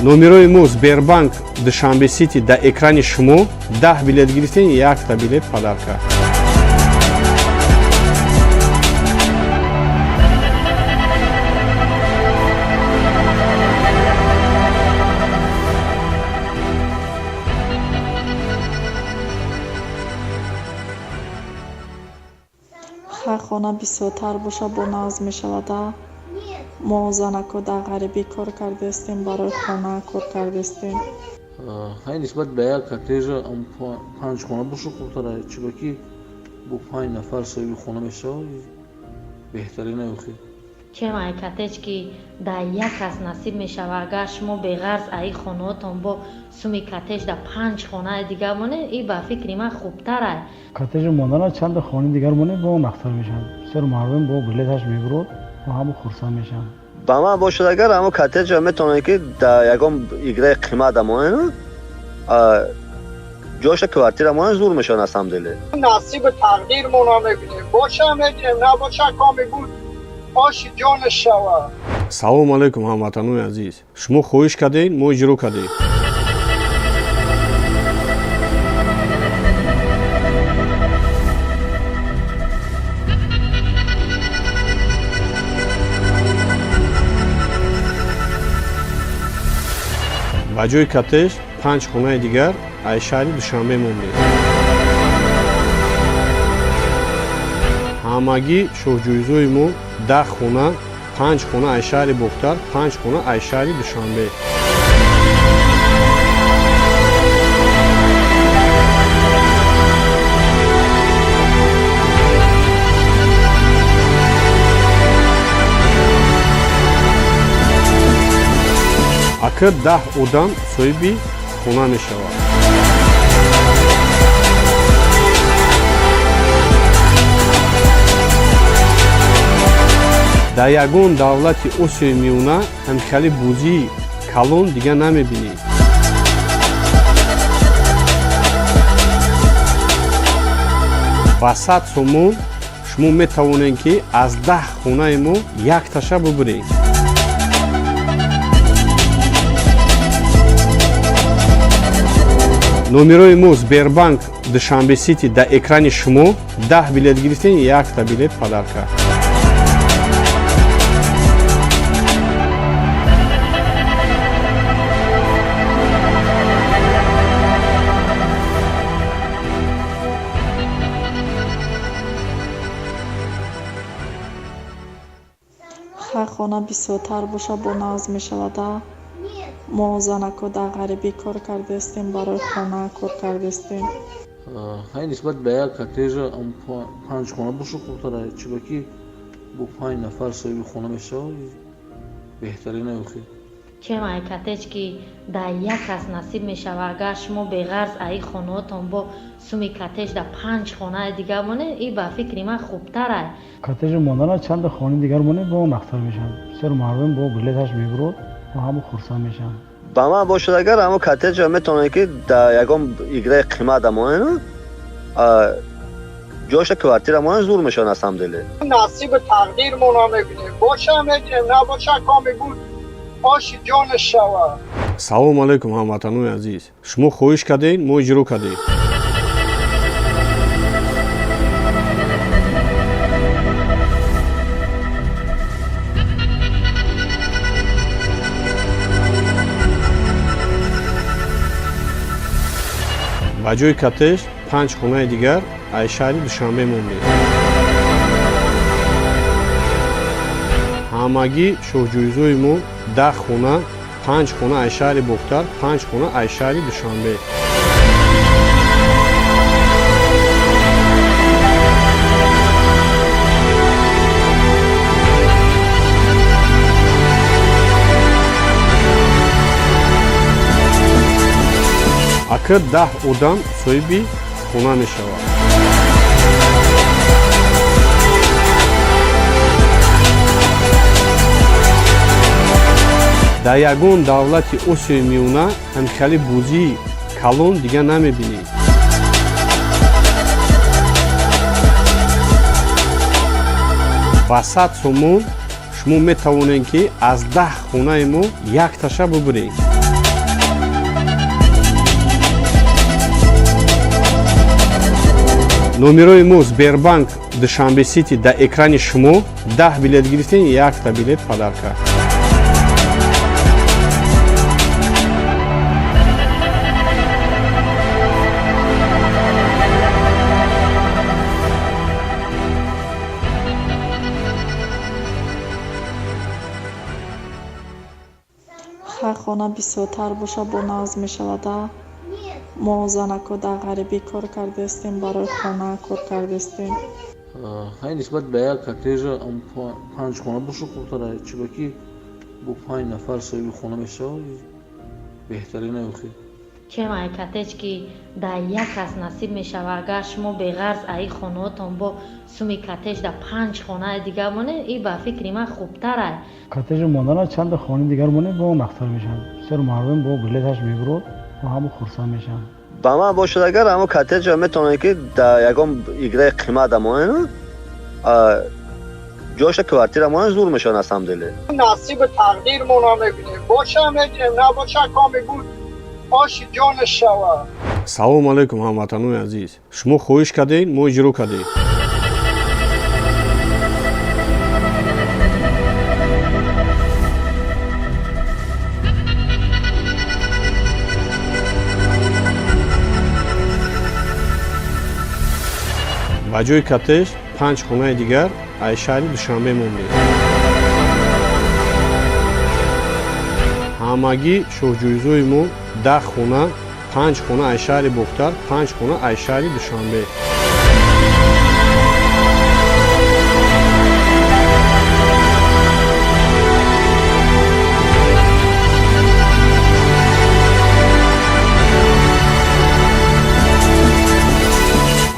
номерои мо Сбербанк Душанбе Сити дар экрани шумо 10 билет гирифтен, якта билет падарка. ҳар хона бисёртар боша бо назм мешавада. мо занако дар ғарибӣ кор кардастем, барои хона кор кардастем. ҳай нисбат ба як коттеҷа 5 хона боша хубтара, чиба ки бо 5 нафар соҳиби хона мешавад беҳтарина ёхи. чем ай коттеҷ ки дар як кас насиб мешава, агар шумо беғарз аи хонаотон бо суми коттеҷ дар 5 хонаи дигар монед, ин ба фикри ман хубтар ай. коттеҷ мондана чанд хони дигар монед бо он ахтар мешавад. бисёр мардум бо билеташ мебурад ва ҳамон хурсанд мешаванд. ба ман бошад агар ҳамон коттеҷа метавонед ки дар ягон играи қимат амонед ҷоша квартира монед зур мешавад на самом деле. نصیب تقدیرمون رو میبینیم باشه میگیریم نباشه کامی بود آشی جانش شود. салому алайкум ҳамватанони азиз, шумо хоҳиш кардед, мо иҷро кардем. ба ҷои коттеҷ 5 хонаи дигар аз шаҳри Душанбе монем. ҳамагӣ шоҳҷӯизои мо 10 хона, 5 хона аз шаҳри Бохтар, 5 хона аз шаҳри Душанбе. акр 10 одам соҳиби хона мешавад. дар ягон давлати осиёи миёна ҳамихали бӯзии калон дига намебинед. ба 100 сомон шумо метавонед ки аз 10 хонаи мо якташа бубуред. номерои мо Сбербанк Душанбе Сити дар экрани шумо 10 билет гирифтен, якта билет падарка. ҳар хона бисёртар боша бо назм мешавад. мо занако дар ғарибӣ кор кардастем, барои хона кор кардастем. ҳай нисбат ба як коттеҷа 5 хона боша хубтар аст, чиба ки бо 5 нафар соҳиби хона мешавад беҳтарин аст. чем ай коттеҷ ки дар як кас насиб мешавад, агар шумо беғарз аи хонаотон бо суми коттеҷ дар 5 хонаи дигар монед, ин ба фикри ман хубтар аст. коттеҷи мондана чанда хонаи дигар монед бо он ахтар мешавад. бисёр мардум бо билеташ мебурад ва ҳама хурсанд мешаванд. ба ман бошад агар ҳамо коттеҷа метавонед ки дар ягон играи қимат дамонед, ҷойша квартира монед зур мешавад аз ҳамдиле. نصیب تقدیرمون رو میبینیم باشه میگیم نباشه کامی بود آشی جان شوا. салому алайкум ҳамватанони азиз, шумо хоҳиш кардед, мо иҷро кардем. ба ҷои коттеҷ 5 хонаи дигар аз шаҳри Душанбе мондем. ҳамагӣ шоҳҷӯизои мо 10 хона, 5 хона аз шаҳри Бохтар, 5 хона аз шаҳри Душанбе. акр 10 одам соҳиби хона мешавад. дар ягон давлати осиёи миёна ҳамихали бӯзии калон дига намебинед. ба 100 сомон шумо метавонед ки аз 10 хонаи мо якташа бубуред. номерои мо Сбербанк Душанбе Сити дар экрани шумо 10 билет гирифтен, якта билет падарка. ҳар хона бисёртар боша бо назм мешавад. мо занако дар ғарибӣ кор кардастем, барои хона кор кардастем. ҳай нисбат ба як коттеҷа 5 хона боша хубтар аст, чиба ки бо 5 нафар соҳиби хона мешавад беҳтарин аст. чем ай коттеҷ ки дар як кас насиб мешавад, агар шумо беғарз аи хонаотон бо суми коттеҷ дар 5 хонаи дигар монед, ин ба фикри ман хубтар аст. коттеҷи мондана чанда хонаи дигар монед бо он ахтар мешавад. бисёр мардум бо билеташ мебурад ва ҳама хурсанд мешаванд. ба ман бошад агар ҳамо коттеҷа метавонед ки дар ягон играи қимат дамонед, ҷойша квартира монед зур мешавад аз ҳамдиле. نصیب تقدیرمون رو میبینیم باشه میگیم نباشه کامی بود آشی جان شوا. салому алайкум ҳамватанони азиз, шумо хоҳиш кардед, мо иҷро кардем. ба ҷои коттеҷ 5 хонаи дигар аз шаҳри Душанбе мондем. ҳамагӣ шоҳҷӯизои мо 10 хона, 5 хона аз шаҳри Бохтар, 5 хона аз шаҳри Душанбе.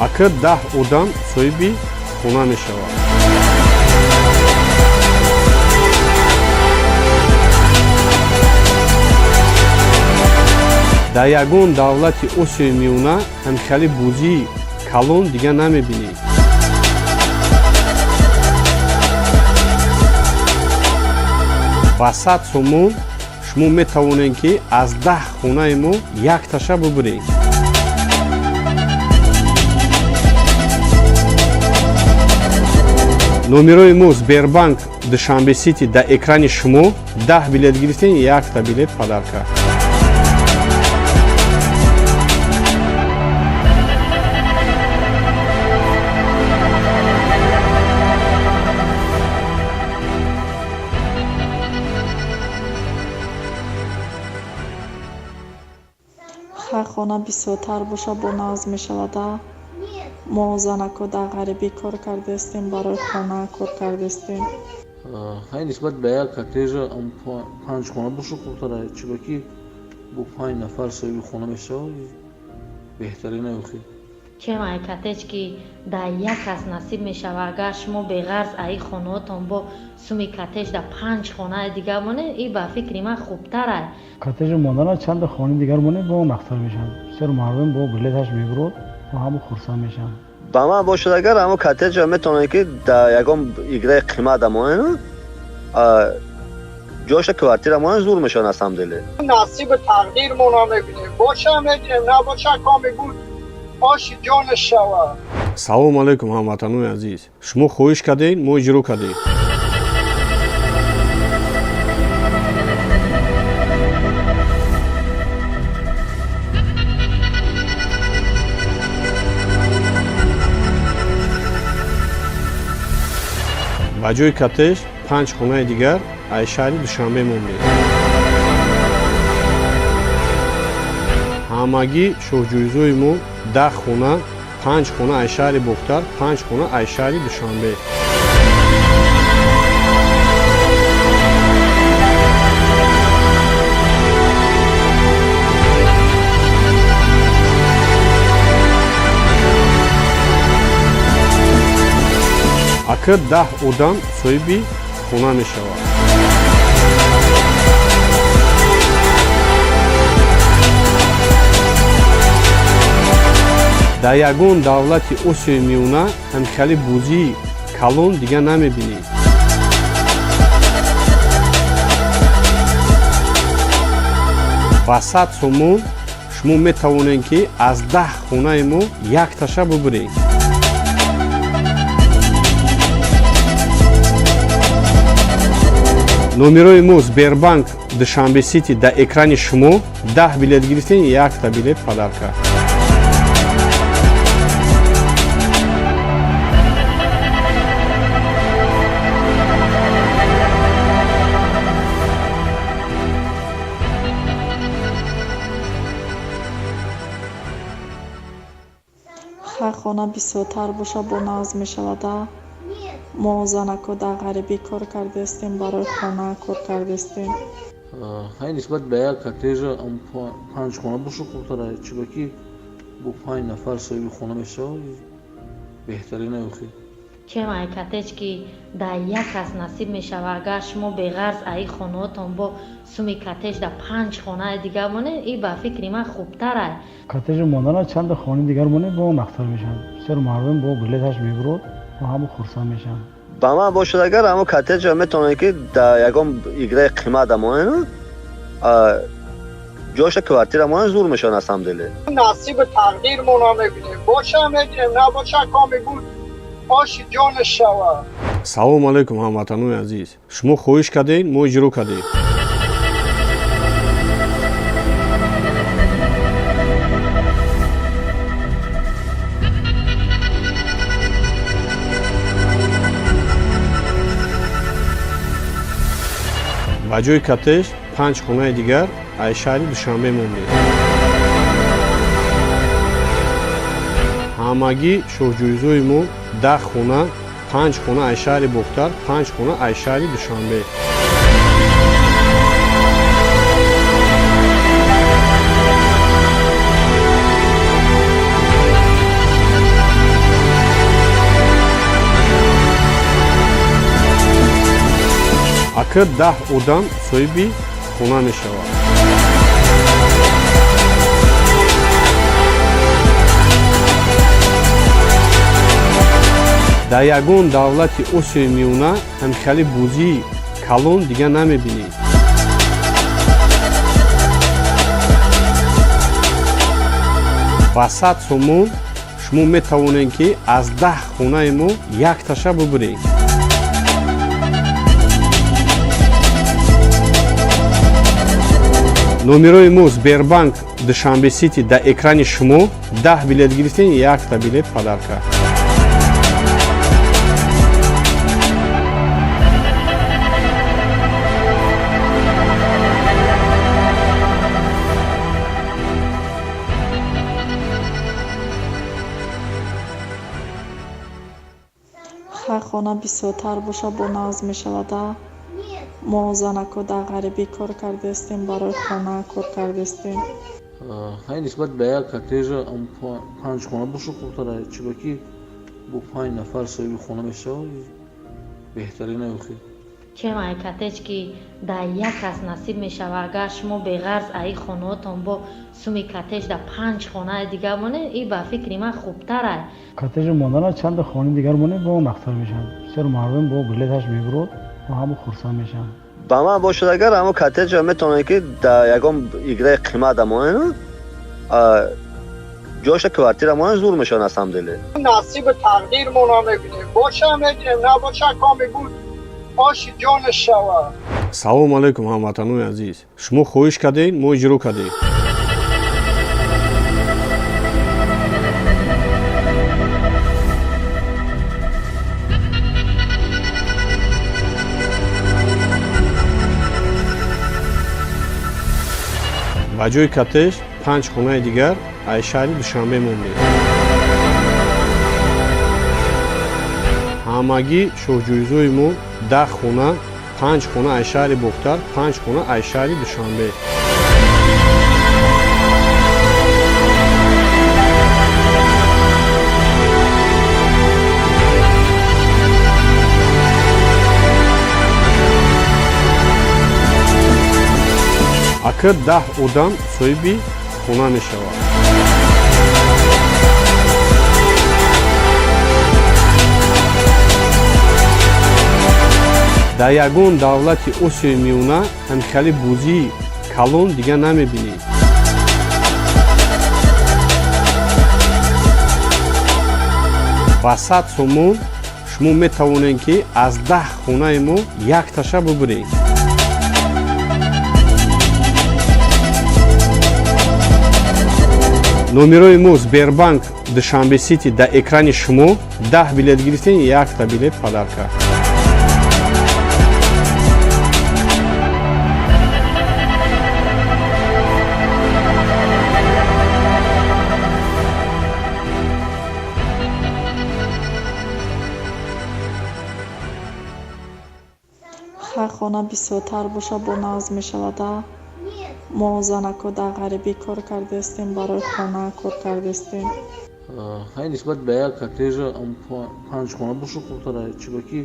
акр 10 одам соҳиби хона мешавад. дар ягон давлати осиёи миёна ҳамихали бузии калон дига намебинед. ба 100 сомон шумо метавонед ки аз 10 хонаи мо якташа бубуред. номерои мо Сбербанк Душанбе Сити дар экрани шумо 10 билет гирифтен 1 билет падарка. ҳар хона бисёртар боша бо назм мешавада. мо занако дар ғарибӣ кор кардастем, барои хона кор кардастем. ҳай нисбат ба як коттеҷа 5 хона боша хубтара, чиба ки бо 5 нафар соҳиби хона мешавад беҳтарина охир. чем ай коттедж ки дар як кас насиб мешава, агар шумо беғарз аи хонаотон бо суми коттедж дар 5 хонаи дигар монед, ин ба фикри ман хубтар ай. коттеҷ мондана чанда хонаи дигар монед бо он ахтар мешавад. бисёр мардум бо билеташ мебурад ва ҳамо хурсанд мешаванд. ба ман бошад агар ҳамо коттеҷа метавонед ки дар ягон играи қимат амонед ҷоша квартира монед зур мешавад асамделе. نصیب تقدیرمون رو میبینیم باشه میگیریم نباشه کامی بود آشی جان شوا. салому алайкум ҳамватанони азиз, шумо хоҳиш кардед, мо иҷро кардем. ба ҷои коттеҷ 5 хонаи дигар аз шаҳри Душанбе мондем. ҳамагӣ шоҳҷӯизои мо 10 хона, 5 хона аз шаҳри Бохтар, 5 хона аз шаҳри Душанбе. акр 10 одам соҳиби хона мешавад. дар ягон давлати осиёи миёна ҳамихали бузии калон дига намебинед. ба 100 сомон шумо метавонед ки аз 10 хонаи мо якташа бубуред. номерои мо Сбербанк Душанбе Сити дар экрани шумо 10 билет гирифтен 1 билет падарка. ҳар хона бисёртар боша бо назм мешавада. мо занако дар ғарибӣ кор кардастем, барои хона кор кардастем. ҳай нисбат ба як коттеҷа 5 хона боша хубтара, чиба ки бо 5 нафар соҳиби хона мешавад беҳтарина охир. чем ай коттеҷ ки дар як кас насиб мешава, агар шумо беғарз аи хонаотон бо суми коттеҷ дар 5 хонаи дигар монед, ин ба фикри ман хубтар ай. коттеҷ мондана чанда хонаи дигар монед бо он ахтар мешавад. бисёр мардум бо билеташ мебурад ва ҳамо хурсанд мешаванд. ба ман бошад агар ҳамо коттеҷа метавонед ки дар ягон играи қимат амонед ҷоша квартира монед зур мешавад асамделе. نصیب تقدیرمون رو میبینیم باشه میگیریم نباشه کامی بود آشی جان شوا. салому алайкум ҳамватанони азиз, шумо хоҳиш кардед, мо иҷро кардем. ба ҷои коттеҷ 5 хонаи дигар аз шаҳри Душанбе мондем. ҳамагӣ шоҳҷӯизои мо 10 хона, 5 хона аз шаҳри Бохтар, 5 хона аз шаҳри Душанбе. акр 10 одам соҳиби хона мешавад. дар ягон давлати осиёи миёна ҳамихали бозии калон дигар намебинед. ба 100 сомон шумо метавонед ки аз 10 хонаи мо якташа бубуред. номерои мо Сбербанк Душанбе Сити дар экрани шумо 10 билет гирифтен, якта билет падарка. ҳар хона бисёртар боша бо нағз мешавада. мо занако дар ғарибӣ кор кардастем, барои хона кор кардастем. ҳай нисбат ба як коттеҷа 5 хона боша хубтара, чиба ки бо 5 нафар соҳиби хона мешавад беҳтарина охир. чем ай коттедж ки дар як кас насиб мешава, агар шумо беғарз аи хонаотон бо суми коттедж дар 5 хонаи дигар монед, и ба фикри ман хубтар ай. коттеҷ мондана чанд хонаи дигар монед бо нахтар мешавад. бисёр мардум бо билеташ мебурад ва ҳама хурсанд мешаванд. ба ман бошад агар ҳамо коттеҷа метавонед ки дар ягон играи қимат амонед ҷоша квартира монед зур мешавад асамделе. نصیب تقدیرمون رو میبینیم باشه میگیریم نباشه کامی بود آشی جان شوا. салому алайкум ҳамватанои азиз, шумо хоҳиш кардед, мо иҷро кардем. ба ҷои коттеҷ 5 хонаи дигар аз шаҳри Душанбе мондем. ҳамагӣ шоҳҷӯизои мо 10 хона, 5 хона аз шаҳри Бохтар, 5 хона аз шаҳри Душанбе. акр 10 одам соҳиби хона мешавад. дар ягон давлати осиёи миёна ҳамихали бозии калон дигар намебинед. ба 100 сомон шумо метавонед ки аз 10 хонаи мо якташа бубуред. номерои мо Сбербанк Душанбе Сити дар экрани шумо 10 билет гирифтен, якта билет падарка. ҳар хона бисёртар боша бо нағз мешавада. мо занако дар ғарибӣ кор кардастем, барои хона кор кардастем. ҳай нисбат ба як коттеҷа 5 хона боша хубтара, чиба ки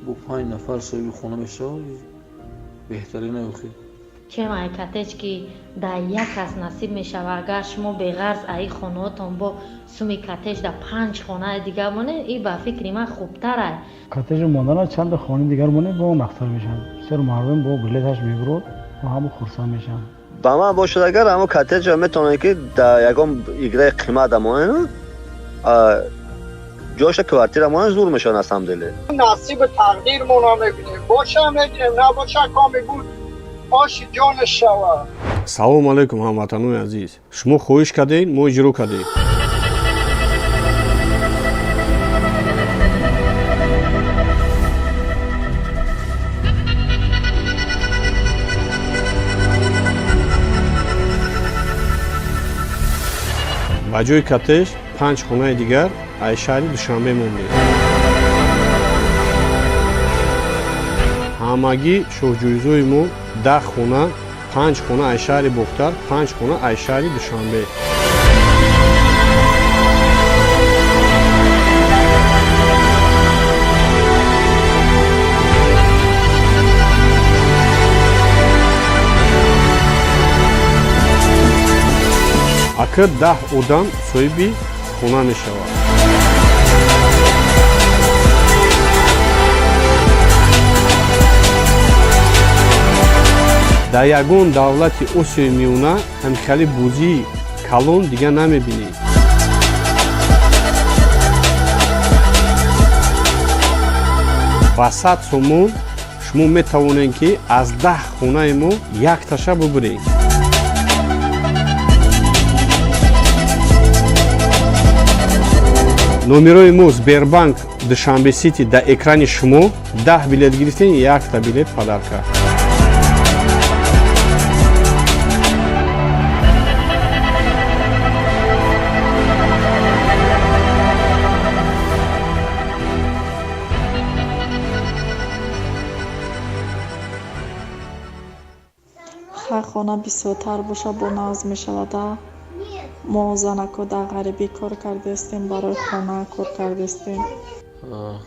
бо 5 нафар соҳиби хона мешавад беҳтарина охир. чем ай коттеҷ ки дар як кас насиб мешава, агар шумо беғарз аи хонаотон бо суми коттеҷ дар 5 хонаи дигар монед, и ба фикри ман хубтар ай. коттеҷ мондана чанд хонаи дигар монед бо нахтар мешавад. бисёр мардум бо билеташ мебурад ва ҳама хурсанд мешаванд. ба ман бошад агар ҳамо коттеҷа метавонед ки дар ягон играи қимат амонед ҷоша квартира монед зур мешавад асамделе. نصیب تقدیرمون رو میبینیم باشه میگیریم نباشه کامی بود آشی جان شوا. салому алайкум ҳамватанои азиз, шумо хоҳиш кардед, мо иҷро кардем. ба ҷои коттеҷ 5 хонаи дигар аз шаҳри Душанбе мондем. ҳамагӣ шоҳҷӯизои мо 10 хона, 5 хона аз шаҳри Бохтар, 5 хона аз шаҳри Душанбе. акр 10 одам соҳиби хона мешавад. дар ягон давлати осиёи миёна ҳамихали бузии калон дига намебинед. ба 100 сомон шумо метавонед ки аз 10 хонаи мо якташа бубуред. номерои мо Сбербанк Душанбе Сити дар экрани шумо 10 билет гирифтен, якта билет падарка. ҳар хона бисёртар боша бо назм мешавада. мо занако дар ғарибӣ кор кардастем, барои хона кор кардастем.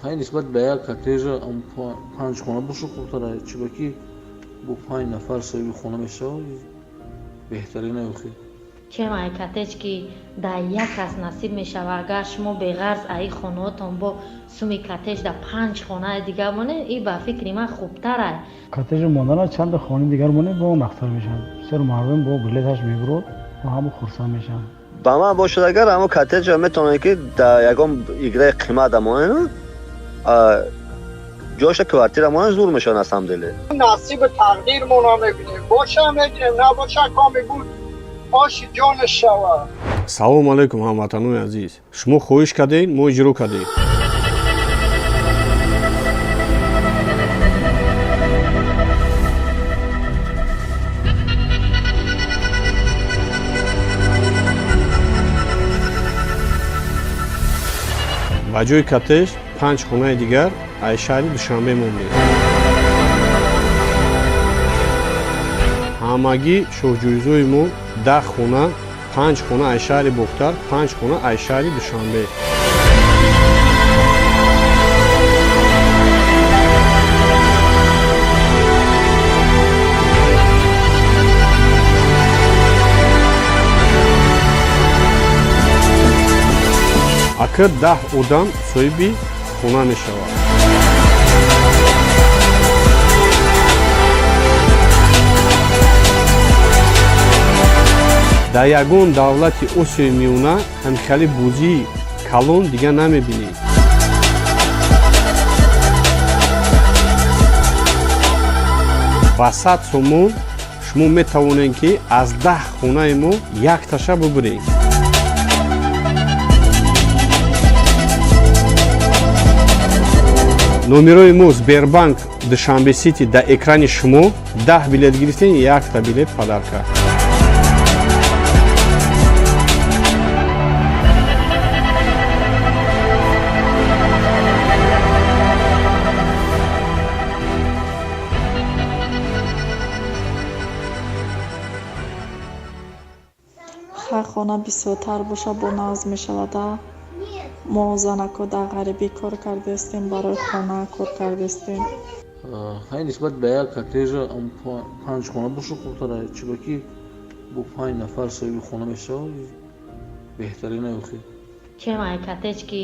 ҳай нисбат ба як коттеҷа 5 хона боша хубтара, чиба ки бо 5 нафар соҳиби хона мешавад беҳтарина ёхи. чем ай коттеҷ ки дар як кас насиб мешавад, агар шумо беғарз аи хонаотон бо суми коттеҷ дар 5 хонаи дигар монед, ин ба фикри ман хубтар аст. коттеҷи мондана чанда хонаи дигар монед ба он ахтар мешавад. бисёр мардум бо билеташ мебурад ва ҳамо хурсанд мешаванд. ба ман бошад агар ҳамо коттеҷа метавонед ки дар ягон играи қимат амонед ҷоша квартира монед зур мешавад аз ҳамдиле. نصیب تقدیرمون رو میبینیم باشه میگیریم نباشه کامی بود آشی جان شوه. салому алайкум ҳамватанони азиз, шумо хоҳиш кардед, мо иҷро кардем. ба ҷои коттеҷ 5 хонаи дигар аз шаҳри Душанбе мондем. ҳамагӣ шоҳҷӯизои мо 10 хона, 5 хона аз шаҳри Бохтар, 5 хона аз шаҳри Душанбе. акр 10 одам соҳиби хона мешавад. дар ягон давлати осиёи миёна ҳамихали бузии калон дига намебинед. ба 100 сомон шумо метавонед ки аз 10 хонаи мо якташа бубуред. номерои мо Сбербанк Душанбе Сити дар экрани шумо 10 билет гирифтен, якта билет падарка. ҳар хона бисёртар боша бо назм мешавада. мо занако дар ғарибӣ кор кардастем, барои хона кор кардастем. ҳай нисбат ба як коттеҷа 5 хона боша хубтара, чиба ки бо 5 нафар соҳиби хона мешавад беҳтарина ёхи. чем ай коттеҷ ки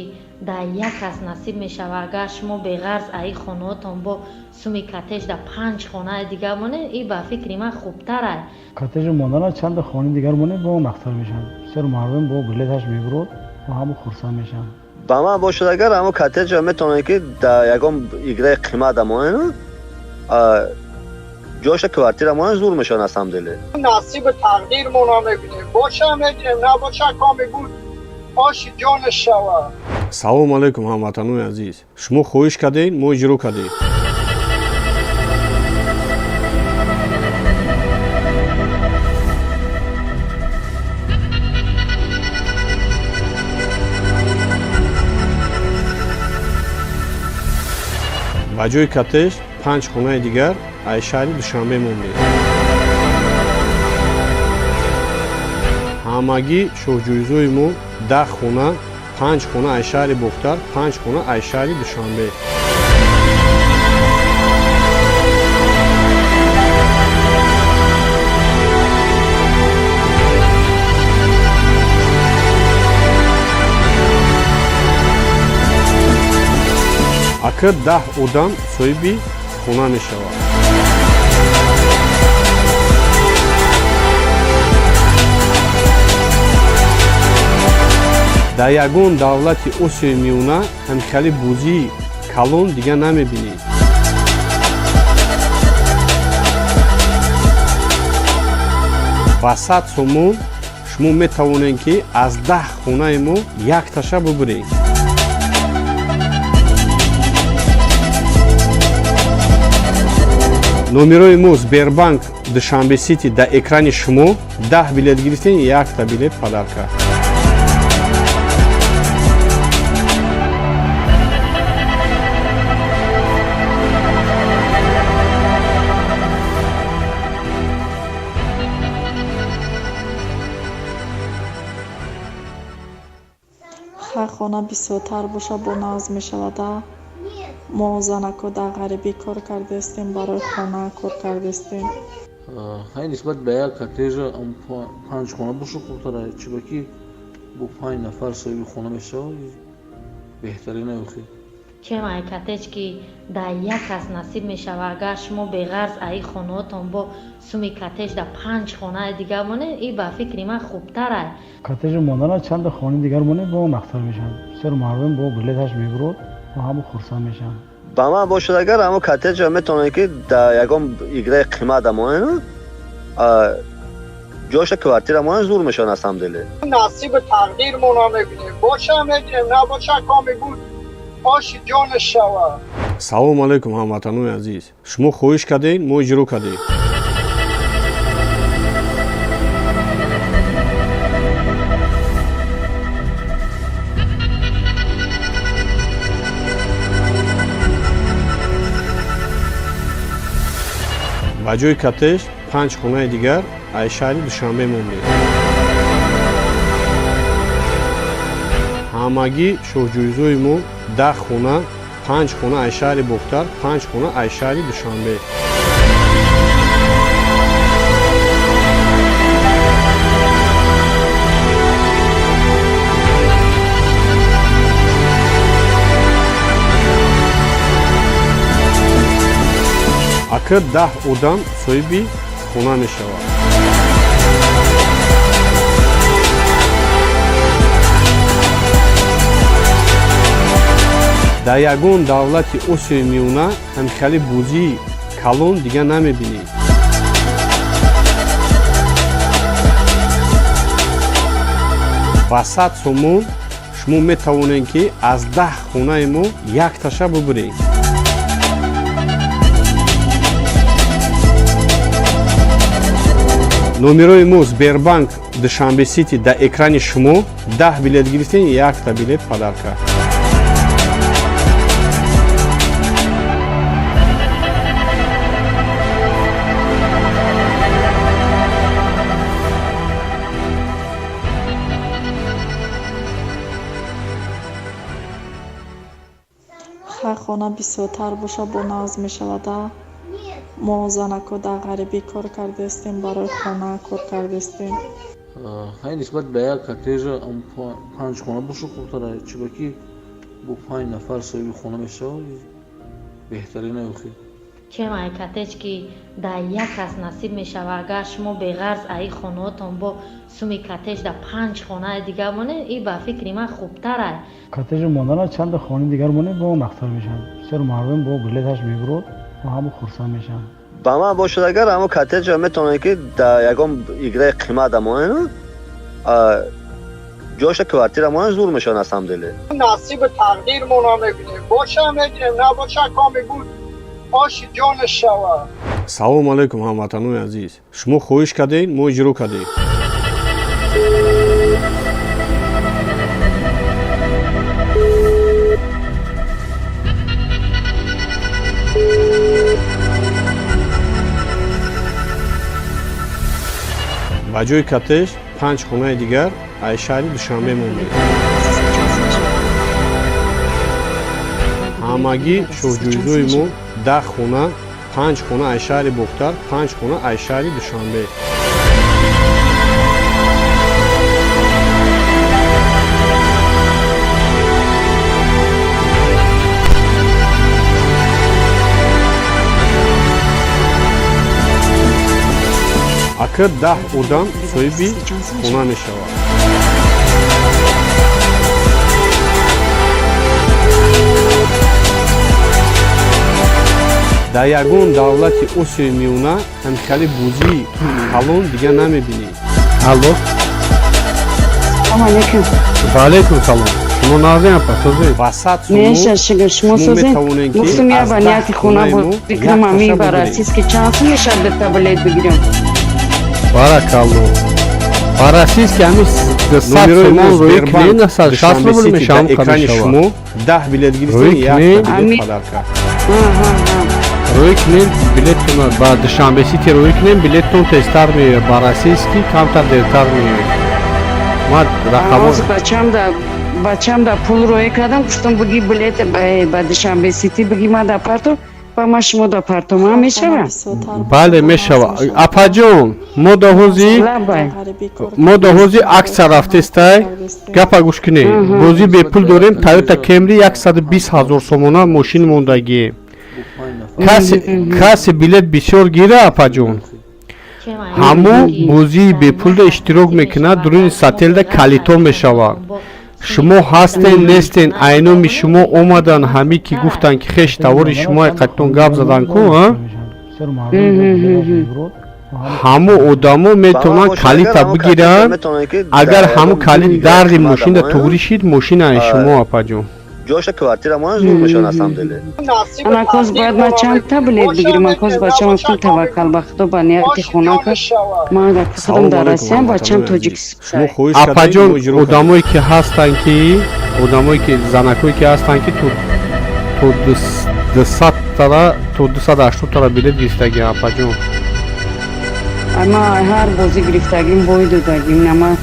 дар як кас насиб мешавад, агар шумо беғарз аи хонаотон бо суми коттеҷ дар 5 хонаи дигар монед, ин ба фикри ман хубтар аст. коттеҷи мондана чанда хонаи дигар монед ба он ахтар мешавад. бисёр мардум бо билеташ мебурад ва ҳамо хурсанд мешаванд. ба ман бошад агар ҳамо коттеҷа метавонед ки дар ягон играи қимат амонед ҷоша квартира монед зур мешавад аз ҳамдиле. نصیب تقدیرمون رو میبینیم باشه میگیریم نباشه کامی بود آشی جان شوه. салому алайкум ҳамватанони азиз, шумо хоҳиш кардед, мо иҷро кардем. ба ҷои коттеҷ 5 хонаи дигар аз шаҳри Душанбе мондем. ҳамагӣ шоҳҷӯизои мо 10 хона, 5 хона аз шаҳри Бохтар, 5 хона аз шаҳри Душанбе. акр 10 одам соҳиби хона мешавад. дар ягон давлати осиёи миёна ҳамихали бозии калон дигар намебинед. ба 100 сомон шумо метавонед ки аз 10 хонаи мо якташа бубуред. номерои мо Сбербанк Душанбе Сити дар экрани шумо 10 билет гирифтен, 1 билет падарка. ҳар хона бисёртар боша бо назм мешавада. мо занако дар ғарибӣ кор кардастем, барои хона кор кардастем. ҳай нисбат ба як коттеҷа 5 хона боша хубтара, чиба ки бо 5 нафар соҳиби хона мешавад беҳтарина охир. чем ай коттедж ки дар як кас насиб мешава, агар шумо беғарз аи хонаотон бо суми коттедж дар 5 хонаи дигар монед, ин ба фикри ман хубтар ай. коттеҷ мондана чанд хони дигар монед бо он ахтар мешавад. бисёр мардум бо билеташ мебурад ва ҳамо хурсанд мешаванд. ба ман бошад агар ҳамо коттеҷа метавонед ки дар ягон играи қимат амонед ҷоша квартира монед зур мешавад на самом деле. نصیب تقدیرمون رو میبینیم باشه میگیریم نباشه کامی بود آشی جانش شود. салому алайкум ҳамватанони азиз, шумо хоҳиш кардед, мо иҷро кардем. ба ҷои коттеҷ 5 хонаи дигар аз шаҳри Душанбе мондем. ҳамагӣ шоҳҷӯизои мо 10 хона, 5 хона аз шаҳри Бохтар, 5 хона аз шаҳри Душанбе. акр 10 одам соҳиби хона мешавад. дар ягон давлати осиёи миёна ҳамихали бозии калон дигар намебинед. ба 100 сомон шумо метавонед ки аз 10 хонаи мо якташа бубуред. номерои мо Сбербанк Душанбе Сити дар экрани шумо 10 билет гирифтен, 1 билет падарка. ҳар хона бисёртар боша бо назм мешавада. мо занако дар ғарибӣ кор кардастем, барои хона кор кардастем. ҳай нисбат ба як коттеҷа 5 хона боша хубтара, чиба ки бо 5 нафар соҳиби хона мешавад беҳтарина охир. чем ай коттеҷ ки дар як кас насиб мешава, агар шумо беғарз аи хонаотон бо суми коттеҷ дар 5 хонаи дигар монед, ин ба фикри ман хубтар ай. коттеҷ мондана чанд хони дигар монед бо он ахтар мешавад. бисёр мардум бо билеташ мебурад ва ҳамо хурсанд мешаванд. ба ман бошад агар ҳамо коттеҷа метавонед ки дар ягон играи қимат амонед ҷоша квартира монед зур мешавад на самом деле. نصیب تقدیرمون رو میبینیم باشه میگیریم نباشه کامی بود آشی جانش شود. салому алайкум ҳамватанони азиз, шумо хоҳиш кардед, мо иҷро кардем. ба ҷои коттеҷ 5 хонаи дигар аз шаҳри Душанбе мондем. ҳамагӣ шоҳҷӯизои мо 10 хона, 5 хона аз шаҳри Бохтар, 5 хона аз шаҳри Душанбе. آخر 10 آدم صاحبی خونه می شود. در یگان دولت آسیای میانه همچنین بازی کلان دیگه نمیبینی. الو. سلام علیکم. و علیکم سلام. شما نازین پاسوزی؟ وسط میشه شگر شما سوزین؟ گفتم یا بنیاتی خونه بود بگیرم امی براسیز که چند میشه به تبلیت بگیرم. بارکالو. براسیز که همی 100 سومان روی کنین 160 روبل میشم اکران شما 10 بلیت گرفتین یک بلیت پدر کرد. روی کنین بلیتتون با دوشنبه سیتی روی کنین بلیتتون تستر میه براسیز کی کمتر دیرتر میه. ما رقم بچم دا پول روی کردم گفتم بگی بلیت با دوشنبه سیتی بگی ما دا پارتو با ما شما دا پارتو ما میشه. بله میشه. اپا جون ما دا حوزی عکس رفته استای گپا گوش کنی بازی به پول داریم تایوتا کمری 120,000 سومونه ماشین موندگی کسی بلیت بسیار گیره اپا جون همو بازی به پول دا اشتراک میکنه درون ساتل دا کلیتون میشوه شما هستین نیستین اینومی شما اومدن همی که گفتن که خش تاوری شما قطون گاب زدن کو همو آدمو میتونن کلیت بگیرن اگر همو کلیت درد ماشین دا توری شید ماشین شما اپا جون جوش کوارتیر ما زور میشن اصلا دله انا کوز باید ما چند تا بلیت بگیریم من کوز بچم افتون توکل بخت و بنیاتی خونه کش ما در کسرم در آسیان بچم توجیکستان اپا جون آدمایی که هستن که آدمایی که زنکوی که هستن که تو 280 تا بلیت گرفتگی اپا جون اما هر بازی گرفتگیم باید دادیم نما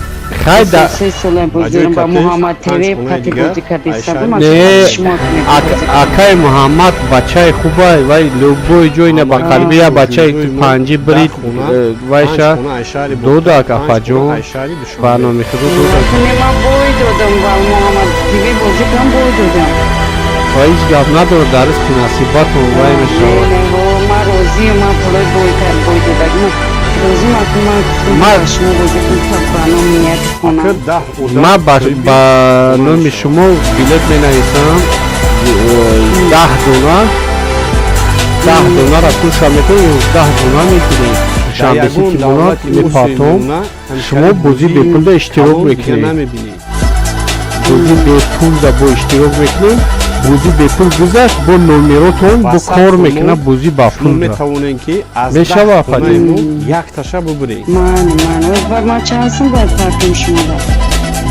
خیلی سه سال بازیرم با محمد تیوی پتی بازی کردی سردم نه اکای محمد بچه خوبه وای لوبوی جوینه با قلبی بچه پنجی برید وایشا دو دا کفا جون برنامه خدو دو دا ما بوی دادم با محمد تیوی بازی کم بوی دادم وایش گاب نداره درست که نصیبات و وای میشود ما روزی ما پولای بوی کرد بوی دادم روزی ما شما بازی کن ما با نام شما بلیت می نویسم 10 دلار را پول شما میکنیم 10 دلار میکنیم شنبه سیتی دلار میپاتم شما بازی به پول دا اشتراک میکنیم بازی به پول دا با اشتراک میکنیم بازی به پول گذشت با نومیراتون با کار میکنه بازی با پول دا میشه با پدیم یک تشه ببریم من ما چندسون باید پاکیم شما دا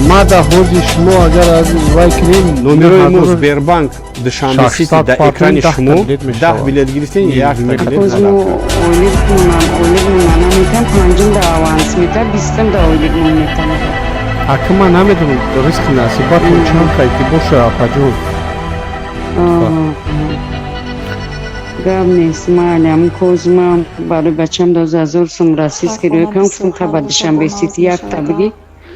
ما دا حوزی شما اگر از وای کنیم نومیروی موز بیربانک دشانبه سیتی دا اکران شما 10 بلیت گرفتین یک تا بلیت پدر اولیگ مونم میتن پنجم دا آوانس میتن بیستم دا اولیگ مون میتن اکما نمیدونم ریسک نصیبات چند خیلی باشه اپا جون گام نیست ما علیم کوز ما برای بچم 2000 سوم راسیز که روی کم گفتم تا با دوشنبه سیتی یک تا بگی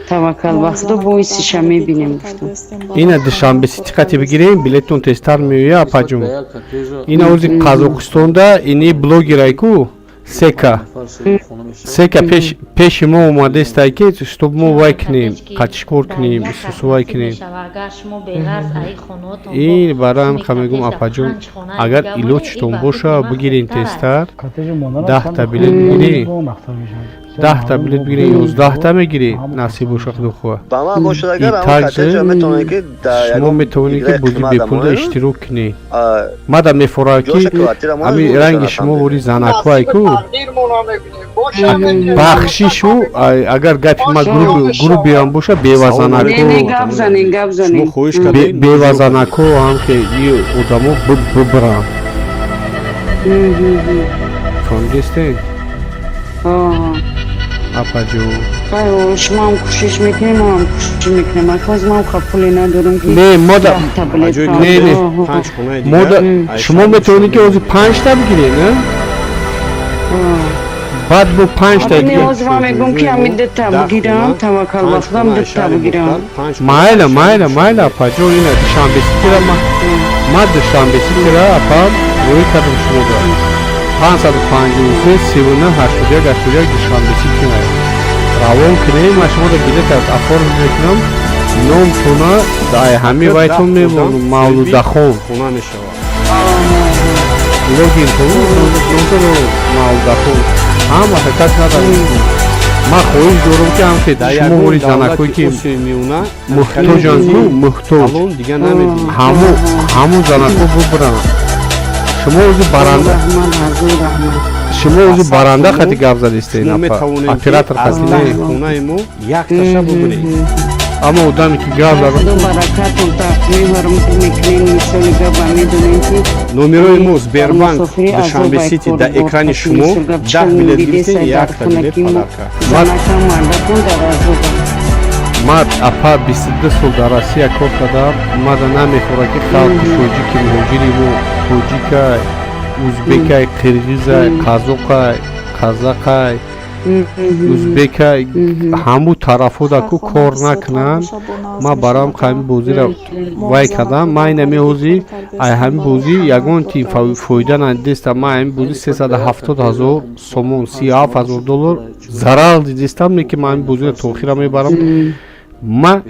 توکل وقت و بوی سیشم میبینیم گفتم این دوشنبه سیتی قطعی بگیریم بلیتون تستر میویه اپا جون این اوزی قازاقستان دا اینی بلوگیرای کو سکا پیش ما اومده استایی که شتوب ما وای کنیم قچکور کنیم سوسو وای کنیم این برای هم خمیگم اپا جون اگر ایلو چطور باشه بگیرین تستر 10 تا بلیت بگیرین 10 تا بلیت بگیرین 11 تا میگیرین نصیب باشه خدو خواه این تاجه شما میتونید که بودی به پول اشتراک کنید ما در میفوراکی همی رنگ شما بوری زنکوهای کو بخشیشو اگر گفت ما گروه بیرم باشه بیوزنکو بیوزنکو هم که این ادامو ببرم فهمیدین؟ اپا جون شما هم کشش میکنیم ما هم کشش میکنیم اکاز ما هم پولی ندارم که نه مادا مادا شما میتونید که اوزی 5 تا بگیرید نه؟ بعد با 5 تا بگیرید من میگم که همین 2 تا بگیرم توکل وقتم 2 تا بگیرم مایلا اپا جون اینه دوشنبه سیتی را ما دوشنبه سیتی را اپا روی کردم شما دارم 553 39 81 81 душанбеси кинай равон кинаи ма шумо да билет афор мекунам номтона дай ҳами вайтон мебонам мавлудахон хона мешавад логин то номтона мавлудахон ҳама ҳақиқат надарам ман хоҳиш дорам ки ҳам ки шумори занакое ки муҳтоҷанд муҳтоҷ ҳамун занако бубуранд шумо ӯзи баранда шумо ӯзи баранда хати гап задистед оператор хати не хонаи мо як таша бубуред аммо одаме ки гап номерои мо Сбербанк Душанбе Сити дар экрани шумо 10 билет гирифтед якта билет подарка ман апа 22 сол дар Россия кор кардам мада намехӯра ки халқи тоҷики муҳоҷири мо тоҷикай ӯзбекай қирғизай қазоқай казақай ӯзбекай ҳамун тарафода ку кор накунанд ман барам ҳамин бозира вай кардам ман инами ҳозир ай ҳамин бозӣ ягон ти фоида надидистам ман ҳамин бозӣ 370 000 сомон 37 000 доллар зарар дидистам не ки ман ҳамин бозира то охира мебарам ман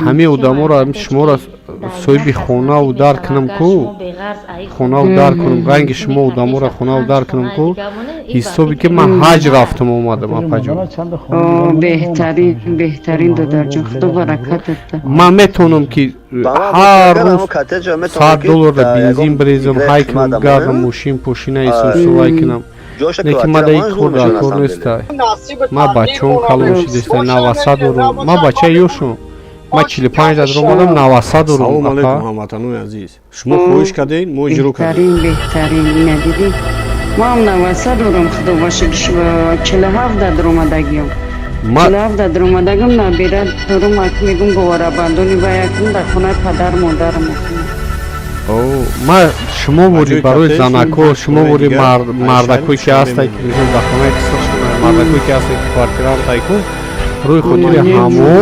ҳамин одаморо шуморо соҳиби хонаву дар кунам ку хонаву дар кунам ранги шумо одаморо хонаву дар кунам ку ҳисоби ки ман ҳаҷ рафтам омадам апаҷон беҳтарин додарҷон худо баракат ата ман метавонам ки ҳар рӯз $100 бензин бирезам ҳай кунам гардам мошин пошинаи сумсувай кунам лекин ма дар ин кор дар кор нестай ма бачаҳом калон шидестай 90 дорам ма бачаи ёшам ма 45 дадро омадам 90 дорам салом алайкум ҳамватанои азиз шумо хоҳиш кардед мо иҷро кардем беҳтарин ина дидӣ мам 90 дорам худо бошад 47 дадро омадагиам 47 дадро омадагам набира дорам ак мегум боварабандони ва якум дар хонаи падар модарам ма шумо бори барои занако шумо бори мардакое ки ҳастае ки ба хонаи қисса мардакое ки ҳастае ки квартирантае ку рӯи хотири ҳамо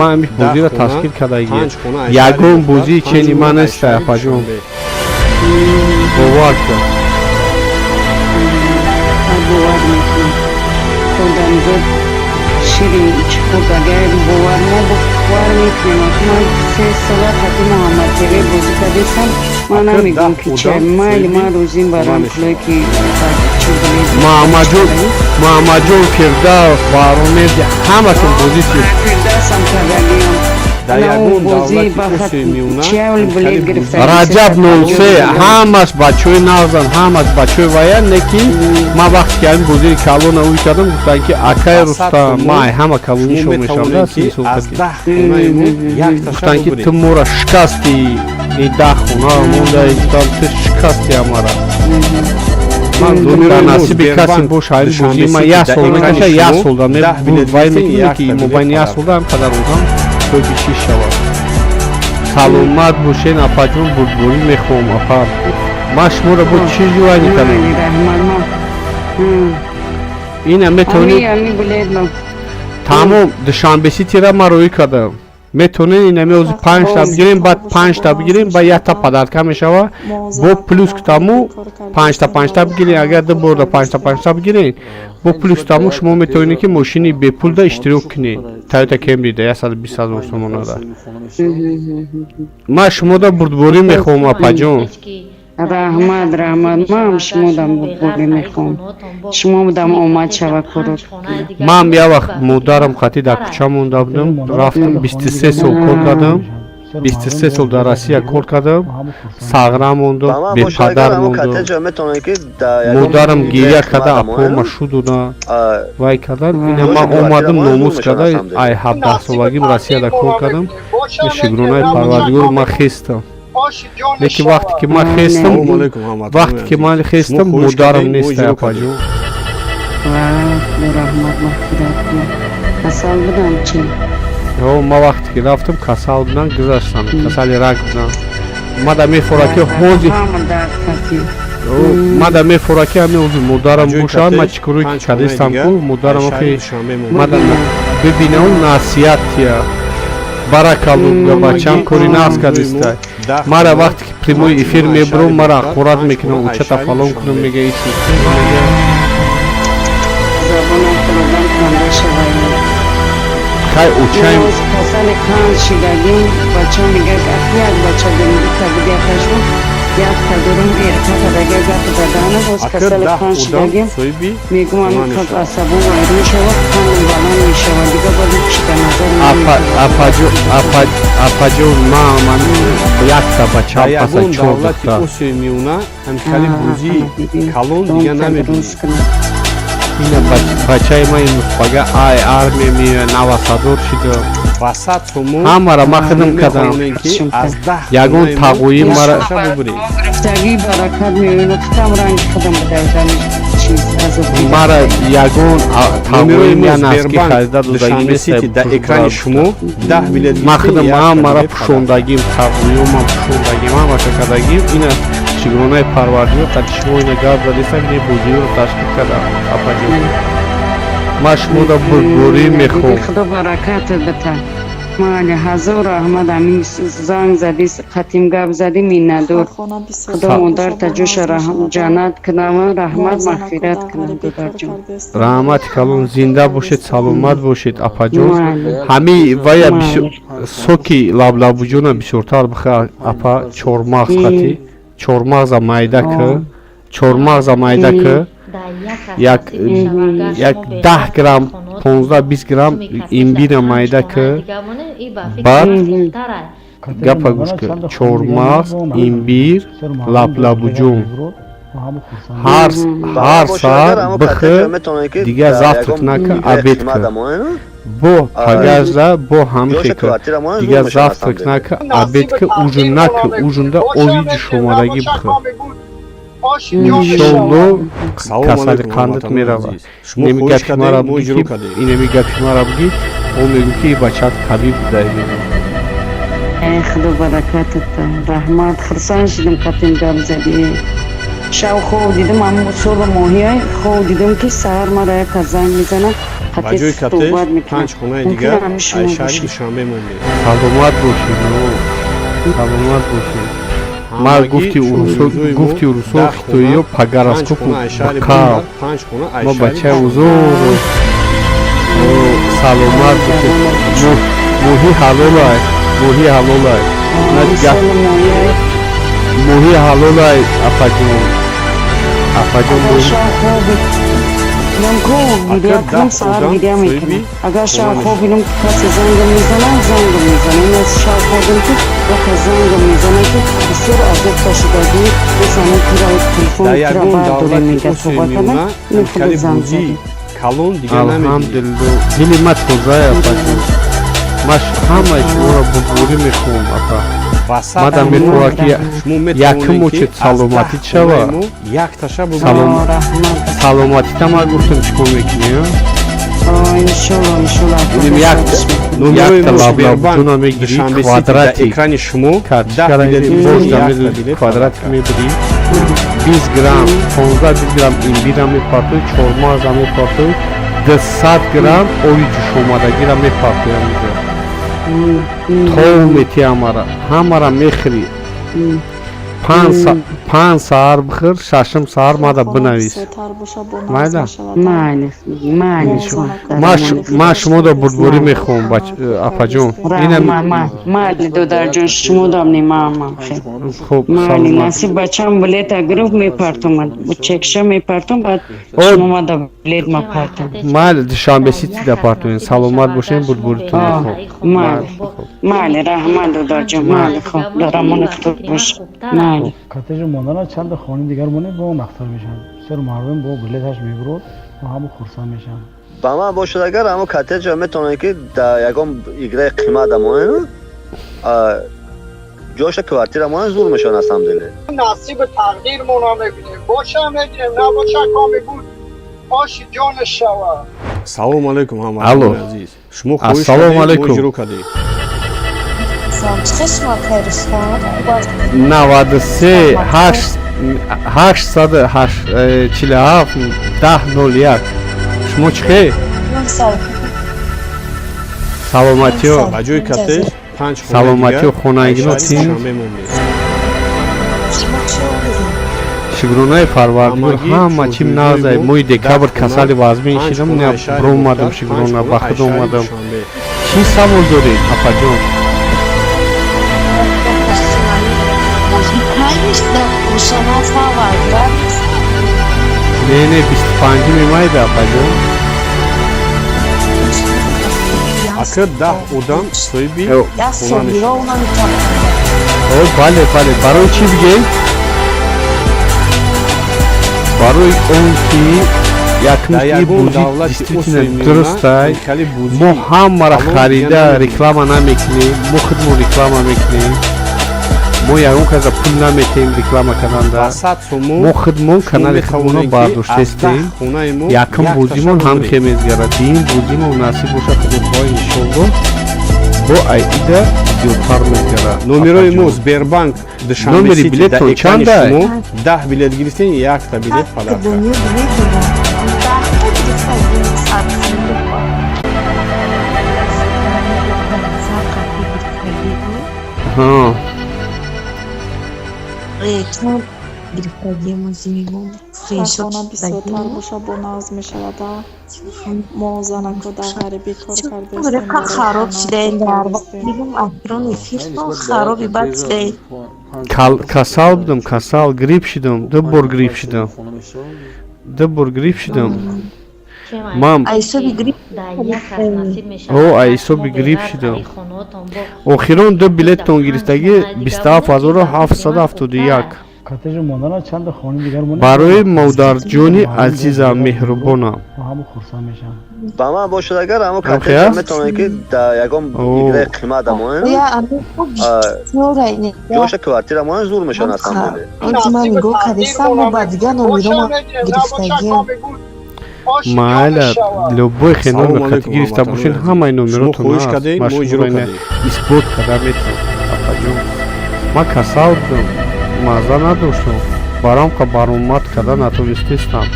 ман ҳамин бозиро ташкил кардагиям ягон бозии чени ман нестай апаҷон бовар кар ширин чиқурдагар бовар мо бовар мекунем ман 3 сола хати муҳаммадтере бозӣ кардесам ман намегӯям ки чи майли ман рӯзин барам пулое ки муҳаммадҷон фирдавс баромеди ҳаматон бозӣ фирдавсам кардагиам раҷаб 03 ҳамаш бачаҳои навзан ҳамаш бачаҳои ваян неки ман вақте ки ҳамин бозири калона уи кардам гуфтан ки акай рустам май ҳама калонишо мешавда гуфтан ки ту моро шикасти и 10 хона мондаи гуфтам ту шикасти ҳамара ман дар насиби каси боша ҳамин бозии ман як сол мекаша як солда вай мекунем ки мобайни як солда ҳам қадар розам токи чӣ шавад саломат бошед апаҷон бурдборӣ мехоҳам апа ман шуморо бо чӣ ҷувайни кардем ина метавонед тамом душанбеситира ман роӣ кардам метавонед инами ҳозир 5 та бигирем баъд 5 та бигирем ба якта падарка мешава бо плюс таму 5 та бигирем агар ду бор 5 та бигирем бо плюс таму шумо метавонед ки мошини бепулда иштирок кунед Toyota Camryда 120 000 сомонада ман шумода бурдборӣ мехоҳам апаҷон раҳмат ман шумодам бурдборӣ мехоҳам шумодам омад шава корот ман як вақт модарам хати дар кӯча монда будам рафтам 23 сол кор кардам 23 сол дар Россия кор кардам сағра монда бепадар монда модарам гирия карда апома шудуда вай карда ина ман омадам номус карда ай 17 солагим Россияда кор кардам шукронаи парвардигор ман хестам лекин вақте ки ман хестам модарам нестай апаҷон касал будам чи ман вақте ки рафтам касал будан гузаштам касали рак будан мада мефора ки ҳозир мада мефора ки ҳамин ҳозир модарам бошад ман чӣ корое ки кардистам ку модарам охи мада бибинам насиҳатия баракалло бачам кори нағз кардистай мара вақте ки прямой эфир мебурам мара хӯрад мекунам учата фалон кунам мега ин чиз забонам кунам канда шавай кай учаем роз касали кан шидагим бача мега як бача демири табиди аташмо як тадурум эрка тадаga гап задана роз касали кан шидагим мегумам как асабум айрон шавад канам балан мешавад дига боди чита назар апаҷон ман якта бача паса чор дохта ина бачаи ман бага ай армия мея навасадор шида ҳамара ма хидм кардам ягон тағои мара таги баракат меёнад хам ранги хидм будавдани чиз мара ягон тағои мея наски харида додаги ма хидм ҳамара пушондагим тағоима пушондагим ҳамаша кардагим ина чигонаи парвардиё қадишмо ина гап задеса бине бозиёро ташкил карда апаҷон ма шумода бурбурӣ мехоҳам худо баракатат бата майли ҳазор раҳмат амин занг зади қатим гап зади миннатдор худо модарта ҷоша ҷаннат кунава раҳмат мағфират кунад додарҷон раҳмати калон зинда бошед саломат бошед апаҷон ҳами вая соки лаблабуҷона бисёртар биха апа чормағз қати чормағза майда ки чормағза майда ки як 10 грамм 15-20 грамм имбира майда ки баъд гапа гӯш ки чормағз имбир лаблабуҷон ҳар саҳар бихӯ дигар завтрак нака обед ки бо пагажда бо ҳамихе ки дигар завтрак нака обед ки ужин нака ужинда ови ҷӯшомадагӣ бихӯ иншолло касали қандат меравад инами гапи мара буги он мегӯ ки бачаат қавӣ буда ай худо баракатат раҳмат хурсанд шудам қатим гап зади шав хоб дидам аммо сола моҳия хоб дидам ки саҳар мара яка занг мезанад صحبت میکنم 5 خونه دیگه عیشاری شنبه مونده سلامت باشید سلامت باشید ما گفتی اروسو خطویی و پگرسکوپ بکار ما بچه اوزور سلامت باشید موهی حلال موهی حلال افجون نمکو ویدیو کنم ساعت ویدیو میکنم اگر شب خواب بینم کسی زنگ میزنه این از شب خوابم که وقت زنگ میزنه که بسیار عذاب کشیدگی مثلا کرای تلفن کرا برداری میگه صحبت کنم این خود زنگ زدی الحمدلله دلی ما توزای افجون ماش همه شورا بگوری میخوام اپا مادم میخواه که یکم وچه سلامتی شوا سلامتی تا ما گفتم چکو میکنی یک تلابلا بجونا میگیری کوادراتی کارتشکر میدونی کوادراتی میبری 20 گرم 15 گرم ایمبیر هم میپارتوی چورماز هم میپارتوی 200 گرم اوی جوشومادگی را میپارتوی تو میتی همارا میخری 5 ساعت بخیر ششم ساعت ما را بنویس مایده ما شما را بردبوری میخوام اپا جون مالی دودر جون شما را نیمام خوب مالی نصیب بچم بلیت گروه میپرتم چکشه میپرتم بعد شما را بلیت میپرتم مالی دوشنبه سیتی دپارتمنت سلامت باشین بردبوریتون میخوام مالی رحمت دودر جون مالی خوب درمانت خوب باش مالی کاتج موندن چند خانه دیگر مونه با اون اختر میشن بسیار مردم با بلیتش میبرد و همه خرسان میشن با من باشد اگر همون کاتج میتونه که در یکم ایگره قیمت دمونه جوش کوارتیر مونه زور میشن اصلا دله نصیب تقدیر مونا میبینیم باشه میگیریم نباشه کامی بود آشی جان شوا سلام علیکم همه عزیز شما خوش السلام علیکم چشم فرستاد 93 847 1001 شما چخه؟ سلامتی و بجوی کتش 5 سلامتی و خونگی نو تیم Шигронаи Фарвардигор Ҳамагӣ ҳама чим назай чӯзуҳои моҳи декабр дар касали хона, вазмин панҷ шидам хона не Айшари бромадам Бухтар, шигрона панҷ хона бахад Айшари омадам Душанбе. чӣ савол доред апаҷон не 25 майда апаҷон Акр 10 одам соҳиби хона мешаванд. о бале бале барои чӣ бигем барои он ки Дар якмики ягон буди давлати действительно Осиёи дурустай Миёна ҳайкали буди мо ҳамаро калон харида дигар реклама намекунем мо худмон реклама мекунем мо ягон каза пул наметем реклама каранда васат суму мо худмон канали шумо худмоно метавонед ки бардоштестем аз 10 хонаи мо якм як бузимон таша ҳам бубуред. хемезгарад ин бузимон насиб бошад худмонҳои иншолло бо айида зиёдтар мезгарад номерои мо Сбербанк Душанбе Номери Сити билеттон дар экрани чанда? шумо 10 билет гирифтем якта билет падарка. ҳа Хона бисёртар боша бо назм мешавад. Мо занако дар ғарибӣ кор кардастем. خراب شده این در دیدم اکران فیلم خرابی بد شده касал будам касал грипп шидам ду бор грипп шидам ду бор грипп шидам мам айсоби грип о айсоби грипп шидам охирон ду билеттон гирифтагӣ 27771 кортежи монданаш чанд хони дигар монда барои модарҷони азизам меҳрубонам ҳама хурсанд мешаванд ба ман бошад агар ҳамо Охи кортежа аст? метавонед ки дар ягон играи қимат амоен я амин ҷоша квартира амоен зур мешаванд аз ҳамдиле ман нигоҳ кардистам мо ба дигар номерома гирифтагием майла любой хенор Салом мекати алейкум, гирифта ҳаматон бошед азиз. ҳамаи Шумо номеротон хоҳиш аст кардед, ма мо иҷро шуморо кардем. исбот карда метавонам апаҷон ман касал будам маза надоштам барам ка баромад карда натонистестам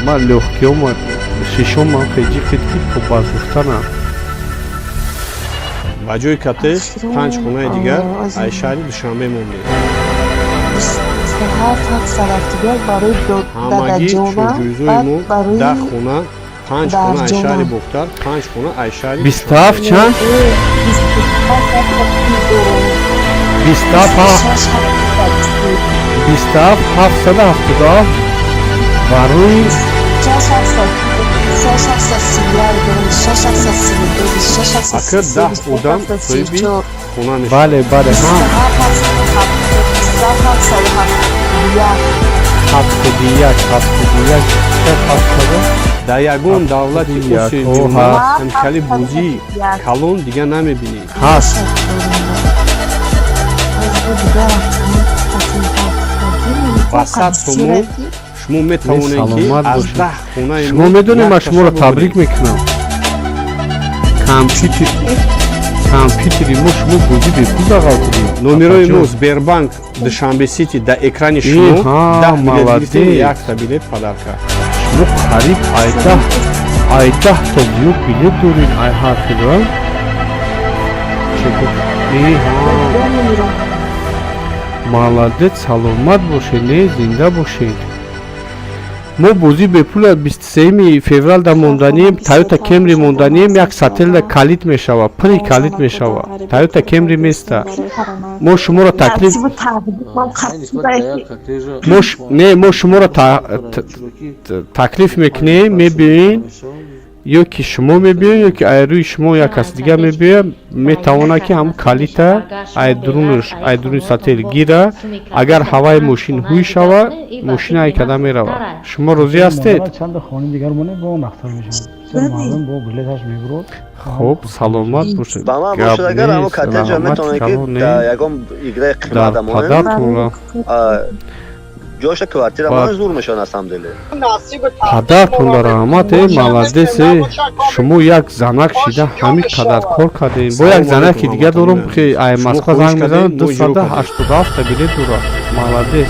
ман лёгкиёма шишомам феҷи фитки побаздухтана ба ҷои кортеж 5 хонаи дигар Айшари Душанбе мондем. ҳамагӣ чӯрҷӯизои мо 10 хона 5 хона Айшари Бухтар 5 хона Айшари 27 чанд 27770 барои акр 10 одам соҳиби хона мешаванд. бале бале ҳа 71 дар ягон давлати Осиёи О, Миёна ҳаст. ҳамикали бузии калон дигар намебинед. ҳаст васат суму шумо метавонед ки саломат аз бошед. 10 хонаи шумо мо медонед як ман шуморо таша табрик бубуред. мекунам компютери мо шумо бозӣ бепул дағал кунед номерои мо Сбербанк Душанбе Сити дар экрани шумо ҳа, 10 билет гирифтем молодец. якта билет падарка. шумо қариб айдаҳ то зиёд билет доред ай ҳарфида молодец саломат бошед не зинда бошед мо бозӣ бепула 23 феврал да монданием Toyota Camry монданием як сателда калид мешава пури калид мешава Toyota Camry места мо шуморо таклиф мо шуморо таклиф мекунем мебиёед ё ки шумо мебиёед ё ки айрӯи шумо як кас дигар мебиёад метавонад ки ҳам калита айдруни сател гира агар ҳаваи мошин ҳуй шава мошина айкада мерава шумо розӣ ҳастед чанд хони дигар монда бо нахтар мешаванд мардум бо билеташ мебурад хуб саломат бошед ба ман бошад агар ҳамо кортежа метавонед ки дар ягон играи қимат дар амоен падартонро ҷоша квартира амоен зур мешаванд аз ҳамдиле падартонро раҳмат молодес шумо як занак шида ҳамин қадар кор кардем бо як занаки дигар дорам ки ай москва занг мезанам 287 билет дорад молодес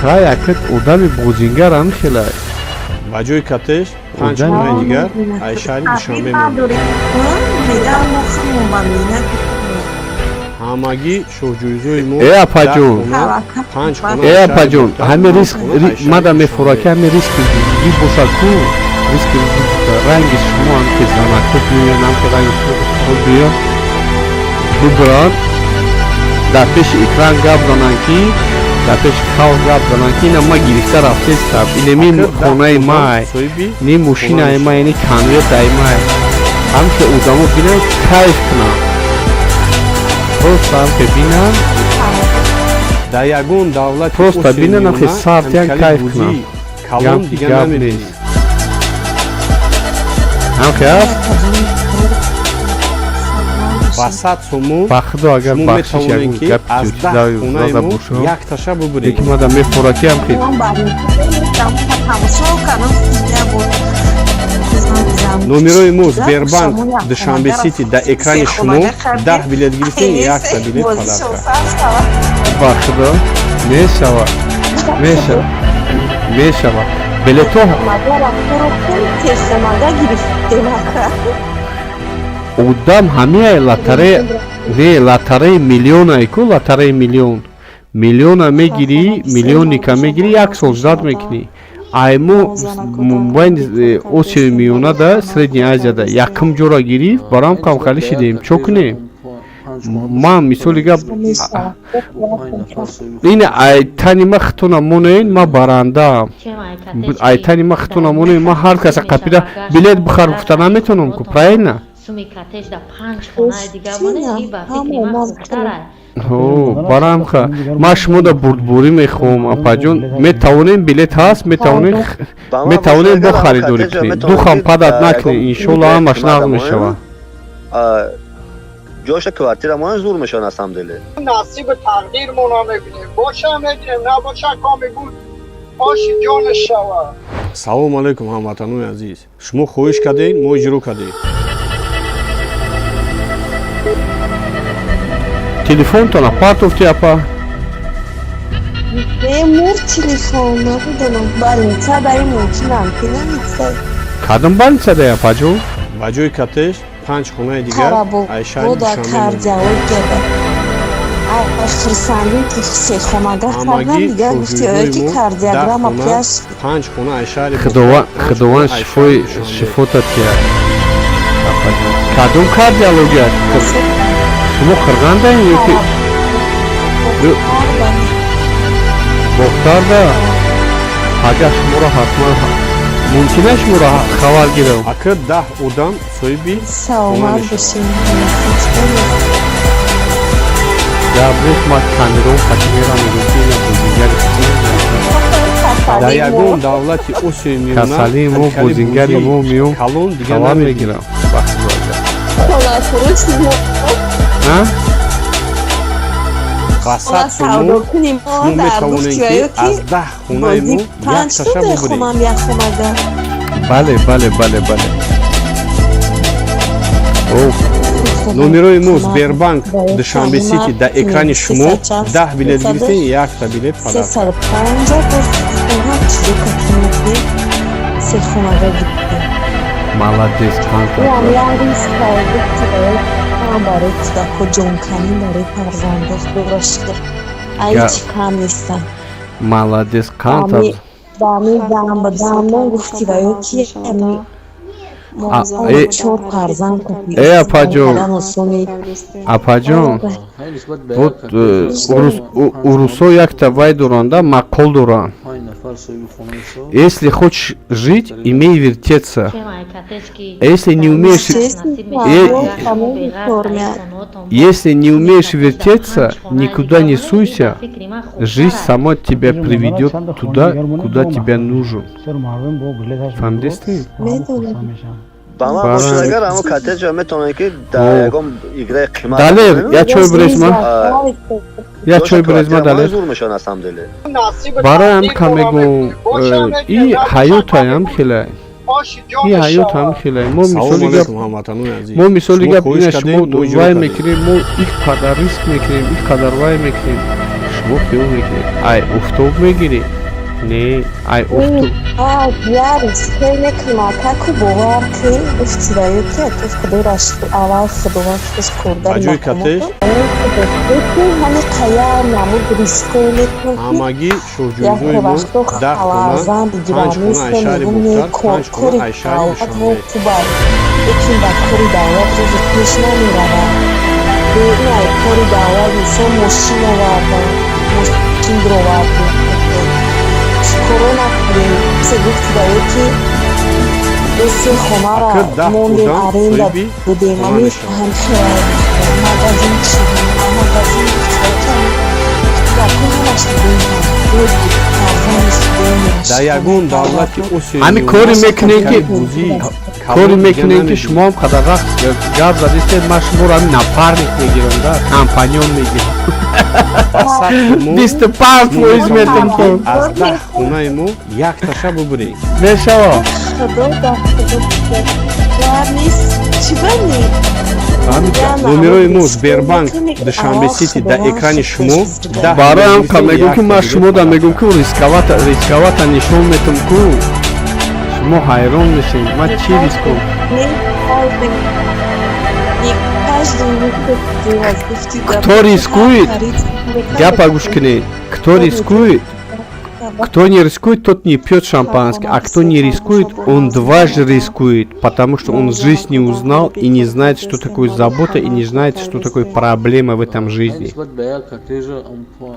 ха якет одами бозингарам хелай ба ҷои катеш 5 хонаи дигар аз шаҳри душанбе ҳамагӣ шоҳҷӯизои мо апаҷон 5 хона апаҷон ҳаме риск мада мефураки ҳаме риск ӣ боша ку риск ранги шумо ҳам ки занакто биён ҳам ки ранги шумо биён бубирон дар пеши экран гап зананд ки дар пеши халқ гап зананд ки ина ма гирифта рафтестам инами хонаи май ни мошинаи май яъне конвертаи май ҳам ки одамо бинанд кайф кунанд просто ҳам ки бинанд дар ягон давлати просто бинанд ҳам ки сартиян кайф кунанд калон дигар намебинӣ ҳам ки аст ба 100 сомон ба худо агар шумо бахшиш метавонед ягон ки гапи аз ҷоҷидаи 10 хонаи зада мо бошад якташа бубуред яке мада мефураки ҳам ки номерои мо сбербанк душанбе сити дар экрани шумо 10 билет гирифтем якта билет падарка ба худо мешавад мешавад билетҳо одам ҳамияи лотарея не лотареи миллионае ку лотареи миллиона мегирӣ миллионика мегирӣ як сол зад мекунӣ ай мо байни осиёи миёнада средняя азияда якум ҷора гирифт барам камқали шидем чо кунем ман мисоли гап ина айтани ма хитона монен ма барандаам айтани ма хитона монен ма ҳар каса қапида билет бихар гуфта наметавонам ку правильно барамха ман шумода бурдборӣ мехоҳам апаҷон метавонем билет ҳаст метавонем бо харидорӣ кунем духам падат накунем иншолло ҳамаш нағд мешавад جاش کواردیرمون زور میشن از هم دله نصیب تقدیرمون رو میبینیم باشه میگیریم نباشه کامی بود آشی جان شوا салом алайкум ҳамватанои азиз шумо хоҳиш кардем мо иҷро кардем телефонтон апартофти апа телефон набудам больница даи мумкинам ки намиса кадом больницадаи апаҷон ба ҷои катеш 5 хонаи дигар аз шаҳри душанбе хурсандӣ ки сехонага кардам дигар гуфти оё ки кардиограмма пляс 5 хона аз шаҳри худованд шифотат киҳад кадом кардиология шумо хирғандаем ёки бохтарда агар шуморо ҳатман мумкин аст шуморо хабар гирам акр 10 одам соҳиби саломат бошед габрес ма камерон хатимера мегӯфина бозингари дар ягон давлати осиёи миёна касалии мо бозингари мо миён калон дигар хабар намегирам мегирам ба 100 сомон шумо метавонед ки аз 10 хонаи мо якташа бубуред бале номерои мо сбербанк душанбе сити дар экрани шумо 10 билет гирифтем якта билет падарка молодец канта барои кӯдаку ҷонканӣ барои фарзандош дурашда ай чӣ кам нестам молодец канта дами дам ба дам гуфти ва ё ки чор фарзанд апаҷон вот урусо якта вай доранда мақол доранд если хочешь жить имей вертеться если не умеешь вертеться никуда не суйся жизнь сама тебя приведет туда куда тебя нужен фамдистӣ با ما باشه اگر همون کاتج میتونه که در یکم ایگره قیمت دلیر یا چوی برزما یا چوی برزما دلیر زور میشن از هم دله برای هم کمیگو ای حیوت هم خیلی ای حیوت هم خیلی ما مثالی گپ این شما وای میکنیم ما یک قدر ریسک میکنیم یک قدر وای میکنیم شما خیلی میکنیم ای افتاب میگیری Не, ай уфту. Ярис, хеле климатаку бовар ки уфтираю ки то худораш авал худоваш курда. Баҷои катеш ҳами қая намуд рисконе ҳамагӣ шоҳҷӯйҳои мо 10 хона 5 хона айшари бухтар 5 хона айшари нишонбе лекин ба кори давлат рӯзи пеш намеравад беинай кори давлат инсон мошин оварда мошин бироварда корона се гуфтидае ки эсе хонара мондем аренда будем ами магазин чи магазин дар ягон давлати ҳамин кори мекунем ки шумо ҳам қадарақ гап задистед ман шуморо ҳамин напарник мегирам да компаньон мегирам 25% метам аз 10 хонаи мо якташа бубуред мешава номерои мо Сбербанк Душанбе Сити дар экрани шумо бароям мегӯм ки ман шумо да мегӯм ки рисковата нишон метам ку шумо ҳайрон мешед ман чӣ риском кто рискует гапа гӯш кунед кто рискует кто не рискует, тот не пьет шампанское, а кто не рискует, он дважды рискует, потому что он жизнь не узнал и не знает, что такое забота, и не знает, что такое проблема в этом жизни.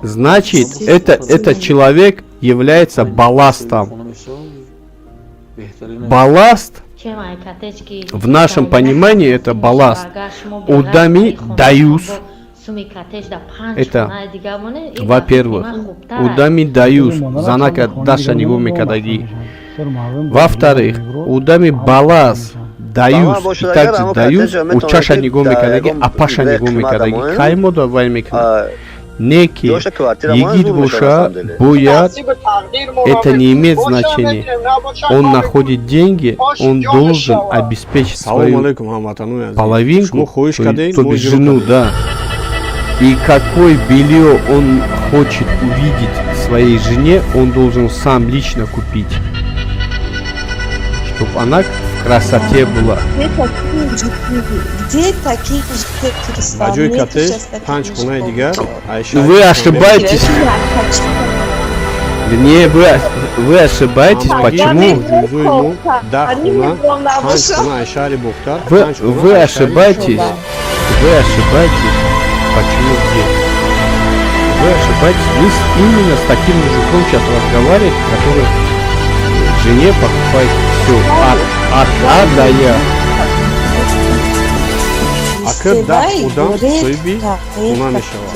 Значит, этот человек является балластом. Балласт, в нашем понимании, это балласт. Удами даюс. Это, во-первых, удами даюс, занака даша него мекадаги. Во-вторых, удами балас даюс, и также даюс, учаша него мекадаги, а паша него мекадаги. Каймо давай мекадаги. Неки, егид боша, боят, это не имеет значения. Он находит деньги, он должен обеспечить свою половинку, то бишь жену, да. И какой белье он хочет увидеть своей жене, он должен сам лично купить, чтобы она в красоте была. Где такие Баҷои катеш 5 хонаи дигар Вы ошибаетесь. Не, вы ошибаетесь. Почему? Вы ошибаетесь. Вы ошибаетесь. Почему где? Вы ошибаетесь. Вы именно с таким мужиком сейчас разговариваете, который жене покупает все от А до Я. Акыр да удан соиби уна мешава.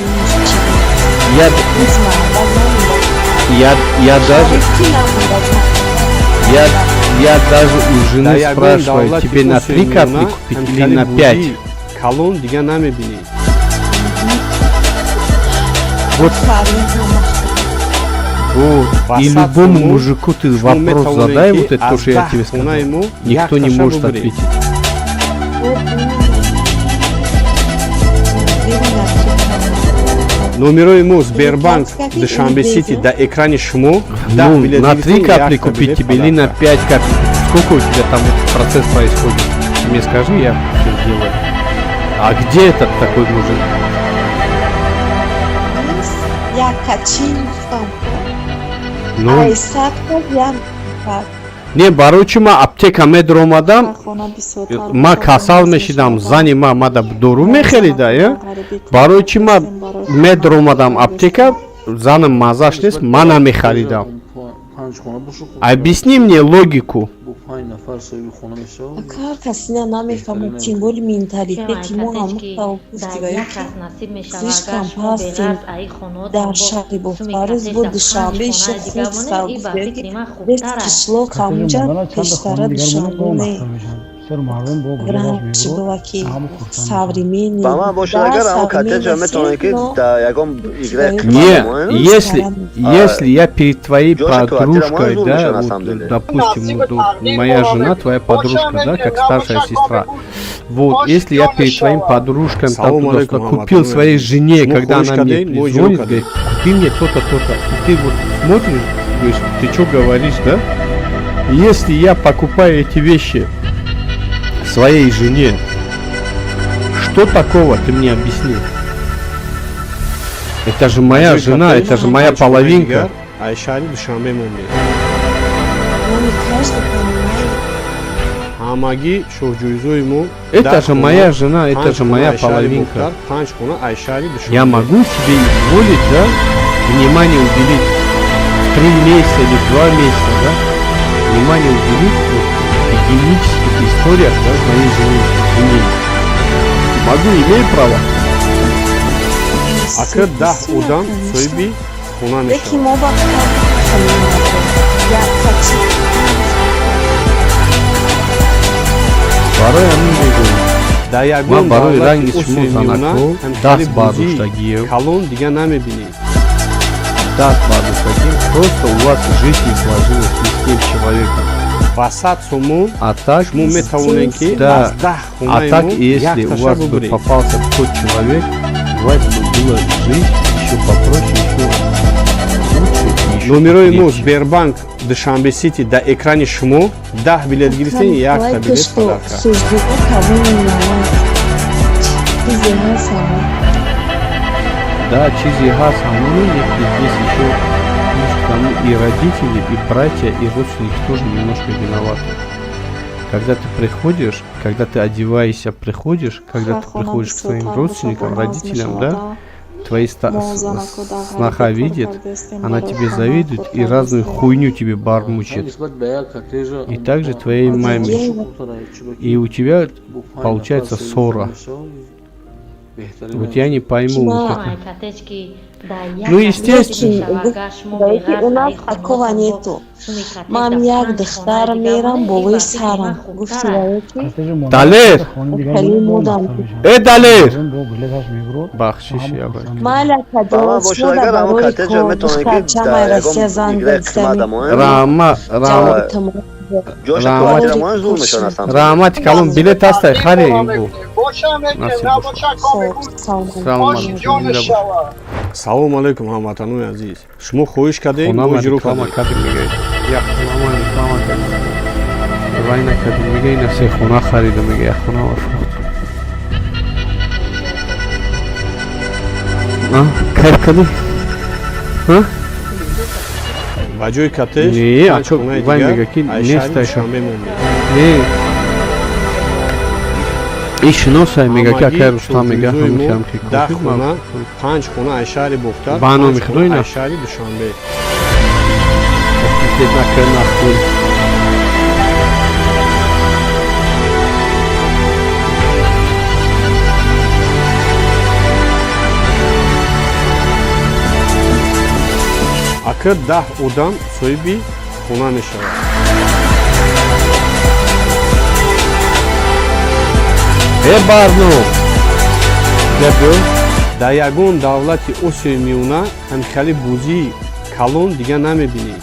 Я даже у жены спрашиваю, тебе на 3 капли купить или на 5? Калон дига намебинед. Вот. И любому мужику ты вопрос задай, вот это то, что я тебе сказал. Никто не может ответить. Номерои мо Сбербанк Душанбе Сити дар экрани шумо. Ну, на 3 капли купить тебе или на 5 капель? Сколько у тебя там этот процесс происходит? Ты мне скажи, я все сделаю. А где этот такой мужик? Ну, не, баручима аптека медромадам, ма касал мешидам, зани ма мада дору мехелида, я? Баручима медромадам аптека, занам мазаш нест, мана мехалидам. Объясни мне логику. касина намефаҳмад тимболи менталитети мо ҳамон гуфтиваю ки слишком ҳастем дар шаҳри бохтарез бо душанбе иши худ савгуфтем бест қишлоқ ҳамунҷа пештара душанбе гранчи боваки современный. Ба боша агар ам коттеджа метавонад ки да ягон игра если я перед твоей подружкой, да, вот, допустим, моя жена, твоя подружка, да, как старшая сестра. Вот, если я перед твоим подружкам там купил своей жене, когда она мне звонит, говорит, купи мне то-то, то-то, и ты вот смотришь, говоришь, ты что говоришь, да? Если я покупаю эти вещи своей жене, что такого, ты мне объясни? Это же моя жена, это же моя половинка. Ayşari Dushanbe mo'ndi. Мами каждый понимает. Ҳамагӣ шоҳҷӯйзоиму. Это же моя жена, это же моя половинка. 5 хона Ayşari Dushanbe. Я могу себе изволить, да, внимание уделить в 3 месяца или 2 месяца, да, внимание уделить вот, в гигиенических историях, да, моей жене. Могу, имею право. Акр 10 одам соҳиби хона Яки мешавад. мо ба як качи Барои ҳамин мегӯям. Дар Ман ягон барои давлати ранги шумо осиёи занако миёна даст ҳамчари бардоштагиев. калон дига намебинед. Даст бардоштагиев. Просто у вас жизнь не сложилась ни с тем человеком. Ба 100 сомон А так, шумо метавонед ки да, аз 10 а так хонаи мо если у як вас таша бы бубуред. попался тот человек, у вас бы была жизнь еще попроще, еще лучше. еще номерои мо покрепче. Сбербанк Душанбе Сити дар экрани шумо 10 билет гирифтен якта билет что подарка. суждено кого не намаз. Чизи ҳастам. Да, чизи хас, а ну нет, здесь еще может, там и родители, и братья, и родственники тоже немножко виноваты. Когда ты приходишь, когда ты одеваешься, приходишь, когда ты приходишь к своим родственникам, родителям, да, твои сноха видит, она тебе завидует и разную хуйню тебе бормочет. И также твоей маме. И у тебя получается ссора. Вот я не пойму. Вот это. Ну, естественно. У нас такого нету. Мам, як духтар мерам, бовои сарам. Гуфти ва Далер! калимодам. Далер! Бахшиш я бай. Маля Бама бошадагар ҳама коттеҷа метавонад ки дар ягон играи қисмат дамояд. Рама, ҷоша квартирамояд зур мешонастанд. Рамати калон билет ҳастай харем бу. باشم نصیب نباشه کامی بود Салом باشی جان شود салому алайкум ҳамватанои азиз. шумо хоҳиш кардем мо Хунама иҷро реклама кардем. кадим мегай. Я хунама реклама кадим. Вайна кадим мегай на се хуна харида мегай. Я хунама фурохт. Кайф кади? ба ҷои коттеҷ Не, а 5 чё, хонаи вай дигар мега ки Айшари нестай шо. Душанбе монда. Не. И шиносай мега ки Ҳамагӣ акай Рустам мега шоҳҷӯйи мо ҳамишам ки 10 хона 5 хона Айшари Бохтар, Баъно 5 мехудои хона на? Айшари Душанбе. накар нахур. акр 10 одам соҳиби хона мешавад. Барно. Гапё. дар ягон давлати осиёи миёна ҳамихали бузии калон дига намебинед.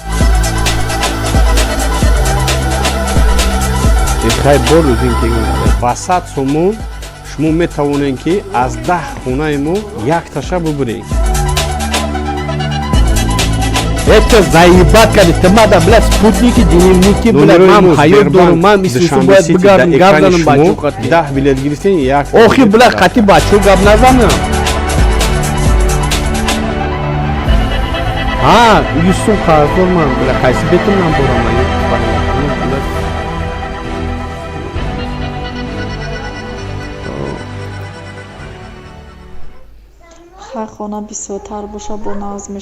Хай бору зинки. ба 100 сомон шумо метавонед ки аз 10 хонаи мо як таша бубуред. Это заебат, когда ты мада, блядь, спутники, дневники, блядь, мам, хайот дорум, мам, мислису бояд бигарм, гавданам бачо қати. 10 билет гирифтен як. Охи, блядь, қати бачо гав назанам. Юсум қарздор ман, блядь, қайси бетим нам борам, блядь. хар хона бисёртар боша бо назм